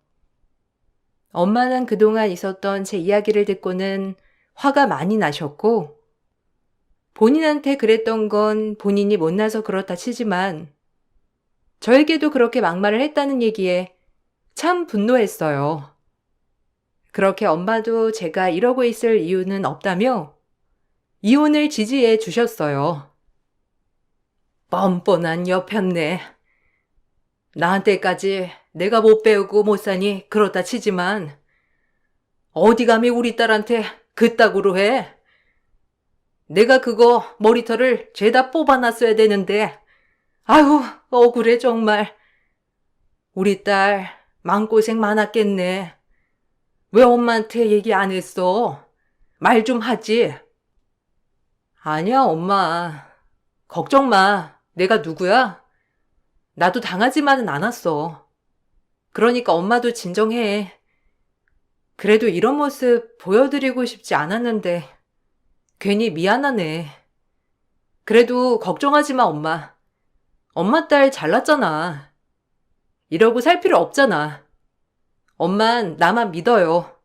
엄마는 그동안 있었던 제 이야기를 듣고는 화가 많이 나셨고 본인한테 그랬던 건 본인이 못나서 그렇다 치지만 저에게도 그렇게 막말을 했다는 얘기에 참 분노했어요. 그렇게 엄마도 제가 이러고 있을 이유는 없다며 이혼을 지지해 주셨어요. 뻔뻔한 여편네. 나한테까지 내가 못 배우고 못 사니 그렇다 치지만 어디 감히 우리 딸한테 그따구로 해? 내가 그거 머리털을 죄다 뽑아놨어야 되는데 아유 억울해 정말. 우리 딸 마음고생 많았겠네. 왜 엄마한테 얘기 안 했어? 말 좀 하지. 아니야 엄마. 걱정 마. 내가 누구야? 나도 당하지만은 않았어. 그러니까 엄마도 진정해. 그래도 이런 모습 보여드리고 싶지 않았는데 괜히 미안하네. 그래도 걱정하지 마, 엄마. 엄마 딸 잘났잖아. 이러고 살 필요 없잖아. 엄만 나만 믿어요.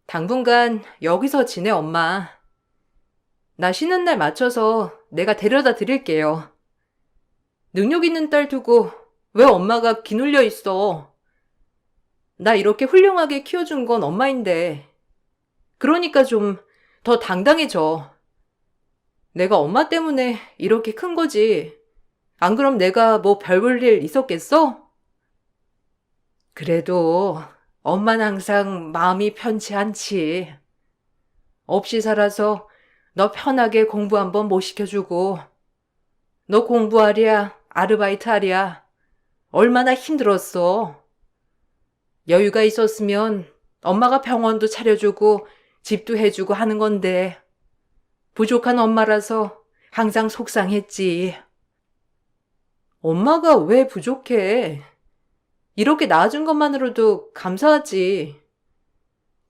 당분간 여기서 지내, 엄마. 나 쉬는 날 맞춰서 내가 데려다 드릴게요. 능력 있는 딸 두고 왜 엄마가 기눌려 있어? 나 이렇게 훌륭하게 키워준 건 엄마인데. 그러니까 좀 더 당당해져. 내가 엄마 때문에 이렇게 큰 거지. 안 그럼 내가 뭐 별 볼 일 있었겠어? 그래도 엄마는 항상 마음이 편치 않지. 없이 살아서 너 편하게 공부 한번 못 시켜주고, 너 공부하랴, 아르바이트 하랴, 얼마나 힘들었어. 여유가 있었으면 엄마가 병원도 차려주고 집도 해주고 하는 건데, 부족한 엄마라서 항상 속상했지. 엄마가 왜 부족해? 이렇게 낳아준 것만으로도 감사하지.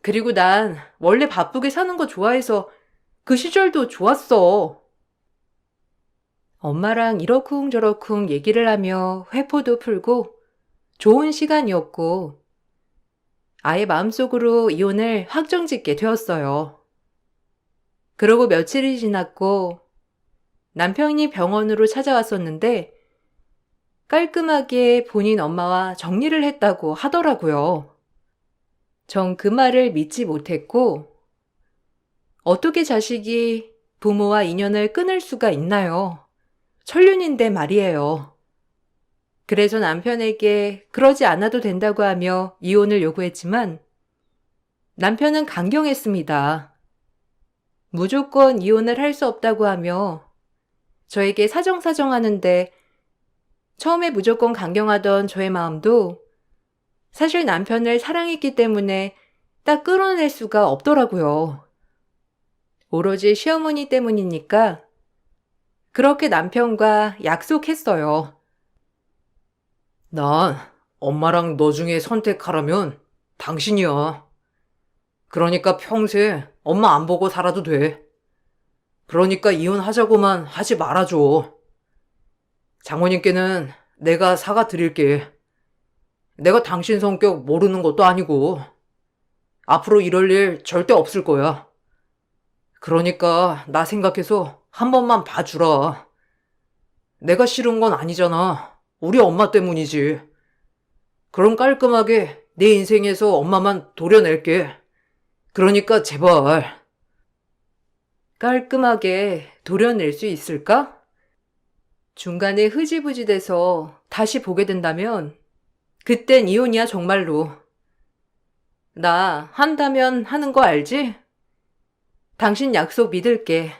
그리고 난 원래 바쁘게 사는 거 좋아해서 그 시절도 좋았어. 엄마랑 이러쿵저러쿵 얘기를 하며 회포도 풀고 좋은 시간이었고, 아예 마음속으로 이혼을 확정짓게 되었어요. 그러고 며칠이 지났고 남편이 병원으로 찾아왔었는데 깔끔하게 본인 엄마와 정리를 했다고 하더라고요. 전 그 말을 믿지 못했고, 어떻게 자식이 부모와 인연을 끊을 수가 있나요? 천륜인데 말이에요. 그래서 남편에게 그러지 않아도 된다고 하며 이혼을 요구했지만 남편은 강경했습니다. 무조건 이혼을 할 수 없다고 하며 저에게 사정사정하는데 처음에 무조건 강경하던 저의 마음도 사실 남편을 사랑했기 때문에 딱 끌어낼 수가 없더라고요. 오로지 시어머니 때문이니까 그렇게 남편과 약속했어요. 난 엄마랑 너 중에 선택하라면 당신이야. 그러니까 평생 엄마 안 보고 살아도 돼. 그러니까 이혼하자고만 하지 말아줘. 장모님께는 내가 사과드릴게. 내가 당신 성격 모르는 것도 아니고 앞으로 이럴 일 절대 없을 거야. 그러니까 나 생각해서 한 번만 봐주라. 내가 싫은 건 아니잖아. 우리 엄마 때문이지. 그럼 깔끔하게 내 인생에서 엄마만 도려낼게. 그러니까 제발. 깔끔하게 도려낼 수 있을까? 중간에 흐지부지 돼서 다시 보게 된다면 그땐 이혼이야 정말로. 나 한다면 하는 거 알지? 당신 약속 믿을게.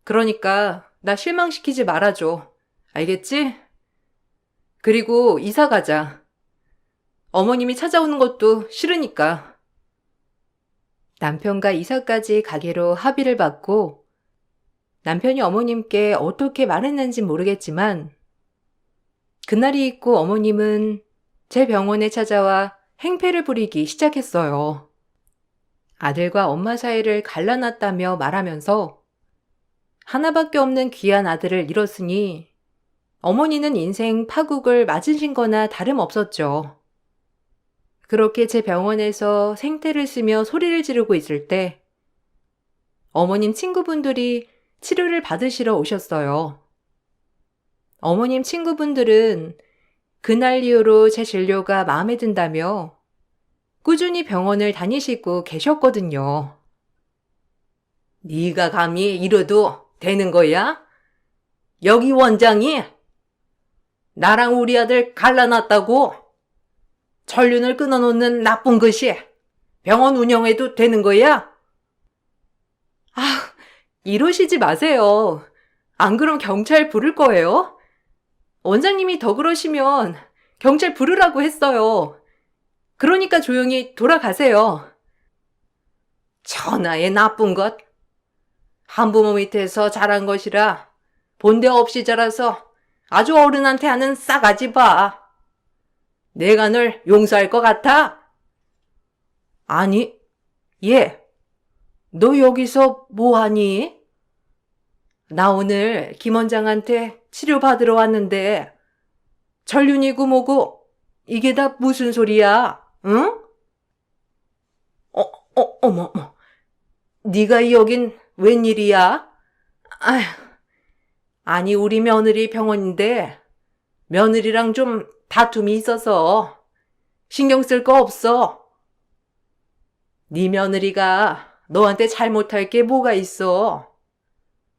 그러니까 나 실망시키지 말아줘. 알겠지? 그리고 이사 가자. 어머님이 찾아오는 것도 싫으니까. 남편과 이사까지 가기로 합의를 받고 남편이 어머님께 어떻게 말했는지 모르겠지만 그날이 있고 어머님은 제 병원에 찾아와 행패를 부리기 시작했어요. 아들과 엄마 사이를 갈라놨다며 말하면서 하나밖에 없는 귀한 아들을 잃었으니 어머니는 인생 파국을 맞으신 거나 다름없었죠. 그렇게 제 병원에서 생태를 쓰며 소리를 지르고 있을 때 어머님 친구분들이 치료를 받으시러 오셨어요. 어머님 친구분들은 그날 이후로 제 진료가 마음에 든다며 꾸준히 병원을 다니시고 계셨거든요. 네가 감히 이래도 되는 거야? 여기 원장이 나랑 우리 아들 갈라놨다고 천륜을 끊어놓는 나쁜 것이 병원 운영해도 되는 거야? 아, 이러시지 마세요. 안 그럼 경찰 부를 거예요? 원장님이 더 그러시면 경찰 부르라고 했어요. 그러니까 조용히 돌아가세요. 천하의 나쁜 것. 한부모 밑에서 자란 것이라 본데 없이 자라서 아주 어른한테 하는 싸가지 봐. 내가 널 용서할 것 같아? 아니, 얘, 너 여기서 뭐 하니? 나 오늘 김 원장한테 치료받으러 왔는데 전륜이고 뭐고 이게 다 무슨 소리야? 응? 어머. 네가 여긴 웬일이야? 아휴, 아니 우리 며느리 병원인데 며느리랑 좀 다툼이 있어서 신경 쓸 거 없어. 네 며느리가 너한테 잘못할 게 뭐가 있어?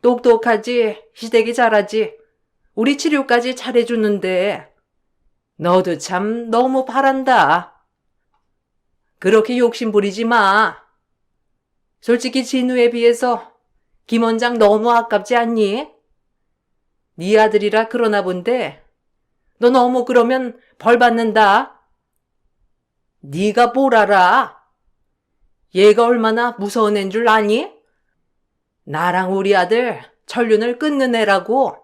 똑똑하지, 시댁이 잘하지, 우리 치료까지 잘해주는데 너도 참 너무 바란다. 그렇게 욕심 부리지 마. 솔직히 진우에 비해서 김 원장 너무 아깝지 않니? 네 아들이라 그러나 본데 너 너무 그러면 벌 받는다. 네가 뭘 알아? 얘가 얼마나 무서운 애인 줄 아니? 나랑 우리 아들 전륜을 끊는 애라고.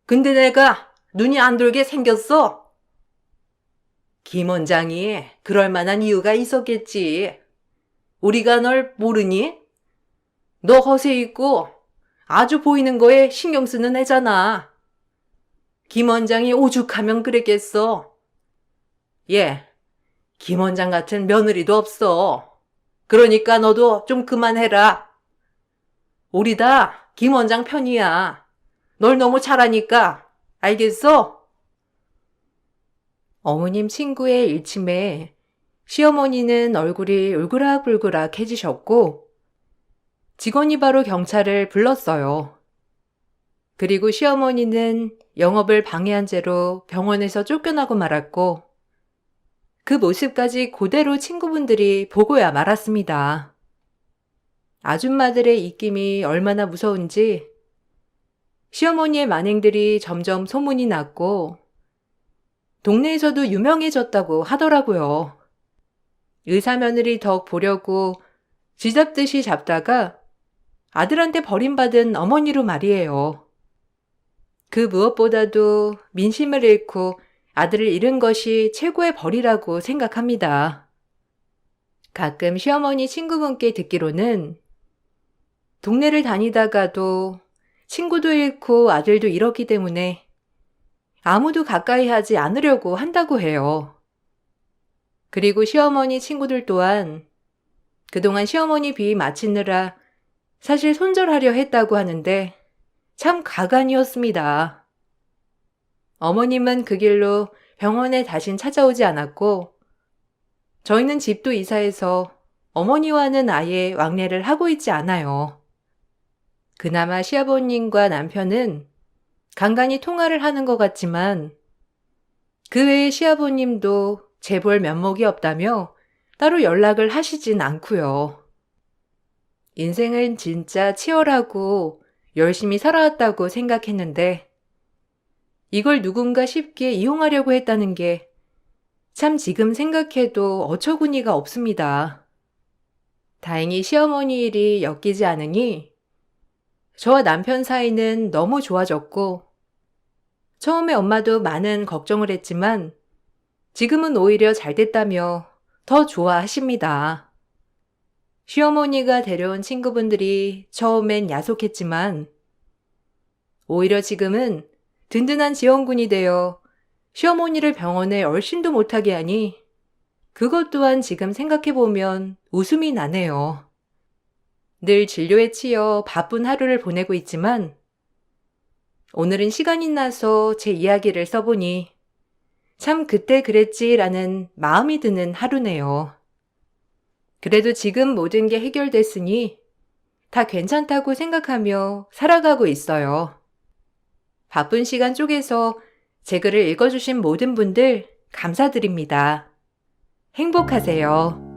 근데 내가 눈이 안 돌게 생겼어. 김 원장이 그럴 만한 이유가 있었겠지. 우리가 널 모르니? 너 허세 있고 아주 보이는 거에 신경 쓰는 애잖아. 김 원장이 오죽하면 그랬겠어. 얘, 김 원장 같은 며느리도 없어. 그러니까 너도 좀 그만해라. 우리 다 김 원장 편이야. 널 너무 잘하니까. 알겠어? 어머님 친구의 일침에 시어머니는 얼굴이 울그락불그락해지셨고 직원이 바로 경찰을 불렀어요. 그리고 시어머니는 영업을 방해한 죄로 병원에서 쫓겨나고 말았고 그 모습까지 그대로 친구분들이 보고야 말았습니다. 아줌마들의 입김이 얼마나 무서운지 시어머니의 만행들이 점점 소문이 났고 동네에서도 유명해졌다고 하더라고요. 의사 며느리 덕 보려고 쥐잡듯이 잡다가 아들한테 버림받은 어머니로 말이에요. 그 무엇보다도 민심을 잃고 아들을 잃은 것이 최고의 벌이라고 생각합니다. 가끔 시어머니 친구분께 듣기로는 동네를 다니다가도 친구도 잃고 아들도 잃었기 때문에 아무도 가까이 하지 않으려고 한다고 해요. 그리고 시어머니 친구들 또한 그동안 시어머니 비 마치느라 사실 손절하려 했다고 하는데 참 가관이었습니다. 어머님은 그 길로 병원에 다신 찾아오지 않았고 저희는 집도 이사해서 어머니와는 아예 왕래를 하고 있지 않아요. 그나마 시아버님과 남편은 간간히 통화를 하는 것 같지만 그 외에 시아버님도 재볼 면목이 없다며 따로 연락을 하시진 않고요. 인생은 진짜 치열하고 열심히 살아왔다고 생각했는데 이걸 누군가 쉽게 이용하려고 했다는 게 참 지금 생각해도 어처구니가 없습니다. 다행히 시어머니 일이 엮이지 않으니 저와 남편 사이는 너무 좋아졌고 처음에 엄마도 많은 걱정을 했지만 지금은 오히려 잘 됐다며 더 좋아하십니다. 시어머니가 데려온 친구분들이 처음엔 야속했지만 오히려 지금은 든든한 지원군이 되어 시어머니를 병원에 얼씬도 못하게 하니 그것 또한 지금 생각해보면 웃음이 나네요. 늘 진료에 치여 바쁜 하루를 보내고 있지만 오늘은 시간이 나서 제 이야기를 써보니 참 그때 그랬지라는 마음이 드는 하루네요. 그래도 지금 모든 게 해결됐으니 다 괜찮다고 생각하며 살아가고 있어요. 바쁜 시간 쪼개서 제 글을 읽어주신 모든 분들 감사드립니다. 행복하세요.